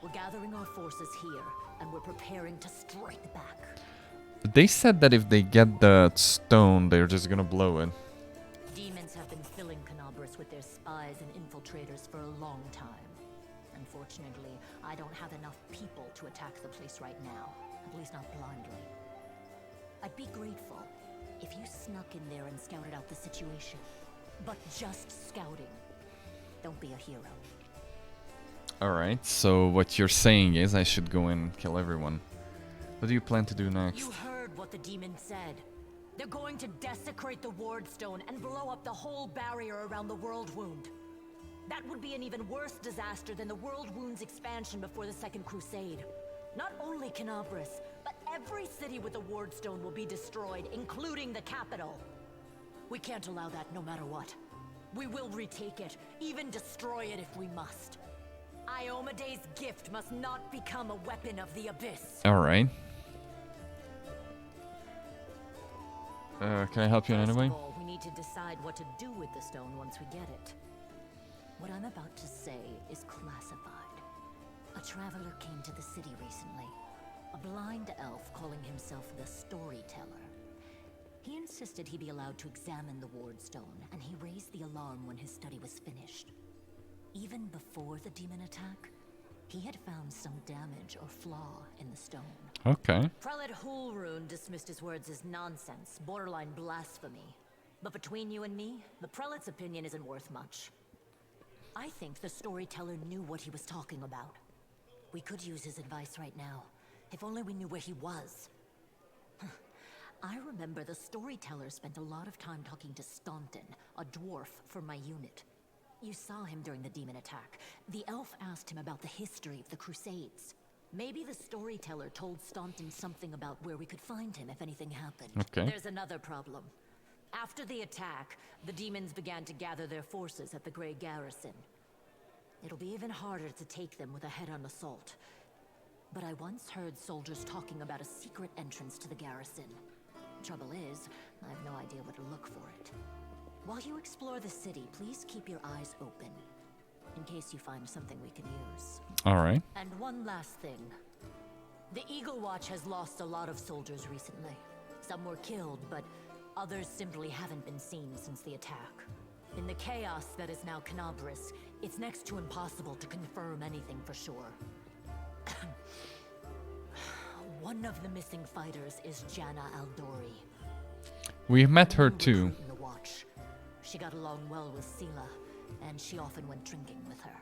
We're gathering our forces here, and we're preparing to strike back. They said that if they get the stone, they're just gonna blow it. Demons have been filling Canabras with their spies and infiltrators for a long time. Unfortunately, I don't have enough people to attack the place right now, at least not blindly. I'd be grateful if you snuck in there and scouted out the situation. But just scouting. Don't be a hero. Alright, so what you're saying is I should go in and kill everyone. What do you plan to do next? You heard what the demon said. They're going to desecrate the Wardstone and blow up the whole barrier around the World Wound. That would be an even worse disaster than the World Wound's expansion before the Second Crusade. Not only Canabras, but every city with a Wardstone will be destroyed, including the capital. We can't allow that no matter what. We will retake it, even destroy it if we must. Iomede's gift must not become a weapon of the abyss. Alright. Can I help you in any way? First of all, we need to decide what to do with the stone once we get it. What I'm about to say is classified. A traveler came to the city recently. A blind elf calling himself the Storyteller. He insisted he be allowed to examine the ward stone, and he raised the alarm when his study was finished. Even before the demon attack, he had found some damage or flaw in the stone. Okay. Prelate Hulrune dismissed his words as nonsense, borderline blasphemy. But between you and me, the prelate's opinion isn't worth much. I think the Storyteller knew what he was talking about. We could use his advice right now, if only we knew where he was. I remember the Storyteller spent a lot of time talking to Staunton, a dwarf from my unit. You saw him during the demon attack. The elf asked him about the history of the Crusades. Maybe the Storyteller told Staunton something about where we could find him if anything happened. Okay. There's another problem. After the attack, the demons began to gather their forces at the Grey Garrison. It'll be even harder to take them with a head-on assault. But I once heard soldiers talking about a secret entrance to the garrison. Trouble is, I have no idea where to look for it. While you explore the city, please keep your eyes open, in case you find something we can use. Alright. And one last thing. The Eagle Watch has lost a lot of soldiers recently. Some were killed, but others simply haven't been seen since the attack. In the chaos that is now Canabris, it's next to impossible to confirm anything for sure. One of the missing fighters is Janna Aldori. We've met her too. In the Watch. She got along well with Sela, and she often went drinking with her.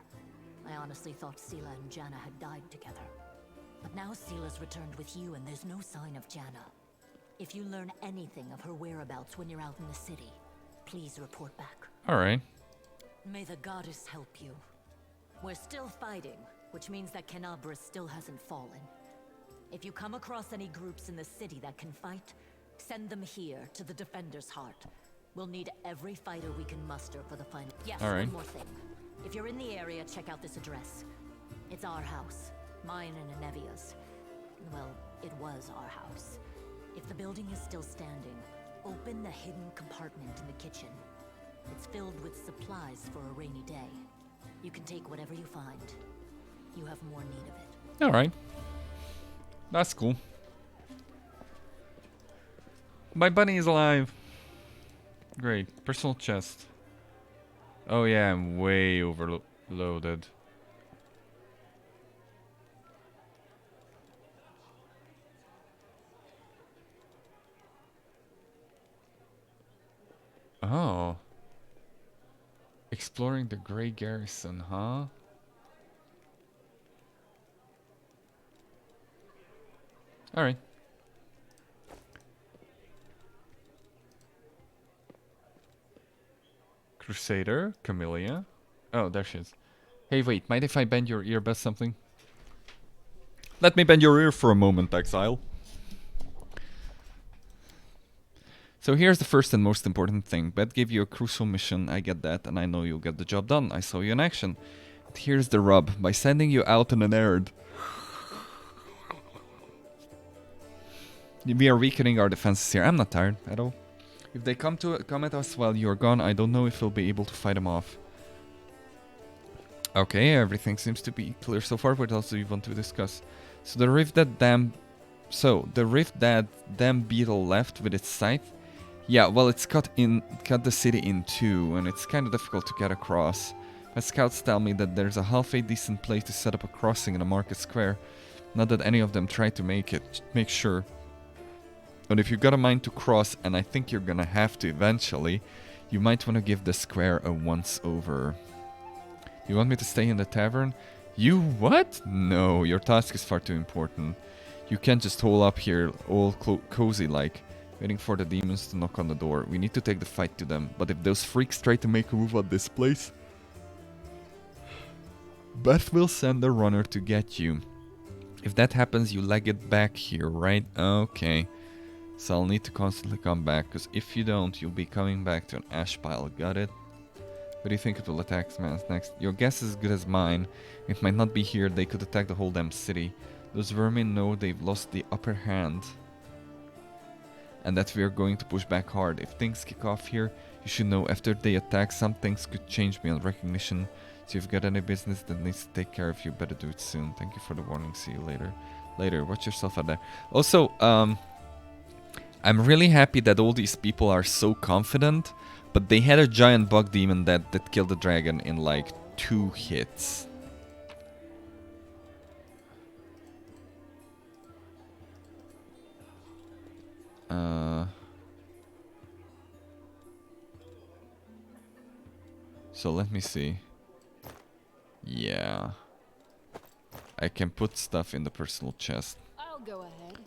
I honestly thought Sela and Janna had died together. But now Sela's returned with you, and there's no sign of Janna. If you learn anything of her whereabouts when you're out in the city, please report back. Alright. May the goddess help you. We're still fighting, which means that Canabris still hasn't fallen. If you come across any groups in the city that can fight, send them here to the Defender's Heart. We'll need every fighter we can muster for the final. Yes, All right. one more thing. If you're in the area, check out this address. It's our house. Mine and Anevia's. Well, it was our house. If the building is still standing, open the hidden compartment in the kitchen. It's filled with supplies for a rainy day. You can take whatever you find. You have more need of it. Alright. That's cool. My bunny is alive. Great. Personal chest. Oh yeah, I'm way overloaded. Oh. Exploring the Grey Garrison, huh? Alright. Crusader, Camellia. Oh, there she is. Hey, wait, mind if I bend your ear about something? Let me bend your ear for a moment, Exile. So here's the first and most important thing. Bet gave you a crucial mission, I get that, and I know you'll get the job done. I saw you in action. But here's the rub. By sending you out on an errand, we are weakening our defenses here. I'm not tired at all. If they come at us while you're gone, I don't know if we'll be able to fight them off. Okay, everything seems to be clear so far. What else do you want to discuss? So the rift that damn beetle left with its scythe. Yeah, well, it's cut the city in two, and it's kind of difficult to get across. My scouts tell me that there's a halfway decent place to set up a crossing in a market square. Not that any of them tried to make sure. But if you got a mind to cross, and I think you're gonna have to eventually, you might want to give the square a once-over. You want me to stay in the tavern? You what? No, your task is far too important. You can't just hole up here all cozy-like, waiting for the demons to knock on the door. We need to take the fight to them, but if those freaks try to make a move at this place, Beth will send a runner to get you. If that happens, you leg it back here, right? Okay. So I'll need to constantly come back, because if you don't, you'll be coming back to an ash pile. Got it? Where do you think it will attack next? Your guess is as good as mine. It might not be here. They could attack the whole damn city. Those vermin know they've lost the upper hand. And that we are going to push back hard. If things kick off here, you should know after they attack, some things could change beyond recognition. So if you've got any business that needs to take care of you, better do it soon. Thank you for the warning. See you later. Later, watch yourself out there. Also, I'm really happy that all these people are so confident, but they had a giant bug demon that killed the dragon in like 2 hits. So let me see. Yeah. I can put stuff in the personal chest. I'll go ahead.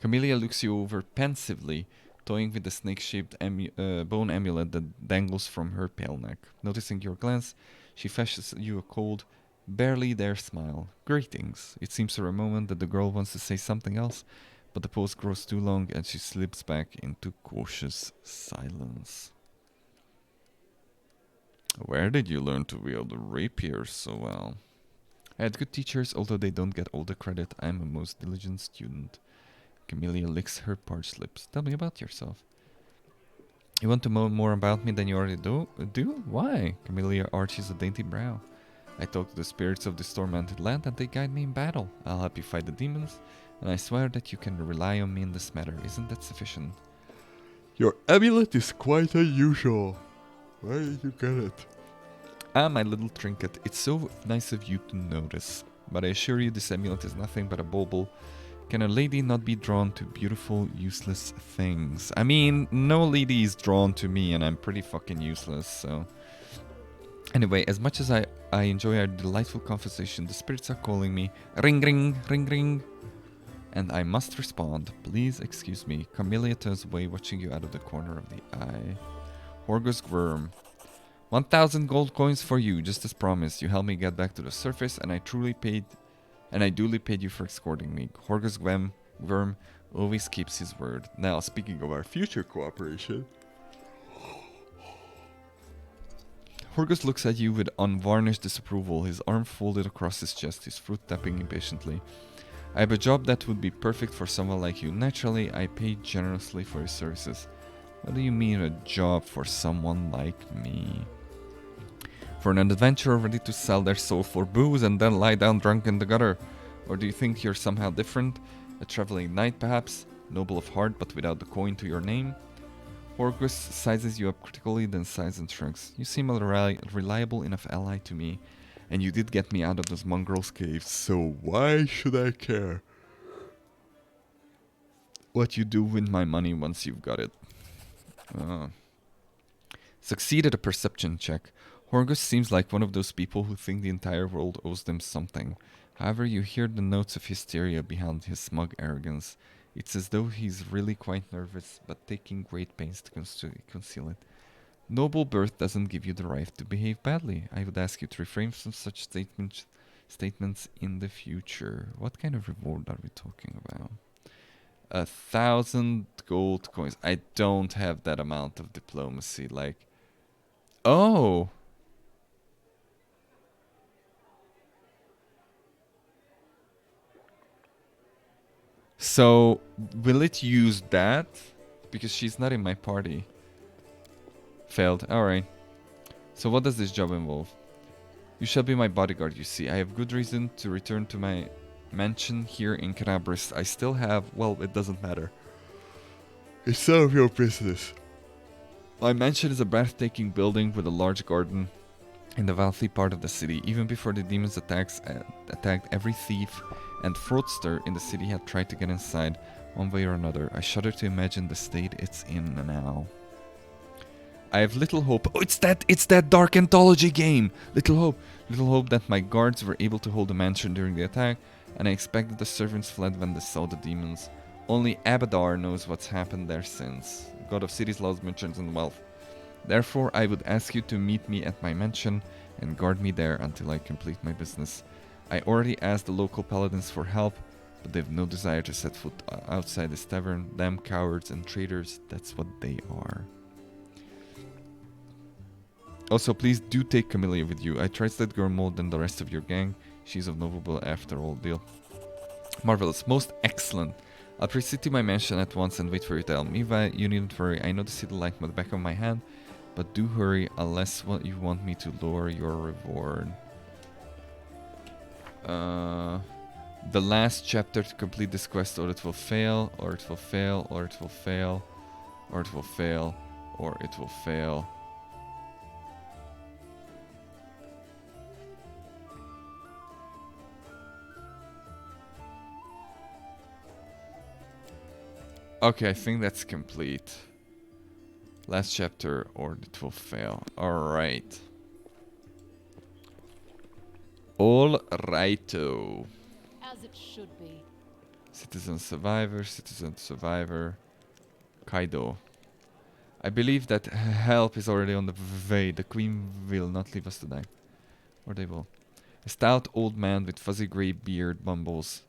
Camellia looks you over pensively, toying with the snake-shaped bone amulet that dangles from her pale neck. Noticing your glance, she flashes you a cold, barely there smile. Greetings. It seems for a moment that the girl wants to say something else, but the pause grows too long and she slips back into cautious silence. Where did you learn to wield a rapier so well? I had good teachers, although they don't get all the credit. I'm a most diligent student. Camellia licks her parched lips. Tell me about yourself. You want to know more about me than you already do? Why? Camellia arches a dainty brow. I talk to the spirits of this tormented land and they guide me in battle. I'll help you fight the demons, and I swear that you can rely on me in this matter. Isn't that sufficient? Your amulet is quite unusual. Where did you get it? Ah, my little trinket. It's so nice of you to notice. But I assure you this amulet is nothing but a bauble. Can a lady not be drawn to beautiful, useless things? I mean, no lady is drawn to me and I'm pretty fucking useless, so... Anyway, as much as I enjoy our delightful conversation, the spirits are calling me. Ring, ring, ring, ring. And I must respond. Please excuse me. Camellia turns away, watching you out of the corner of the eye. Horgus Worm. 1,000 gold coins for you, just as promised. You helped me get back to the surface, and I duly paid you for escorting me. Horgus Worm always keeps his word. Now, speaking of our future cooperation... Horgus looks at you with unvarnished disapproval, his arm folded across his chest, his foot tapping impatiently. I have a job that would be perfect for someone like you. Naturally, I pay generously for your services. What do you mean a job for someone like me? For an adventurer ready to sell their soul for booze and then lie down drunk in the gutter? Or do you think you're somehow different? A traveling knight, perhaps? Noble of heart, but without the coin to your name? Horgus sizes you up critically, then sighs and shrugs. You seem a reliable enough ally to me, and you did get me out of those mongrel's caves, so why should I care what you do with my money once you've got it? Succeed at a perception check. Horgus seems like one of those people who think the entire world owes them something. However, you hear the notes of hysteria behind his smug arrogance. It's as though he's really quite nervous, but taking great pains to conceal it. Noble birth doesn't give you the right to behave badly. I would ask you to refrain from such statements in the future. What kind of reward are we talking about? 1,000 gold coins. I don't have that amount of diplomacy. Like, oh. So, will it use that? Because she's not in my party. Failed. Alright. So what does this job involve? You shall be my bodyguard, you see. I have good reason to return to my mansion here in Canabris. I still have... Well, it doesn't matter. It's none of your business. My mansion is a breathtaking building with a large garden in the wealthy part of the city. Even before the demons attacked, every thief and fraudster in the city had tried to get inside, one way or another. I shudder to imagine the state it's in now. I have little hope. Oh, it's that dark anthology game! Little hope that my guards were able to hold the mansion during the attack, and I expect that the servants fled when they saw the demons. Only Abadar knows what's happened there since. God of cities, laws, merchants, and wealth. Therefore, I would ask you to meet me at my mansion and guard me there until I complete my business. I already asked the local paladins for help, but they've no desire to set foot outside this tavern. Damn cowards and traitors, that's what they are. Also, please do take Camellia with you. I trust that girl more than the rest of your gang. She's of noble after all. Deal. Marvelous. Most excellent. I'll proceed to my mansion at once and wait for you to tell me. You needn't worry. I know the city like the back of my hand. But do hurry unless you want me to lower your reward. The last chapter to complete this quest, or it will fail, or it will fail, or it will fail, or it will fail, or it will fail. Okay, I think that's complete. Last chapter, or it will fail. Alright. Alrighto. As it should be. Citizen survivor. Kaido. I believe that help is already on the way. The queen will not leave us to die. Or they will. A stout old man with fuzzy grey beard mumbles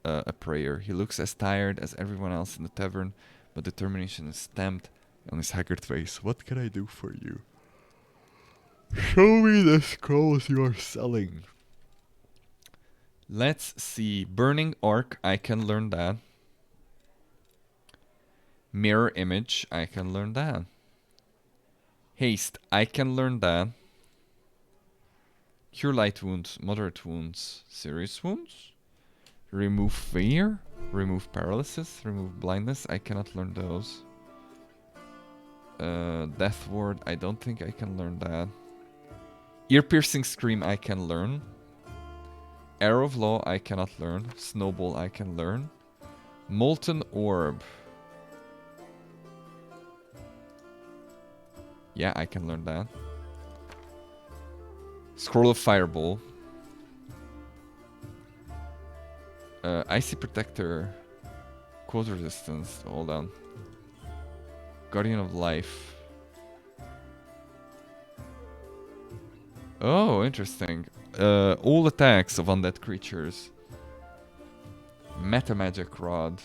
a prayer. He looks as tired as everyone else in the tavern, but determination is stamped on his haggard face. What can I do for you? Show me the scrolls you are selling. Let's see. Burning Arc, I can learn that. Mirror Image, I can learn that. Haste, I can learn that. Cure Light Wounds, Moderate Wounds, Serious Wounds. Remove Fear, Remove Paralysis, Remove Blindness, I cannot learn those. Death Ward, I don't think I can learn that. Ear Piercing Scream, I can learn. Arrow of Law, I cannot learn. Snowball, I can learn. Molten Orb. Yeah, I can learn that. Scroll of Fireball. Icy Protector. Cold Resistance. Hold on. Guardian of Life. Oh, interesting. All attacks of undead creatures. Meta Magic Rod.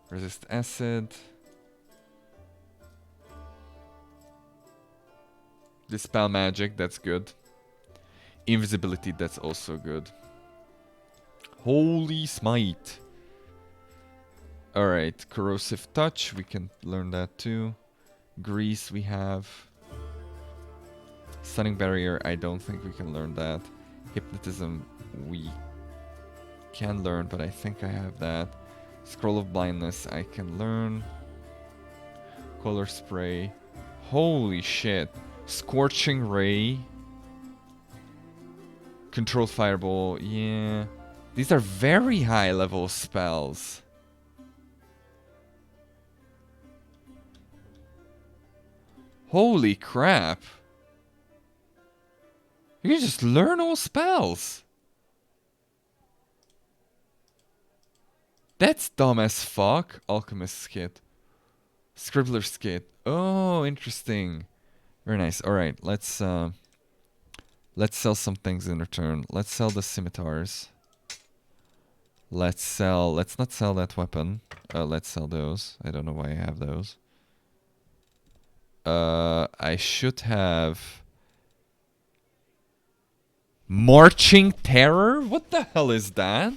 Resist Acid. Dispel Magic, that's good. Invisibility, that's also good. Holy Smite. Alright, Corrosive Touch, we can learn that too. Grease we have. Stunning Barrier, I don't think we can learn that. Hypnotism, we can learn, but I think I have that. Scroll of Blindness, I can learn. Color Spray. Holy shit. Scorching Ray. Control Fireball, yeah. These are very high level spells. Holy crap. You can just learn all spells. That's dumb as fuck. Alchemist's Kit. Scribbler's Kit. Oh, interesting. Very nice. Alright, let's sell some things in return. Let's sell the scimitars. Let's not sell that weapon. Let's sell those. I don't know why I have those. I should have Marching Terror? What the hell is that?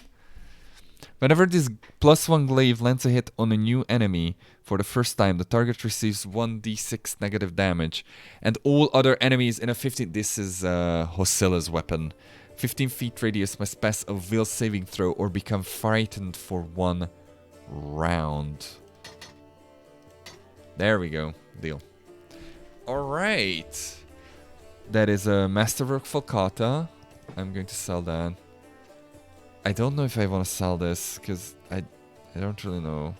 Whenever this +1 glaive lands a hit on a new enemy for the first time, the target receives 1d6 negative damage. And all other enemies in a 15... This is Hosilla's weapon. 15 feet radius must pass a will saving throw or become frightened for 1 round. There we go. Deal. Alright. That is a Masterwork Falcata. I'm going to sell that. I don't know if I want to sell this, because I don't really know.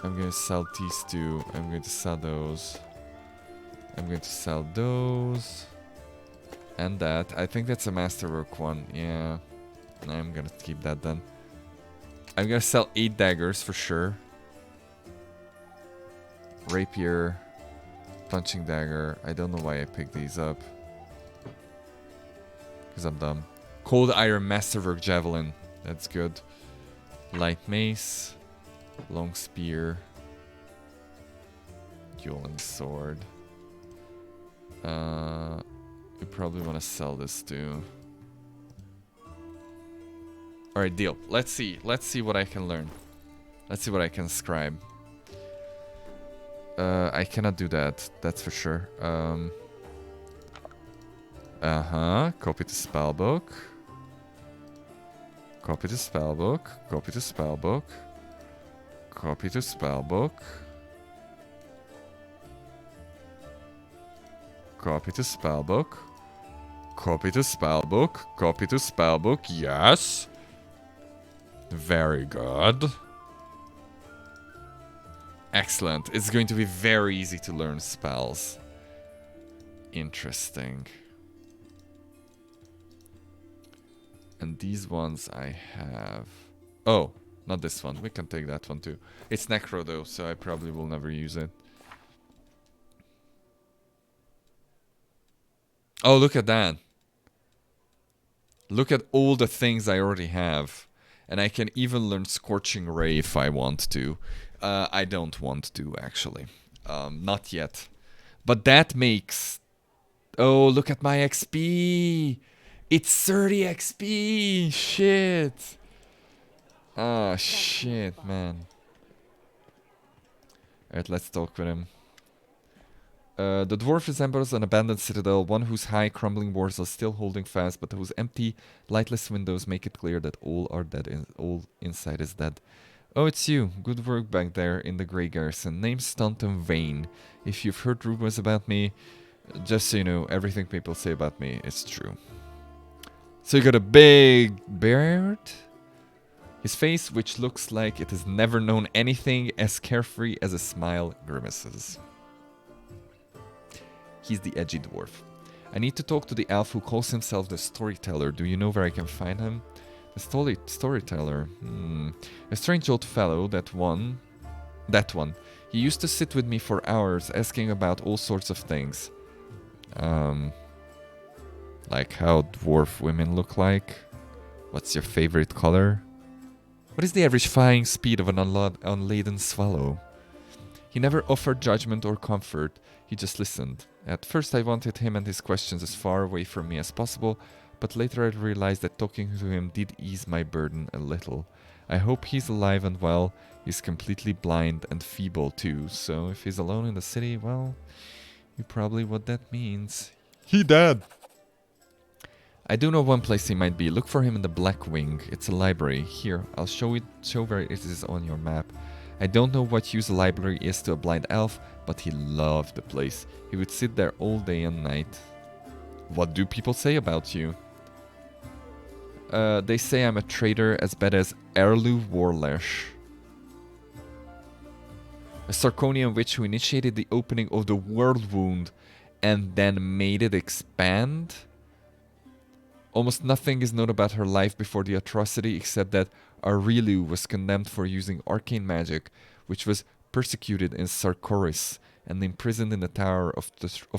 I'm going to sell these two. I'm going to sell those. I'm going to sell those. And that. I think that's a Masterwork one. Yeah. I'm going to keep that then. I'm going to sell 8 daggers for sure. Rapier. Punching dagger. I don't know why I picked these up. Because I'm dumb. Cold Iron Masterwork Javelin. That's good. Light Mace. Long Spear. Dueling sword. You probably want to sell this too. Alright, deal. Let's see. Let's see what I can learn. Let's see what I can scribe. I cannot do that. That's for sure. Copy to spellbook. Copy to spellbook. Copy to spellbook. Copy to spellbook. Copy to spellbook. Copy to spellbook. Copy to spellbook. Yes. Very good. Excellent. It's going to be very easy to learn spells. Interesting. And these ones I have... Oh, not this one. We can take that one too. It's Necro though, so I probably will never use it. Oh, look at that. Look at all the things I already have. And I can even learn Scorching Ray if I want to. I don't want to, actually. Not yet. But that makes... Oh, look at my XP! It's 30 XP! Shit! Oh, shit, man. Alright, let's talk with him. The dwarf resembles an abandoned citadel, one whose high, crumbling walls are still holding fast, but whose empty, lightless windows make it clear that all are dead and all inside is dead. Oh, it's you. Good work back there in the Grey Garrison. Name's Stanton Vane. If you've heard rumors about me, just so you know, everything people say about me is true. So you got a big beard? His face, which looks like it has never known anything as carefree as a smile, grimaces. He's the edgy dwarf. I need to talk to the elf who calls himself the Storyteller. Do you know where I can find him? The Storyteller? A strange old fellow, that one. He used to sit with me for hours, asking about all sorts of things. Like how dwarf women look like. What's your favorite color? What is the average flying speed of an unladen swallow? He never offered judgment or comfort. He just listened. At first I wanted him and his questions as far away from me as possible, but later I realized that talking to him did ease my burden a little. I hope he's alive and well. He's completely blind and feeble too, so if he's alone in the city, well, you probably what that means. He dead! I do know one place he might be. Look for him in the Black Wing. It's a library. Here, I'll show where it is on your map. I don't know what use a library is to a blind elf, but he loved the place. He would sit there all day and night. What do people say about you? They say I'm a traitor as bad as Erlu Warlesh, a Sarkonian witch who initiated the opening of the world wound and then made it expand. Almost nothing is known about her life before the atrocity except that Aurilu was condemned for using arcane magic, which was persecuted in Sarkoris and imprisoned in the Tower of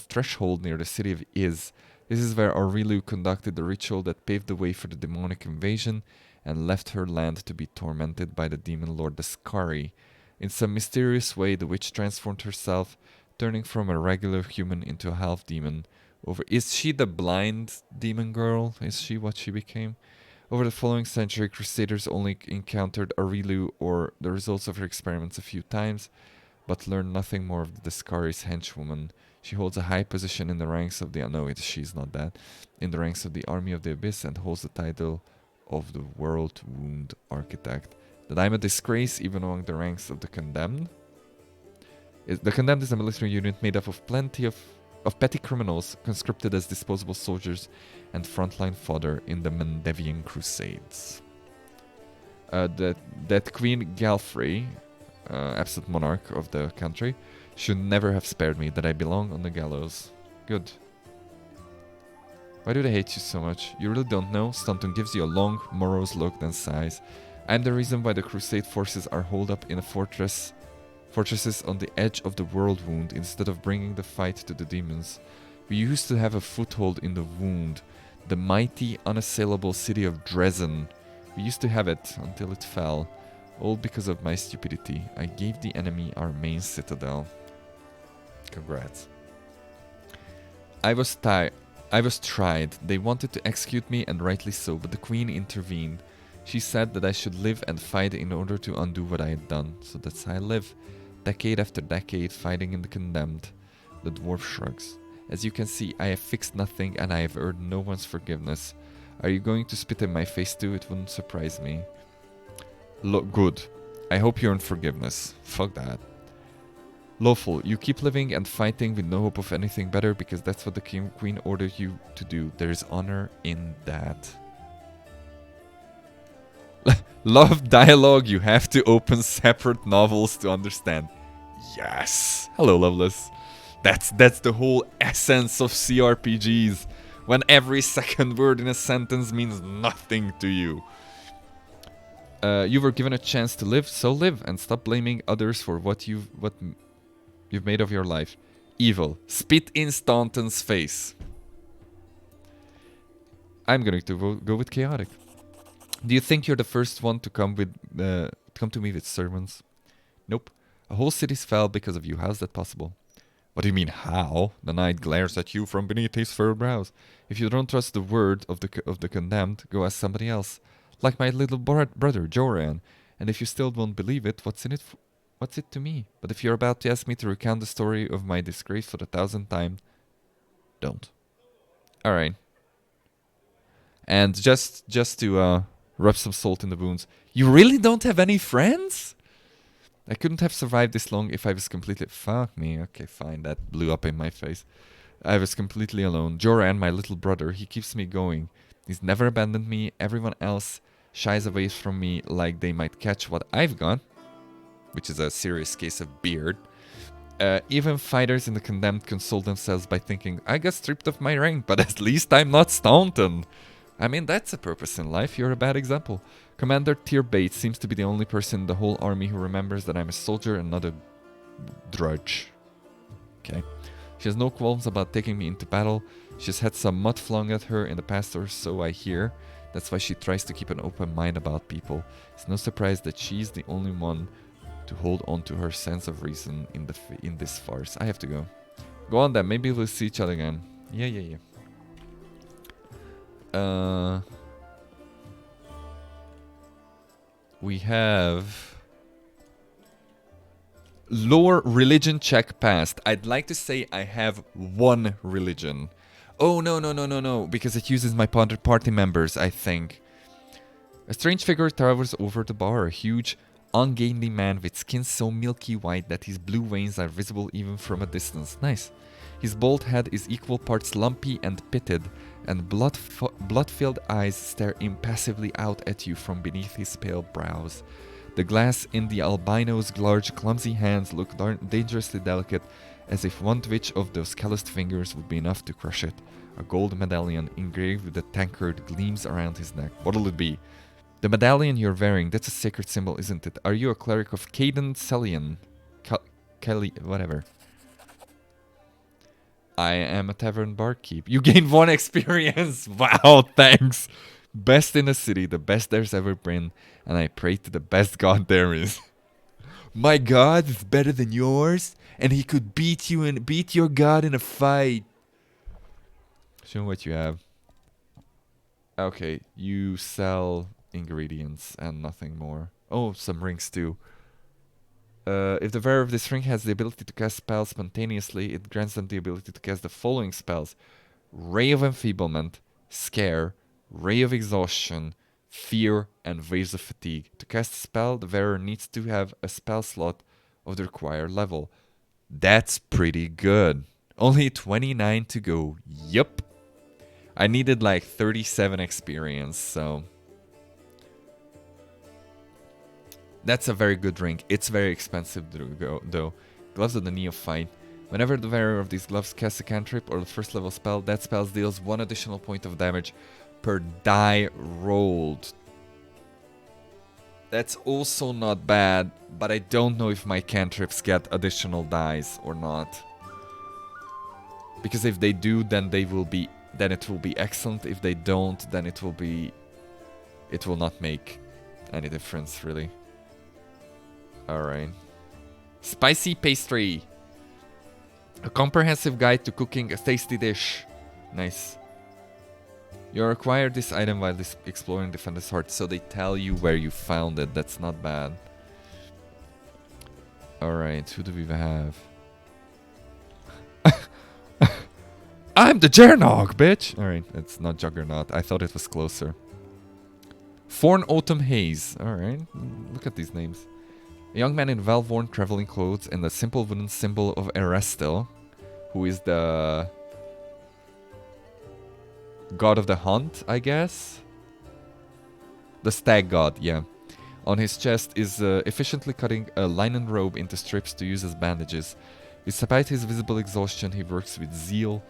Threshold near the city of Iz. This is where Aurilu conducted the ritual that paved the way for the demonic invasion and left her land to be tormented by the demon lord Dascari. In some mysterious way, the witch transformed herself, turning from a regular human into a half-demon. Is she the blind demon girl? Is she what she became? Over the following century, Crusaders only encountered Aurilu or the results of her experiments a few times, but learned nothing more of the Dascari's henchwoman. She holds a high position in the ranks of the... No, she's not that. In the ranks of the Army of the Abyss and holds the title of the World Wound Architect. That I'm a disgrace even among the ranks of the Condemned? The Condemned is a military unit made up of plenty of petty criminals conscripted as disposable soldiers and frontline fodder in the Mendevian Crusades. That Queen Galfrey, absolute monarch of the country, should never have spared me, that I belong on the gallows. Good. Why do they hate you so much? You really don't know? Stanton gives you a long, morose look, then sighs. I'm the reason why the Crusade forces are holed up in a fortresses on the edge of the world wound instead of bringing the fight to the demons. We used to have a foothold in the wound, the mighty, unassailable city of Dresden. We used to have it until it fell, all because of my stupidity. I gave the enemy our main citadel. Congrats. I was tried. They wanted to execute me, and rightly so, but the queen intervened. She said that I should live and fight in order to undo what I had done. So that's how I live. Decade after decade, fighting in the condemned. The dwarf shrugs. As you can see, I have fixed nothing, and I have earned no one's forgiveness. Are you going to spit in my face too? It wouldn't surprise me. Look, good. I hope you earn forgiveness. Fuck that. Lawful, you keep living and fighting with no hope of anything better because that's what the queen ordered you to do. There is honor in that. Love dialogue, you have to open separate novels to understand. Yes. Hello, Loveless. That's the whole essence of CRPGs. When every second word in a sentence means nothing to you. You were given a chance to live, so live and stop blaming others for what you've made of your life. Evil. Spit in Staunton's face. I'm going to go with chaotic. Do you think you're the first one to come to me with sermons? Nope. A whole city fell because of you. How's that possible? What do you mean, how? The knight glares at you from beneath his furrowed brows. If you don't trust the word of the condemned, go ask somebody else. Like my little brother, Joran. And if you still won't believe it, what's it to me? But if you're about to ask me to recount the story of my disgrace for the 1000th time, don't. Alright. And just to rub some salt in the wounds, you really don't have any friends? I couldn't have survived this long if I was completely... Fuck me. Okay, fine. That blew up in my face. I was completely alone. Joran, my little brother, he keeps me going. He's never abandoned me. Everyone else shies away from me like they might catch what I've got, which is a serious case of beard. Even fighters in the condemned console themselves by thinking, I got stripped of my rank, but at least I'm not Staunton. I mean, that's a purpose in life. You're a bad example. Commander Tyr Bates seems to be the only person in the whole army who remembers that I'm a soldier and not a drudge. Okay. She has no qualms about taking me into battle. She's had some mud flung at her in the past, or so I hear. That's why she tries to keep an open mind about people. It's no surprise that she's the only one to hold on to her sense of reason in this farce. I have to go. Go on then. Maybe we'll see each other again. Yeah. We have lore religion check passed. I'd like to say I have one religion. Oh, no, because it uses my party members, I think. A strange figure towers over the bar, a huge, ungainly man with skin so milky white that his blue veins are visible even from a distance. Nice. His bald head is equal parts lumpy and pitted, and blood-filled eyes stare impassively out at you from beneath his pale brows. The glass in the albino's large, clumsy hands look dangerously delicate, as if one twitch of those calloused fingers would be enough to crush it. A gold medallion engraved with a tankard gleams around his neck. What'll it be? The medallion you're wearing, that's a sacred symbol, isn't it? Are you a cleric of Caden Celian? Kelly, whatever. I am a tavern barkeep. You gain 1 experience. Wow, thanks. Best in the city, the best there's ever been, and I pray to the best god there is. My god is better than yours, and he could beat you and beat your god in a fight. Show me what you have. Okay, you sell ingredients and nothing more. Oh, some rings too. If the wearer of this ring has the ability to cast spells spontaneously, it grants them the ability to cast the following spells: Ray of Enfeeblement, Scare, Ray of Exhaustion, Fear, and Waves of Fatigue. To cast a spell, the wearer needs to have a spell slot of the required level. That's pretty good. Only 29 to go. Yup. I needed like 37 experience, so... That's a very good ring. It's very expensive though. Gloves of the Neophyte. Whenever the wearer of these gloves casts a cantrip or the first level spell, that spell deals 1 additional point of damage per die rolled. That's also not bad, but I don't know if my cantrips get additional dice or not. Because if they do, then it will be excellent. If they don't, then it will not make any difference really. Alright. Spicy pastry. A comprehensive guide to cooking a tasty dish. Nice. You acquire this item while exploring Defender's Heart, so they tell you where you found it. That's not bad. Alright, who do we have? I'm the Jernog, bitch! Alright, it's not Juggernaut. I thought it was closer. Forn Autumn Haze. Alright, look at these names. A young man in well-worn traveling clothes and a simple wooden symbol of Erestil, who is the god of the hunt, I guess? The stag god, yeah. On his chest is efficiently cutting a linen robe into strips to use as bandages. Despite his visible exhaustion, he works with zeal.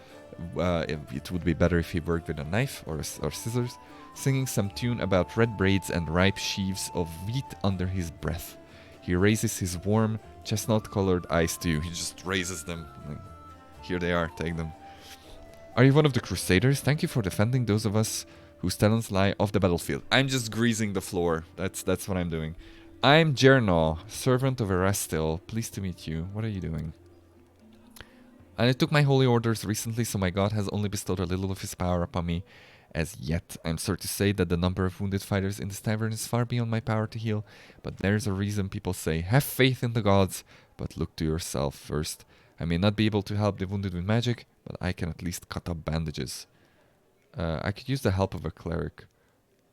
It would be better if he worked with a knife or scissors, singing some tune about red braids and ripe sheaves of wheat under his breath. He raises his warm, chestnut-colored eyes to you. He just raises them. Like, here they are, take them. Are you one of the Crusaders? Thank you for defending those of us whose talents lie off the battlefield. I'm just greasing the floor. That's what I'm doing. I'm Jernaw, servant of Erestil. Pleased to meet you. What are you doing? And I took my holy orders recently, so my god has only bestowed a little of his power upon me as yet. I'm sorry to say that the number of wounded fighters in this tavern is far beyond my power to heal, but there's a reason people say, have faith in the gods, but look to yourself first. I may not be able to help the wounded with magic, but I can at least cut up bandages. I could use the help of a cleric.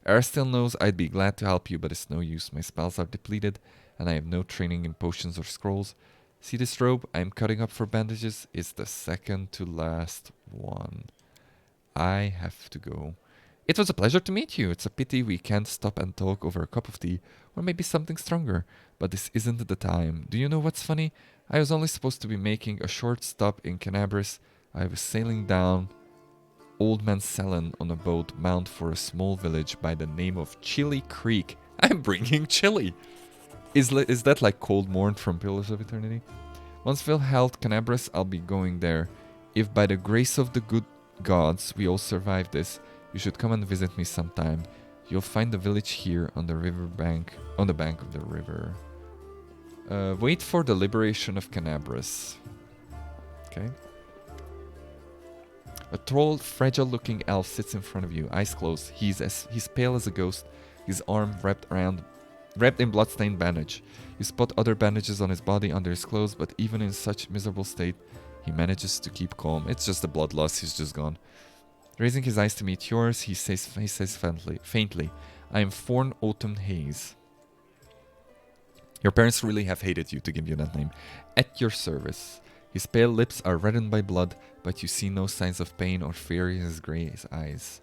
Erestil knows I'd be glad to help you, but it's no use. My spells are depleted, and I have no training in potions or scrolls. See this robe I'm cutting up for bandages? It's the second to last one. I have to go. It was a pleasure to meet you. It's a pity we can't stop and talk over a cup of tea, or maybe something stronger, but this isn't the time. Do you know what's funny? I was only supposed to be making a short stop in Canabris. I was sailing down Old Man Selen on a boat bound for a small village by the name of Chili Creek. I'm bringing chili! Is that like Cold Morn from Pillars of Eternity? Once we've held Canabris, I'll be going there. If by the grace of the good gods we all survive this, you should come and visit me sometime. You'll find the village here on the bank of the river. Wait for the liberation of Canabris. Okay. A tall, fragile-looking elf sits in front of you, eyes closed. He's pale as a ghost, his arm wrapped in blood-stained bandage. You spot other bandages on his body under his clothes, but even in such miserable state, he manages to keep calm. It's just the blood loss, he's just gone. Raising his eyes to meet yours, he says faintly, I am Forn Autumn Haze. Your parents really have hated you to give you that name. At your service. His pale lips are reddened by blood, but you see no signs of pain or fear in his grey eyes.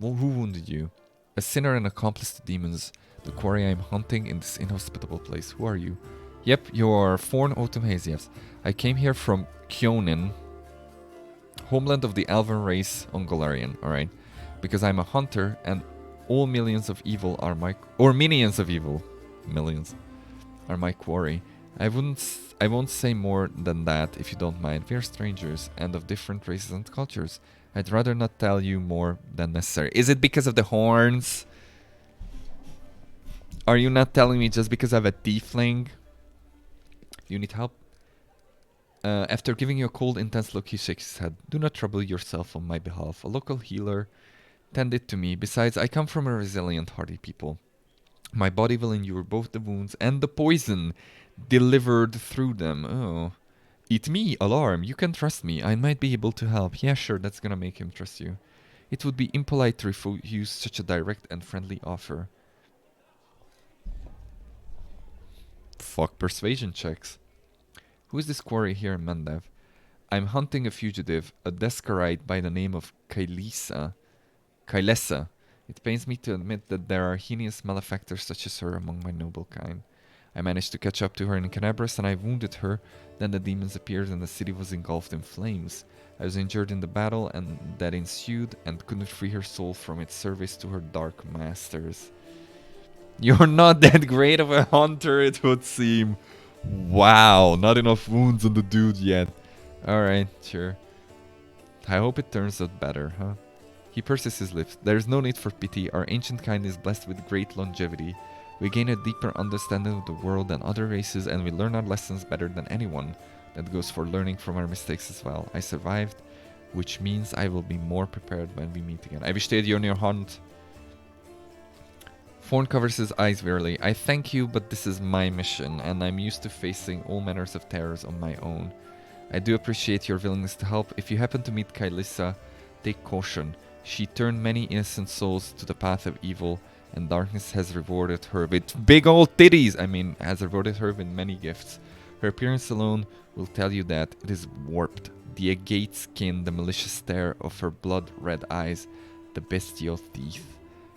Well, who wounded you? A sinner and accomplice to demons, the quarry I am hunting in this inhospitable place. Who are you? Yep, you are Forn Autumn Haze, yes. I came here from Kyonin, homeland of the elven race on Golarion, alright? Because I'm a hunter and all millions of evil are my... Or minions of evil. Millions. Are my quarry. I won't say more than that if you don't mind. We are strangers and of different races and cultures. I'd rather not tell you more than necessary. Is it because of the horns? Are you not telling me just because I have a tiefling? You need help? After giving you a cold, intense look, he shakes his head. Do not trouble yourself on my behalf. A local healer tended to me. Besides, I come from a resilient, hardy people. My body will endure both the wounds and the poison delivered through them. Oh. Eat me, alarm. You can trust me. I might be able to help. Yeah, sure, that's gonna make him trust you. It would be impolite to refuse such a direct and friendly offer. Fuck persuasion checks. Who is this quarry here in Mendev? I'm hunting a fugitive, a Descarite by the name of Kailessa. It pains me to admit that there are heinous malefactors such as her among my noble kind. I managed to catch up to her in Canabris and I wounded her. Then the demons appeared and the city was engulfed in flames. I was injured in the battle and that ensued and couldn't free her soul from its service to her dark masters. You're not that great of a hunter, it would seem. Wow, not enough wounds on the dude yet. Alright, sure. I hope it turns out better, huh? He purses his lips. There is no need for pity. Our ancient kind is blessed with great longevity. We gain a deeper understanding of the world than other races and we learn our lessons better than anyone. That goes for learning from our mistakes as well. I survived, which means I will be more prepared when we meet again. I wish to aid you on your hunt. Thorn covers his eyes wearily. I thank you, but this is my mission, and I'm used to facing all manners of terrors on my own. I do appreciate your willingness to help. If you happen to meet Kaelissa, take caution. She turned many innocent souls to the path of evil, and darkness has rewarded her with big old titties! I mean, has rewarded her with many gifts. Her appearance alone will tell you that it is warped. The agate skin, the malicious stare of her blood-red eyes, the bestial teeth.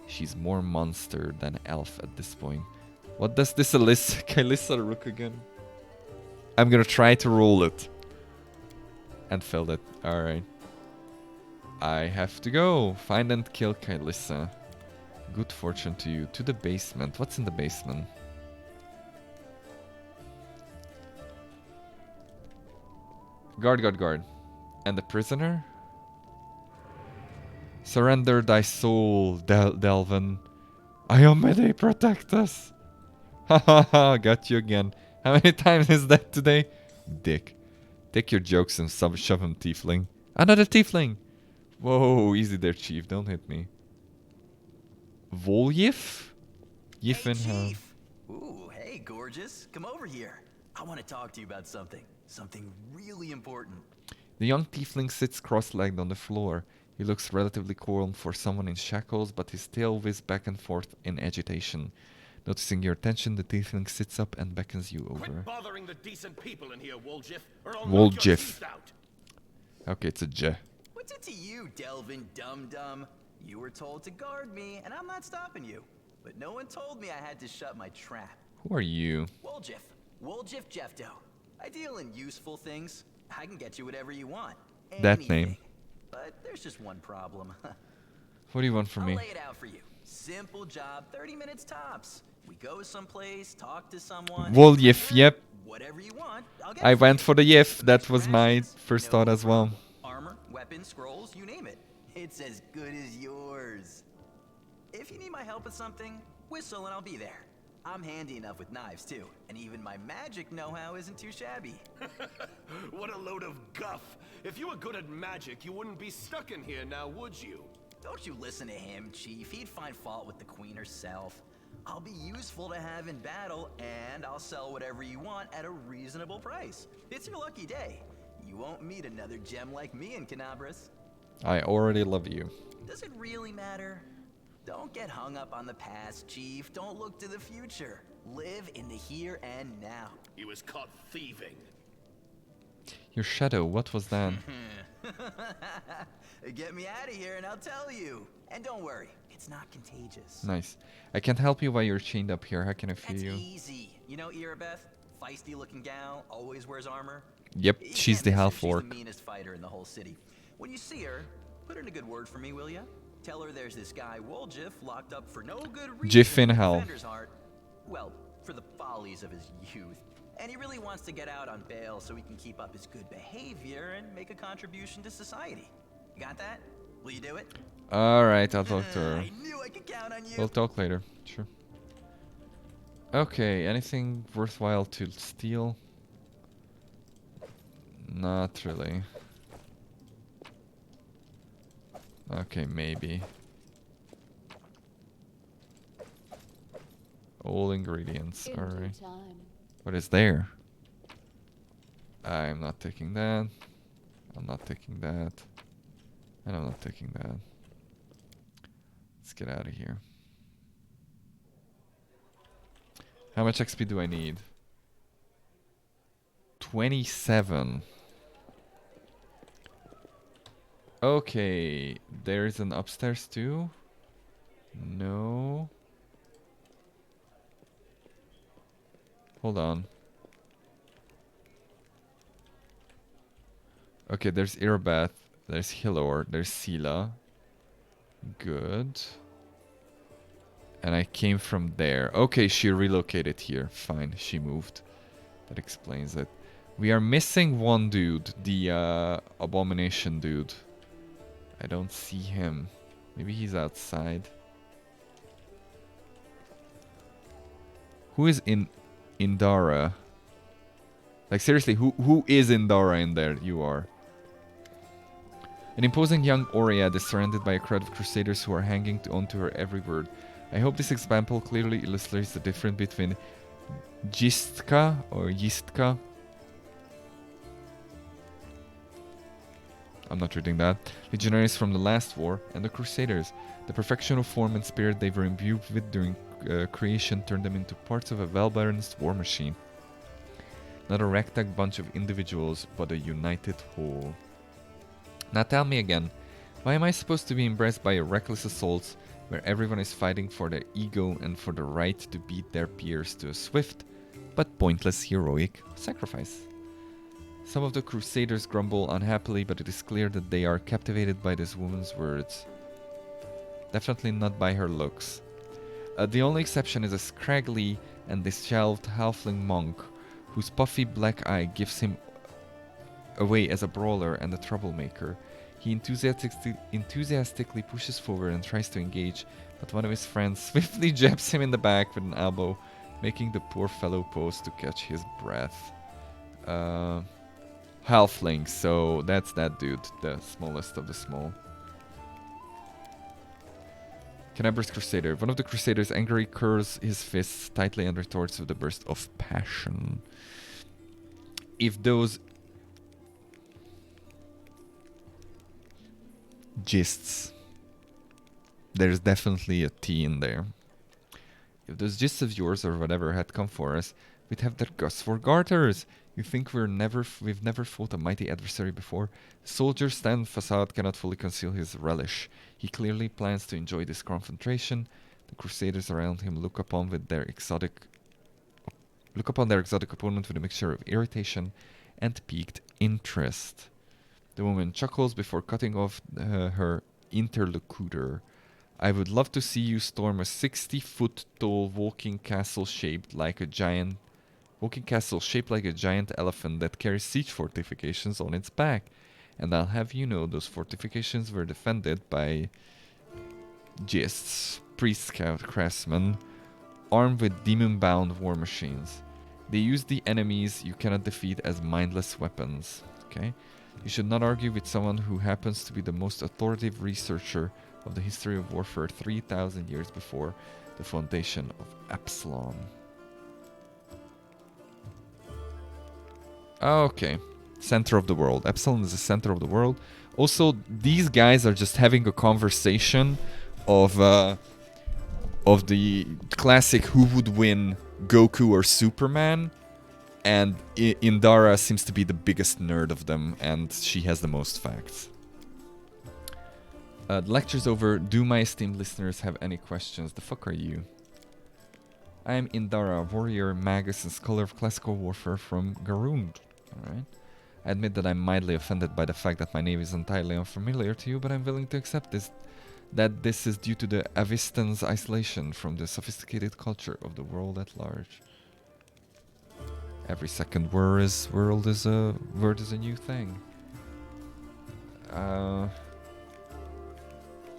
She's more monster than elf at this point. What does this Kaelissa look again? I'm gonna try to roll it. And failed it. Alright. I have to go. Find and kill Kaelissa. Good fortune to you. To the basement. What's in the basement? Guard, guard, guard. And the prisoner? Surrender thy soul, Delvin. Iomede, protect us. Ha ha ha, got you again. How many times is that today? Dick. Take your jokes and shove him, Tiefling. Another Tiefling! Whoa, easy there, Chief. Don't hit me. Voljif? Yiffin, hey, Chief! Ooh, hey, gorgeous. Come over here. I want to talk to you about something. Something really important. The young Tiefling sits cross-legged on the floor. He looks relatively calm for someone in shackles, but his tail whizzes back and forth in agitation. Noticing your attention, the Tiefling sits up and beckons you over. Quit bothering the decent people in here, Woljif, or I'll knock your teeth out. Okay, it's a J. What's it to you, Delvin Dum-Dum? You were told to guard me, and I'm not stopping you. But no one told me I had to shut my trap. Who are you? Woljif. Woljif Jeffdo. I deal in useful things. I can get you whatever you want. That Anything. name. But there's just one problem. What do you want from me? I'll lay it out for you. Simple job, 30 minutes tops. We go someplace, talk to someone. Woljif, yep. Whatever you want, I'll get I went for the Yif. That was my first thought as well. Armor, weapons, scrolls, you name it. It's as good as yours. If you need my help with something, whistle and I'll be there. I'm handy enough with knives too, and even my magic know-how isn't too shabby. What a load of guff. If you were good at magic, you wouldn't be stuck in here now, would you? Don't you listen to him, Chief. He'd find fault with the Queen herself. I'll be useful to have in battle, and I'll sell whatever you want at a reasonable price. It's your lucky day. You won't meet another gem like me in Canabras. I already love you. Does it really matter? Don't get hung up on the past, Chief. Don't look to the future. Live in the here and now. He was caught thieving. Your shadow, what was that? Get me out of here and I'll tell you. And don't worry, it's not contagious. Nice. I can't help you while you're chained up here. How can I feed That's you? easy. You know Irabeth? Feisty looking gal, always wears armor. Yep, You she's can't the miss her. half She's orc. the meanest fighter in the whole city. When you see her, put in a good word for me, will ya? Tell her there's this guy Woljif locked up for no good reason. Jiff in hell. Defender's heart. Well, for the follies of his youth. And he really wants to get out on bail so he can keep up his good behavior and make a contribution to society. You got that? Will you do it? Alright, I'll talk to her. I knew I could count on you. We'll talk later. Sure. Okay, anything worthwhile to steal? Not really. Okay, maybe. All ingredients, alright. What is there? I'm not taking that. I'm not taking that. And I'm not taking that. Let's get out of here. How much XP do I need? 27. Okay, there's an upstairs too? No. Hold on. Okay, there's Irabeth, there's Hilor, there's Sela. Good. And I came from there. Okay, she relocated here. Fine, she moved. That explains it. We are missing one dude, the abomination dude. I don't see him. Maybe he's outside. Who is in Indara? Like seriously, who is Indara in there? You are. An imposing young Oread is surrounded by a crowd of crusaders who are hanging onto her every word. I hope this example clearly illustrates the difference between Gistka or Yistka. I'm not reading that. Legionaries from the last war and the Crusaders. The perfection of form and spirit they were imbued with during creation turned them into parts of a well-balanced war machine. Not a ragtag bunch of individuals, but a united whole. Now tell me again, why am I supposed to be impressed by a reckless assault where everyone is fighting for their ego and for the right to beat their peers to a swift but pointless heroic sacrifice? Some of the Crusaders grumble unhappily, but it is clear that they are captivated by this woman's words. Definitely not by her looks. The only exception is a scraggly and disheveled halfling monk, whose puffy black eye gives him away as a brawler and a troublemaker. He enthusiastically pushes forward and tries to engage, but one of his friends swiftly jabs him in the back with an elbow, making the poor fellow pause to catch his breath. Halfling, so that's that dude, the smallest of the small. Canabra's Crusader. One of the Crusaders angrily curls his fists tightly and retorts with a burst of passion. If those gists, there's definitely a T in there. If those gists of yours or whatever had come for us, we'd have their guts for garters. You think we've never fought a mighty adversary before? The soldier's stand facade cannot fully conceal his relish. He clearly plans to enjoy this confrontation. The Crusaders around him look upon their exotic opponent with a mixture of irritation and piqued interest. The woman chuckles before cutting off her interlocutor. I would love to see you storm a 60-foot tall walking castle shaped like a giant elephant that carries siege fortifications on its back. And I'll have you know those fortifications were defended by gists, priest craftsmen, armed with demon-bound war machines. They use the enemies you cannot defeat as mindless weapons. Okay? You should not argue with someone who happens to be the most authoritative researcher of the history of warfare 3,000 years before the foundation of Absalom. Okay. Center of the world. Absalom is the center of the world. Also, these guys are just having a conversation of the classic who would win, Goku or Superman. And Indara seems to be the biggest nerd of them, and she has the most facts. The lecture's over. Do my esteemed listeners have any questions? The fuck are you? I am Indara, warrior, magus, and scholar of classical warfare from Garund. Alright. I admit that I'm mildly offended by the fact that my name is entirely unfamiliar to you, but I'm willing to accept that this is due to the Avistans' isolation from the sophisticated culture of the world at large. Every second word is a new thing.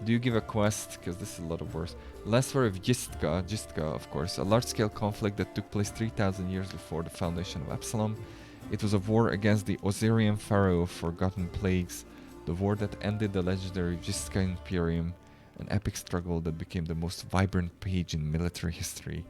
Do you give a quest? Because this is a lot of words. Last war of Gistka, of course, a large-scale conflict that took place 3,000 years before the foundation of Absalom. It was a war against the Osirian pharaoh of forgotten plagues, the war that ended the legendary Gistka Imperium, an epic struggle that became the most vibrant page in military history.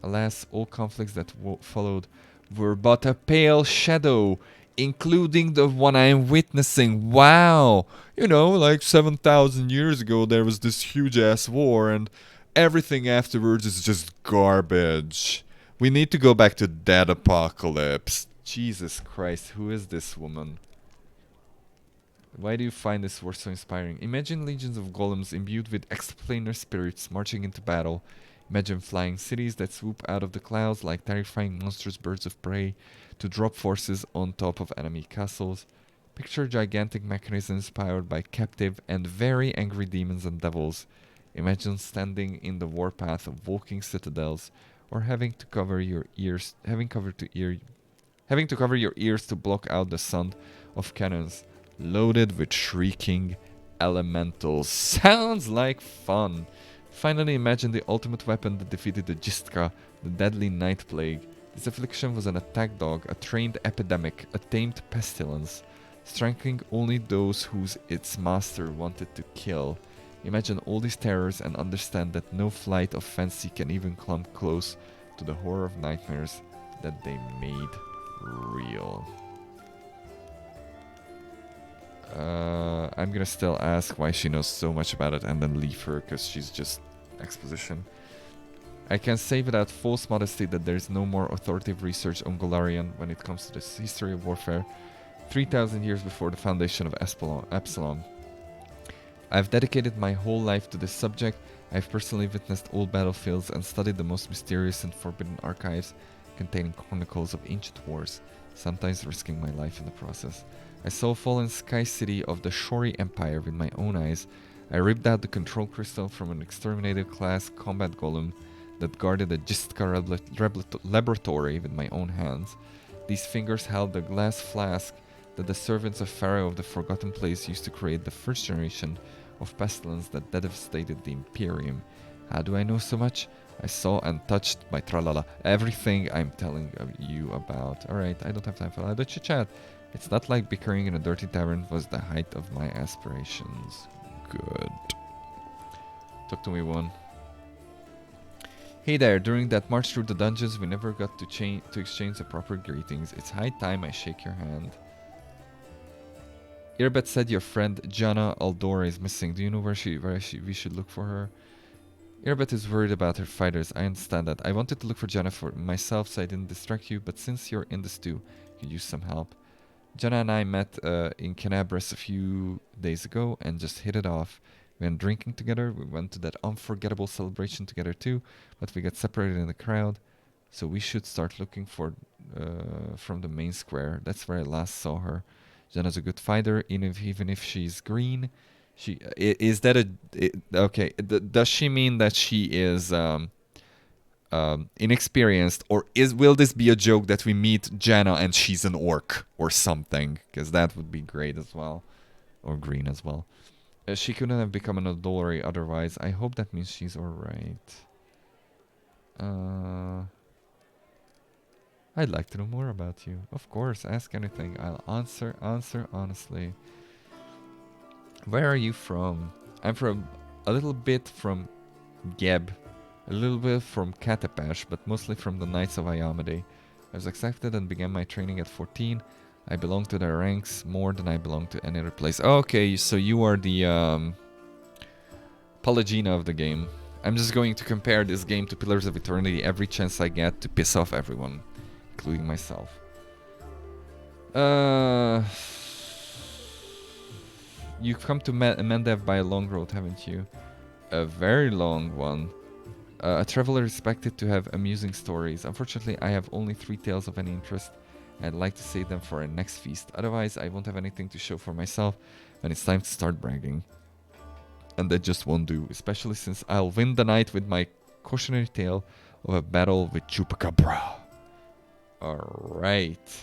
Alas, all conflicts that followed were but a pale shadow, including the one I'm witnessing. Wow! You know, like 7,000 years ago there was this huge-ass war, and everything afterwards is just garbage. We need to go back to that apocalypse. Jesus Christ, who is this woman? Why do you find this war so inspiring? Imagine legions of golems imbued with explainer spirits marching into battle. Imagine flying cities that swoop out of the clouds like terrifying monstrous birds of prey to drop forces on top of enemy castles. Picture gigantic mechanisms powered by captive and very angry demons and devils. Imagine standing in the warpath of walking citadels, or having to cover your ears to block out the sound of cannons loaded with shrieking elementals. Sounds like fun. Finally, imagine the ultimate weapon that defeated the Gistka, the deadly night plague. This affliction was an attack dog, a trained epidemic, a tamed pestilence, striking only those whose its master wanted to kill. Imagine all these terrors and understand that no flight of fancy can even come close to the horror of nightmares that they made real. I'm gonna still ask why she knows so much about it and then leave her because she's just exposition. I can say without false modesty that there is no more authoritative research on Golarion when it comes to the history of warfare 3,000 years before the foundation of Epsilon. I've dedicated my whole life to this subject. I've personally witnessed all battlefields and studied the most mysterious and forbidden archives containing chronicles of ancient wars, sometimes risking my life in the process. I saw a fallen sky city of the Shori Empire with my own eyes. I ripped out the control crystal from an exterminated class combat golem that guarded a Jistka laboratory with my own hands. These fingers held the glass flask that the servants of Pharaoh of the Forgotten Place used to create the first generation of pestilence that devastated the Imperium. How do I know so much? I saw and touched by tralala everything I'm telling you about. Alright, I don't have time for that. But chat. It's not like bickering in a dirty tavern was the height of my aspirations. Good. Talk to me, one. Hey there, during that march through the dungeons, we never got to exchange the proper greetings. It's high time I shake your hand. Irbet said your friend Jana Aldora is missing. Do you know where we should look for her? Irbet is worried about her fighters. I understand that. I wanted to look for Jana for myself so I didn't distract you, but since you're in the stew, you could use some help. Jana and I met in Canabras a few days ago and just hit it off. We went drinking together. We went to that unforgettable celebration together too, but we got separated in the crowd. So we should start looking for from the main square. That's where I last saw her. Jana's a good fighter, even if she's green. She is that a okay? Does she mean that she is inexperienced, or will this be a joke that we meet Jana and she's an orc or something? Because that would be great as well, or green as well. She couldn't have become an Adolari otherwise. I hope that means she's alright. I'd like to know more about you. Of course, ask anything. I'll answer honestly. Where are you from? I'm from a little bit from Geb, a little bit from Katapash, but mostly from the Knights of Ayamade. I was accepted and began my training at 14. I belong to their ranks more than I belong to any other place. Okay, so you are the Palagina of the game. I'm just going to compare this game to Pillars of Eternity every chance I get to piss off everyone, including myself. You've come to Mendev by a long road, haven't you? A very long one. A traveler is expected to have amusing stories. Unfortunately, I have only 3 tales of any interest. I'd like to save them for our next feast. Otherwise, I won't have anything to show for myself when it's time to start bragging. And that just won't do, especially since I'll win the night with my cautionary tale of a battle with Chupacabra. Alright.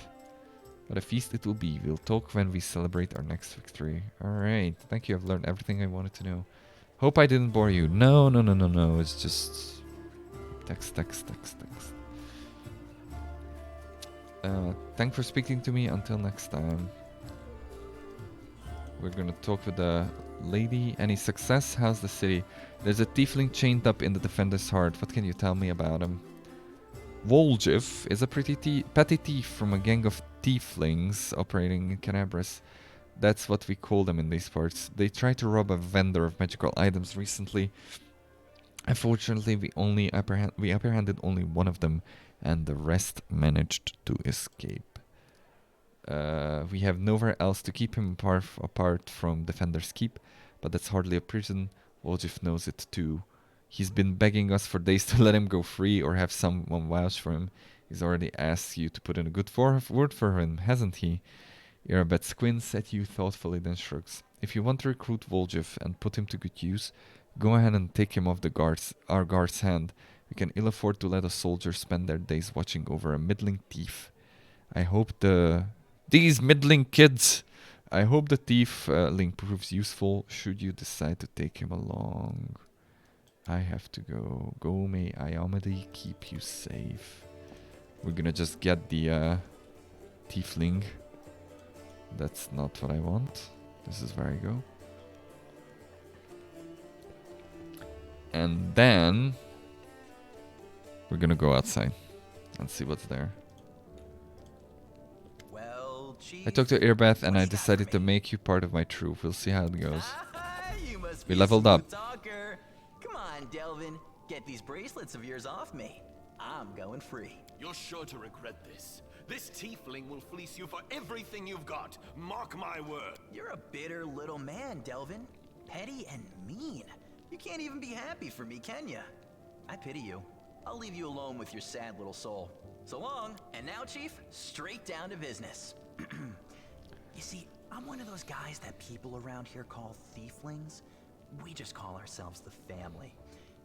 What a feast it will be. We'll talk when we celebrate our next victory. Alright. Thank you. I've learned everything I wanted to know. Hope I didn't bore you. No. It's just text. Thanks for speaking to me. Until next time. We're gonna talk with the lady. Any success? How's the city? There's a tiefling chained up in the defender's heart. What can you tell me about him? Woljev is a pretty petty thief from a gang of tieflings operating in Canabras. That's what we call them in these parts. They tried to rob a vendor of magical items recently. Unfortunately, we apprehended only one of them, and the rest managed to escape. We have nowhere else to keep him apart from Defender's Keep, but that's hardly a prison. Woljev knows it too. He's been begging us for days to let him go free or have someone vouch for him. He's already asked you to put in a good word for him, hasn't he? Irabet squints at you thoughtfully, then shrugs. If you want to recruit Woljev and put him to good use, go ahead and take him off our guard's hand. We can ill afford to let a soldier spend their days watching over a middling thief. I hope these middling kids! I hope the thief-ling proves useful should you decide to take him along. I have to go. Go, may Ayamade keep you safe. We're gonna just get the Tiefling. That's not what I want. This is where I go. And then we're gonna go outside and see what's there. Well, Chief, I talked to Airbeth and what do I you got decided for to me? make you part of my troop. We'll see how it goes. You must We be a leveled smooth up. talker. Come on, Delvin. Get these bracelets of yours off me. I'm going free. You're sure to regret this. This tiefling will fleece you for everything you've got. Mark my word. You're a bitter little man, Delvin. Petty and mean. You can't even be happy for me, can you? I pity you. I'll leave you alone with your sad little soul. So long. And now, Chief, straight down to business. You see, I'm one of those guys that people around here call thieflings. We just call ourselves the family.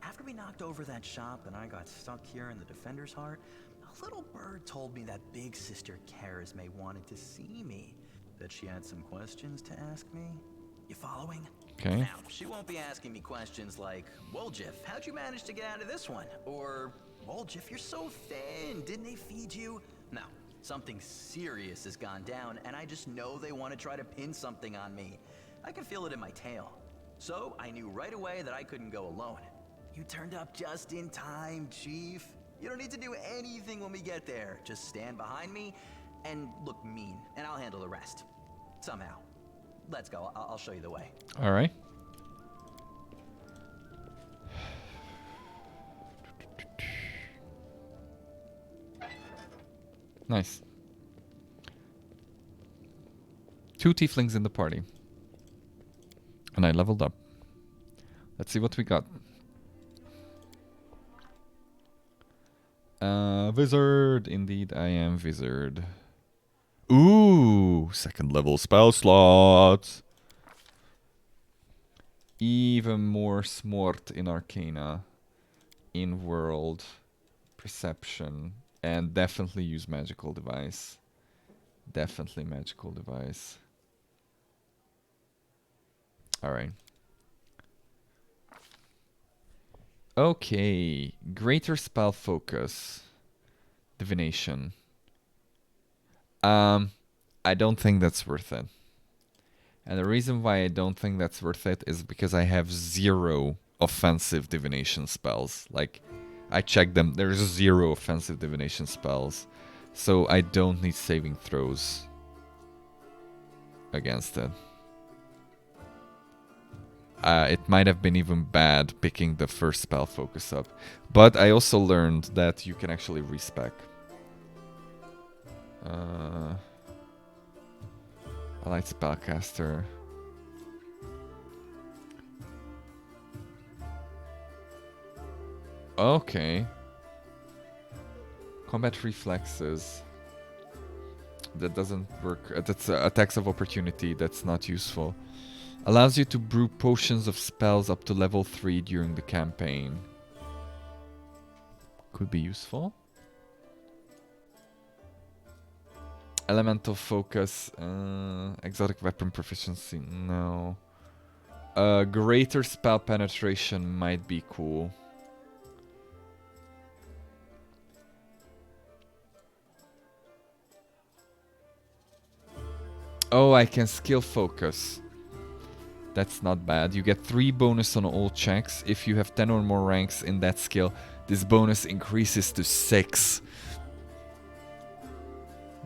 After we knocked over that shop and I got stuck here in the Defender's Heart, a little bird told me that Big Sister Charisme wanted to see me. That she had some questions to ask me. You following? Okay. Now, she won't be asking me questions like, Woljif, how'd you manage to get out of this one? Or, Woljif, you're so thin, didn't they feed you? No, something serious has gone down, and I just know they want to try to pin something on me. I can feel it in my tail. So, I knew right away that I couldn't go alone. You turned up just in time, Chief. You don't need to do anything when we get there. Just stand behind me and look mean, and I'll handle the rest. Somehow. Let's go. I'll show you the way. All right. Nice. 2 tieflings in the party. And I leveled up. Let's see what we got. Wizard. Indeed, I am wizard. Ooh, 2nd level spell slots. Even more smart in Arcana, in world, perception, and definitely use magical device. Definitely magical device. Alright. Okay, greater spell focus. Divination. I don't think that's worth it. And the reason why I don't think that's worth it is because I have 0 offensive divination spells. Like, I checked them, there's 0 offensive divination spells. So I don't need saving throws against it. It might have been even bad picking the first spell focus up. But I also learned that you can actually respec. Allied Spellcaster. Okay. Combat reflexes. That doesn't work. That's attacks of opportunity. That's not useful. Allows you to brew potions of spells up to level 3 during the campaign. Could be useful. Elemental focus, exotic weapon proficiency, no. Greater spell penetration might be cool. Oh, I can skill focus. That's not bad. You get 3 bonus on all checks. If you have 10 or more ranks in that skill, this bonus increases to 6.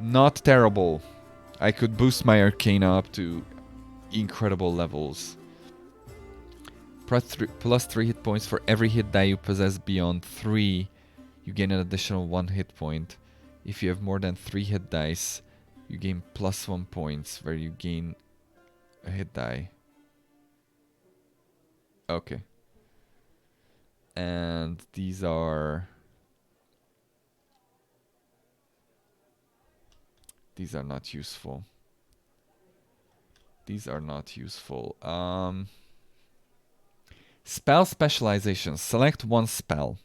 Not terrible. I could boost my Arcana up to incredible levels. Plus 3 hit points for every hit die you possess beyond 3. You gain an additional 1 hit point. If you have more than 3 hit dice, you gain plus 1 points where you gain a hit die. Okay. And these are... These are not useful. These are not useful. Spell specialization. Select one spell.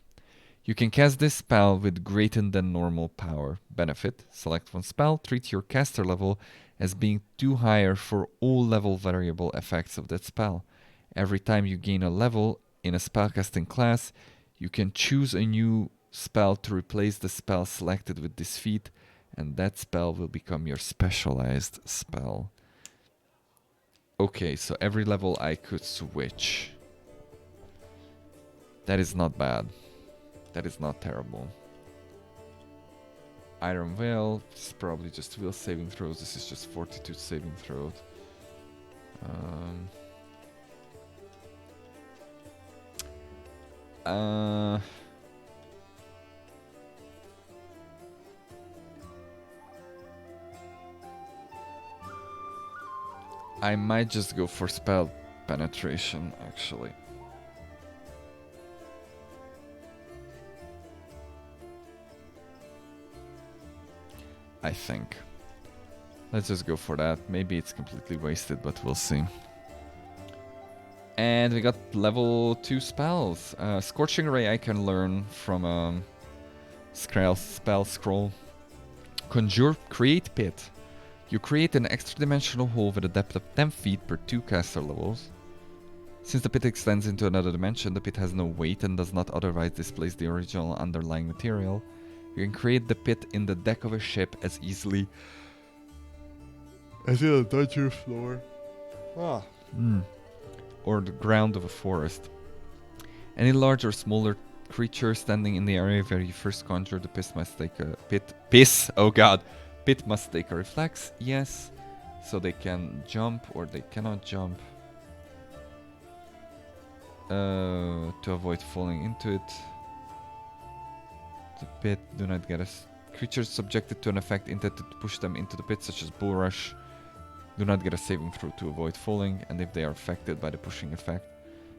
You can cast this spell with greater than normal power. Benefit. Select one spell. Treat your caster level as being too higher for all level variable effects of that spell. Every time you gain a level in a spellcasting class, you can choose a new spell to replace the spell selected with this feat, and that spell will become your specialized spell. Okay, so every level I could switch. That is not bad. That is not terrible. Iron Veil, this is probably just will saving throws. This is just Fortitude saving throw. I might just go for spell penetration, actually. I think. Let's just go for that. Maybe it's completely wasted, but we'll see. And we got level 2 spells. Scorching Ray I can learn from spell scroll. Conjure Create Pit. You create an extra dimensional hole with a depth of 10 feet per 2 caster levels. Since the pit extends into another dimension, the pit has no weight and does not otherwise displace the original underlying material. You can create the pit in the deck of a ship as easily as in a dungeon floor. Or the ground of a forest. Any large or smaller creature standing in the area where you first conjure the pit must take a pit must take a reflex, yes. So they can jump or they cannot jump. To avoid falling into it. The pit, do not get creatures subjected to an effect intended to push them into the pit, such as Bull Rush, do not get a saving throw to avoid falling, and if they are affected by the pushing effect.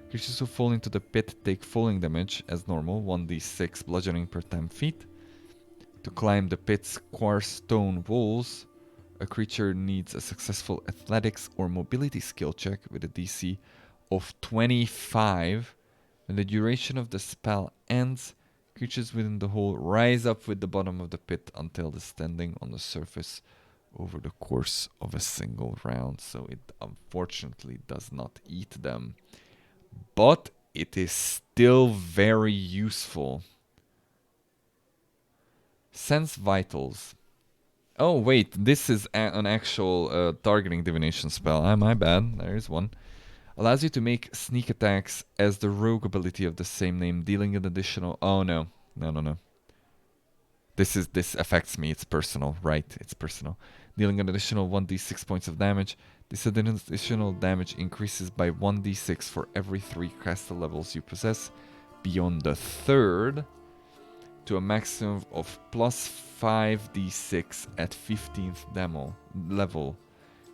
Creatures who fall into the pit take falling damage as normal, 1d6 bludgeoning per 10 feet. To climb the pit's quartz stone walls, a creature needs a successful athletics or mobility skill check with a DC of 25. When the duration of the spell ends, creatures within the hole rise up with the bottom of the pit until the standing on the surface over the course of a single round. So it unfortunately does not eat them. But it is still very useful. Sense Vitals. Oh wait, this is an actual targeting divination spell. My bad, there is one. Allows you to make sneak attacks as the rogue ability of the same name, dealing an additional... Oh no. No. This affects me, it's personal, right? It's personal. Dealing an additional 1d6 points of damage. This additional damage increases by 1d6 for every 3 caster levels you possess beyond the third, to a maximum of plus 5d6 at 15th level.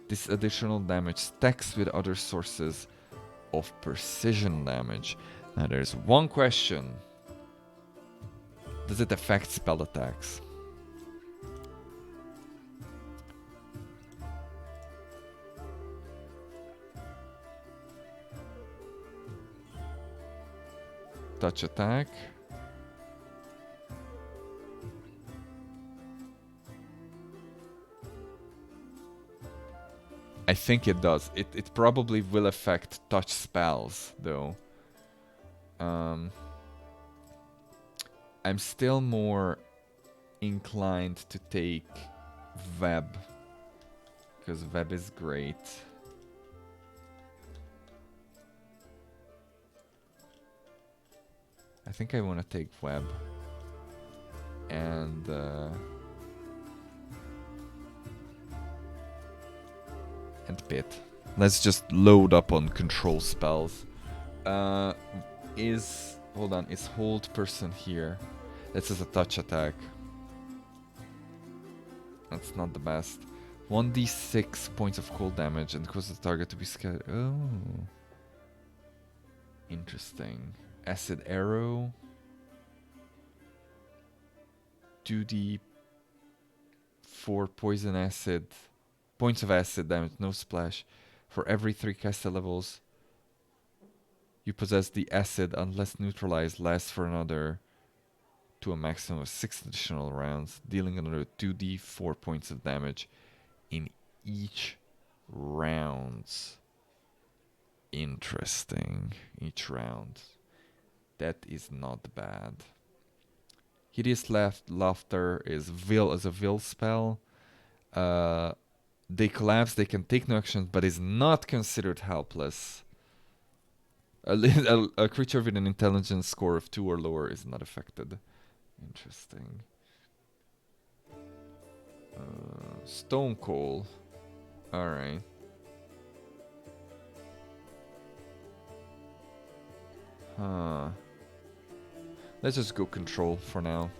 This additional damage stacks with other sources of precision damage. Now there's one question. Does it affect spell attacks? Touch attack. I think it does. It probably will affect touch spells, though. I'm still more inclined to take Web, because Web is great. I think I want to take Web. And... and Pit. Let's just load up on control spells. Hold on, is hold person here? This is a touch attack. That's not the best. 1d6 points of cold damage and cause the target to be scared. Oh. Interesting. Acid arrow. 2d4 poison acid. Points of acid damage, no splash. For every 3 caster levels you possess, the acid, unless neutralized, lasts for another to a maximum of 6 additional rounds, dealing another 2d4 points of damage in each round. Interesting. Each round. That is not bad. Hideous Laughter is as a will spell. They collapse, they can take no action, but is not considered helpless. A creature with an intelligence score of 2 or lower is not affected. Interesting. Stone Coal. Alright. Huh. Let's just go control for now.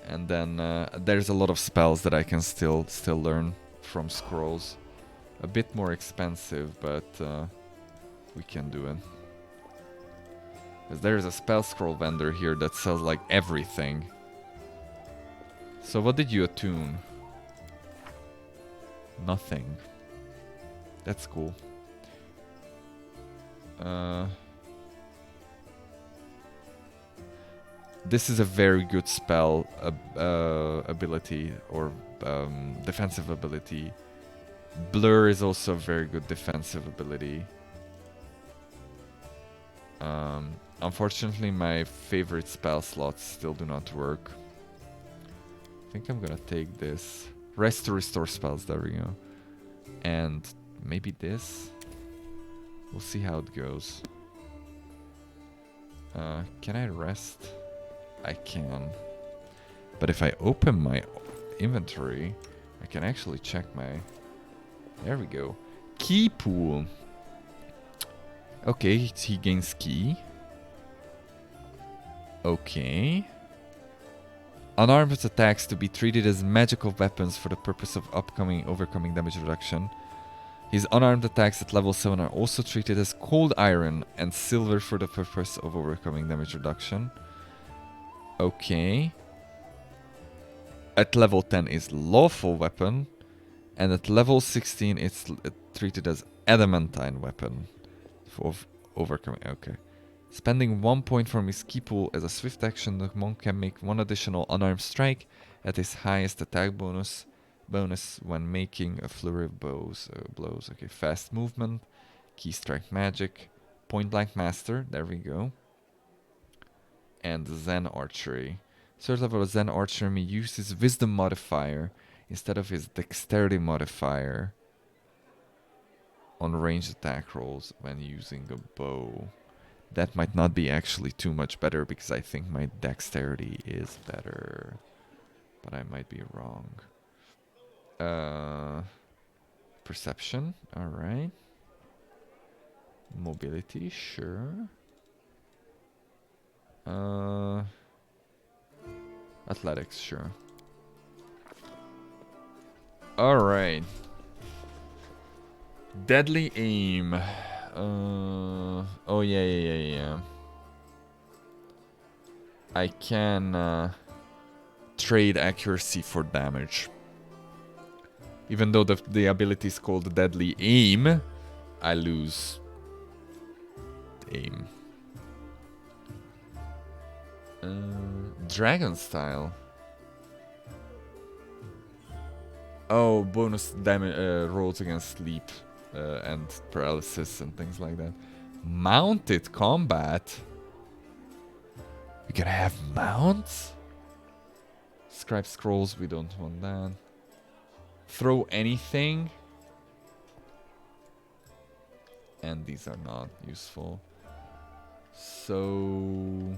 And then there's a lot of spells that I can still learn from scrolls. A bit more expensive, but we can do it. Because there's a spell scroll vendor here that sells like everything. So what did you attune? Nothing. That's cool. This is a very good spell ability or defensive ability. Blur is also a very good defensive ability. Unfortunately, my favorite spell slots still do not work. I think I'm gonna take this. Rest to restore spells, there we go. And maybe this? We'll see how it goes. Can I rest? I can. But if I open my inventory, I can actually check my... There we go. Key pool. Okay, he gains key. Okay. Unarmed attacks to be treated as magical weapons for the purpose of overcoming damage reduction. His unarmed attacks at level 7 are also treated as cold iron and silver for the purpose of overcoming damage reduction. Okay. At level 10 is lawful weapon. And at level 16 it's treated as adamantine weapon. For overcoming, okay. Spending 1 point from his key pool as a swift action, the monk can make 1 additional unarmed strike at his highest attack bonus when making a flurry of blows. Okay, fast movement, key strike magic, point blank master, there we go. And Zen archery. Third level of Zen archery may use his wisdom modifier instead of his dexterity modifier on ranged attack rolls when using a bow. That might not be actually too much better because I think my dexterity is better. But I might be wrong. Perception, alright. Mobility, sure. Athletics, sure. Alright. Deadly aim. Oh yeah. I can trade accuracy for damage. Even though the ability is called Deadly Aim, I lose aim. Dragon style. Oh, bonus damage rolls against sleep and paralysis and things like that. Mounted combat. We can have mounts? Scribe scrolls, we don't want that. Throw anything. And these are not useful. So...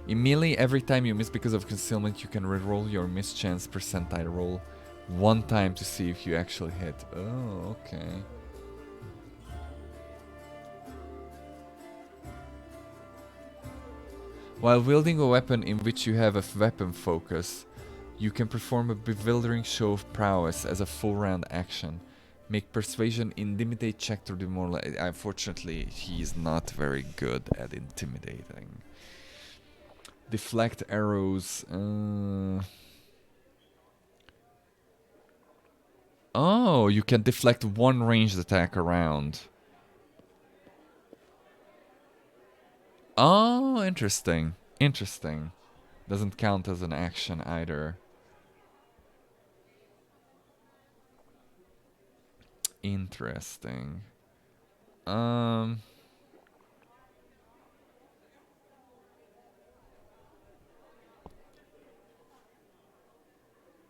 in melee, every time you miss because of concealment, you can reroll your mischance percentile roll 1 time to see if you actually hit. Oh, okay. While wielding a weapon in which you have a weapon focus, you can perform a bewildering show of prowess as a full round action. Make persuasion intimidate check to demoralize. Unfortunately, he is not very good at intimidating. Deflect arrows. Oh, you can deflect 1 ranged attack around. Oh, interesting. Interesting. Doesn't count as an action either. Interesting.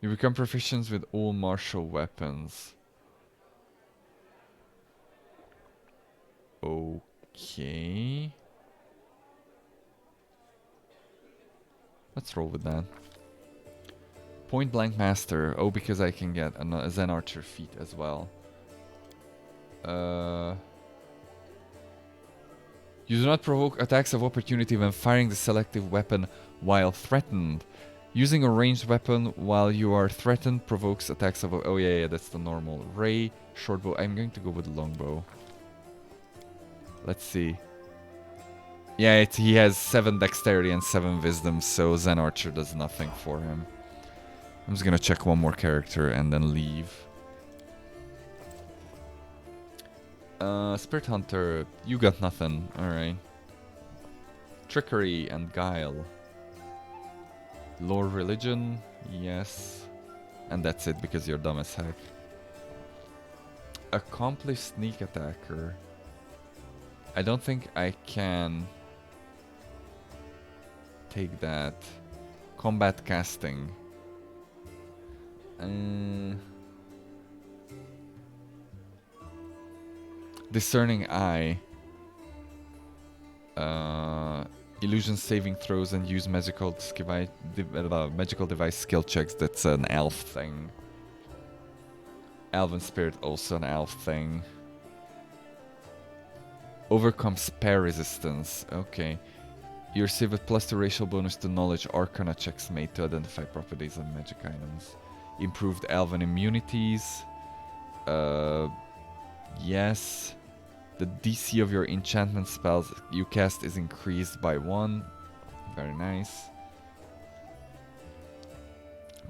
You become proficient with all martial weapons. Okay. Let's roll with that. Point blank master. Oh, because I can get a Zen archer feat as well. You do not provoke attacks of opportunity when firing the selective weapon while threatened. Using a ranged weapon while you are threatened provokes attacks of... Oh yeah, that's the normal. Ray, shortbow. I'm going to go with longbow. Let's see. Yeah, he has 7 dexterity and 7 wisdom, so Zen Archer does nothing for him. I'm just gonna check one more character and then leave. Spirit Hunter, you got nothing. Alright. Trickery and Guile. Lore Religion, yes. And that's it because you're dumb as heck. Accomplished Sneak Attacker. I don't think I can take that. Combat Casting. Discerning Eye. Illusion saving throws and use magical device skill checks. That's an elf thing. Elven Spirit, also an elf thing. Overcome spare resistance. Okay. You receive a +2 racial bonus to knowledge arcana checks made to identify properties of magic items. Improved elven immunities. Yes. The DC of your enchantment spells you cast is increased by 1. Very nice.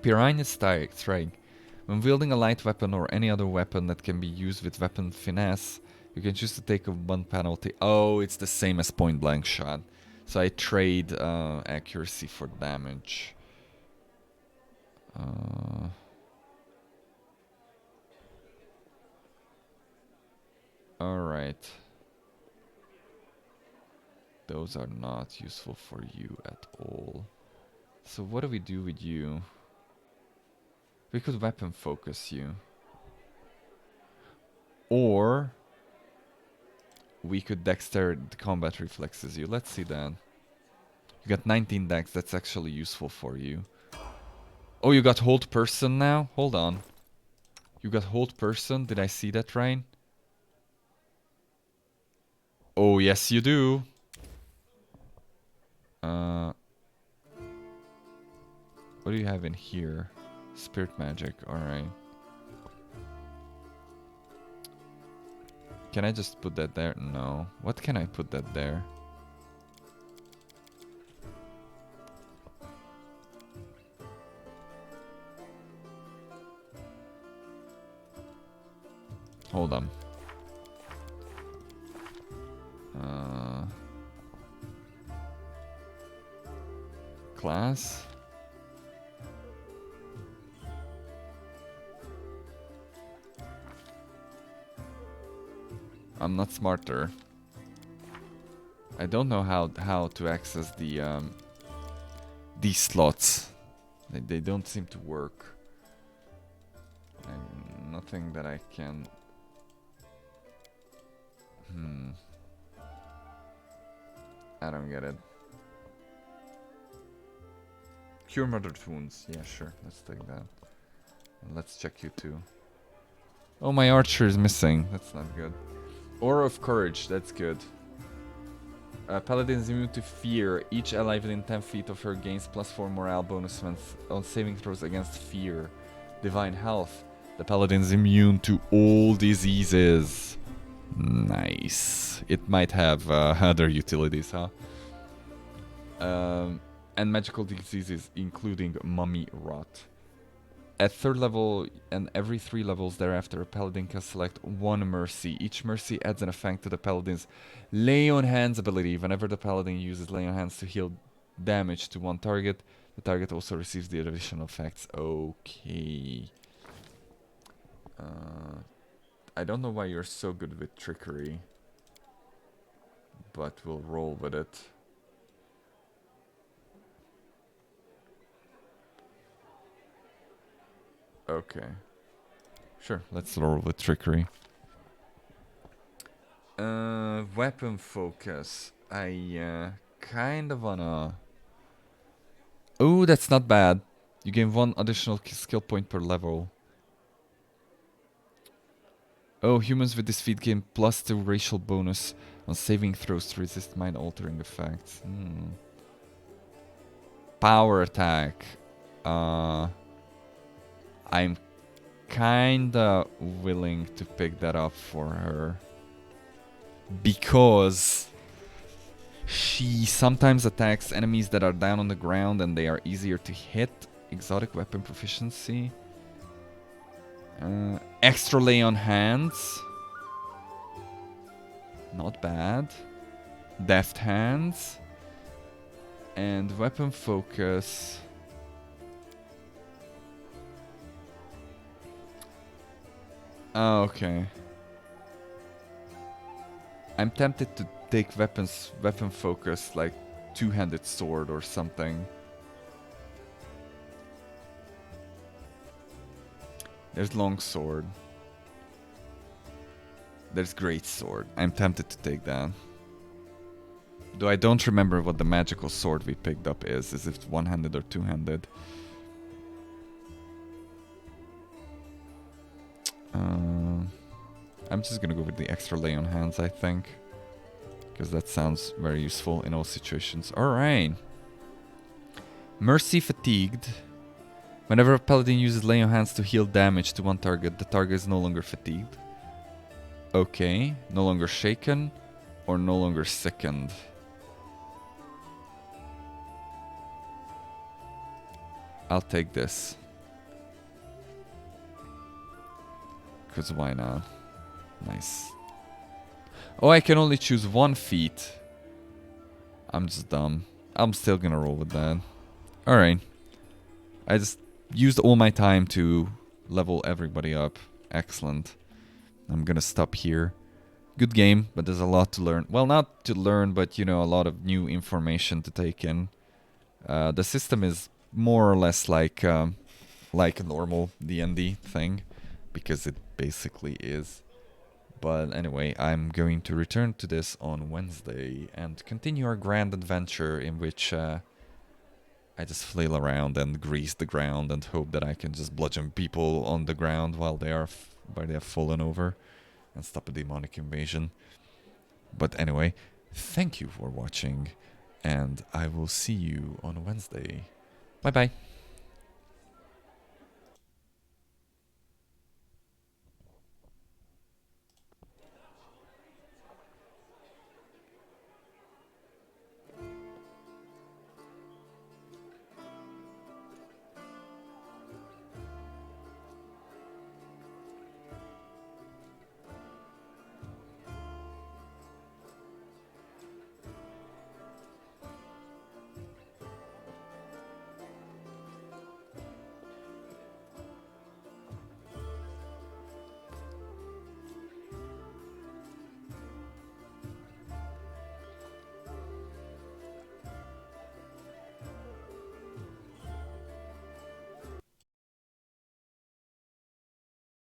Piranha Strike. When wielding a light weapon or any other weapon that can be used with weapon finesse, you can choose to take a 1 penalty. Oh, it's the same as point blank shot. So I trade accuracy for damage. Alright. Those are not useful for you at all. So what do we do with you? We could weapon focus you. Or we could dexterity combat reflexes you. Let's see that. You got 19 dex, that's actually useful for you. Oh, you got hold person now? Hold on. You got hold person, did I see that right? Oh, yes you do. What do you have in here? Spirit magic, alright. Can I just put that there? No. What can I put that there? Hold on. Class? I'm not smarter. I don't know how to access the these slots. They don't seem to work. Nothing that I can. I don't get it. Cure murdered wounds. Yeah, sure. Let's take that. And let's check you too. Oh, my archer is missing. That's not good. Aura of Courage, that's good. Paladin is immune to fear. Each ally within 10 feet of her gains +4 morale bonus when on saving throws against fear. Divine Health. The Paladin is immune to all diseases. Nice. It might have other utilities, huh? And magical diseases, including mummy rot. At 3rd level and every 3 levels thereafter, a paladin can select 1 mercy. Each mercy adds an effect to the paladin's Lay on Hands ability. Whenever the paladin uses Lay on Hands to heal damage to one target, the target also receives the additional effects. Okay. I don't know why you're so good with trickery, but we'll roll with it. Okay. Sure, let's roll with trickery. Weapon focus. I kind of wanna... Oh, that's not bad. You gain 1 additional skill point per level. Oh, humans with this feat gain +2 racial bonus on saving throws to resist mind-altering effects. Power attack. I'm kinda willing to pick that up for her. Because she sometimes attacks enemies that are down on the ground and they are easier to hit. Exotic weapon proficiency. Extra lay on hands. Not bad. Deft hands. And weapon focus. Oh, okay. I'm tempted to take weapon focus, like two-handed sword or something. There's long sword. There's great sword. I'm tempted to take that. Though I don't remember what the magical sword we picked up is. Is it one-handed or two-handed? I'm just gonna go with the extra lay on hands, I think. Because that sounds very useful in all situations. Alright. Mercy fatigued. Whenever a paladin uses lay on hands to heal damage to one target, the target is no longer fatigued. Okay. No longer shaken. Or no longer sickened. I'll take this. Because why not? Nice. Oh, I can only choose one feat. I'm just dumb. I'm still gonna roll with that. Alright. I just used all my time to level everybody up. Excellent. I'm gonna stop here. Good game, but there's a lot to learn. Well, not to learn, but you know, a lot of new information to take in. The system is more or less like a normal D&D thing, because it basically is. But anyway, I'm going to return to this on Wednesday and continue our grand adventure in which I just flail around and grease the ground and hope that I can just bludgeon people on the ground while they have fallen over and stop a demonic invasion. But anyway, thank you for watching, and I will see you on Wednesday. Bye bye.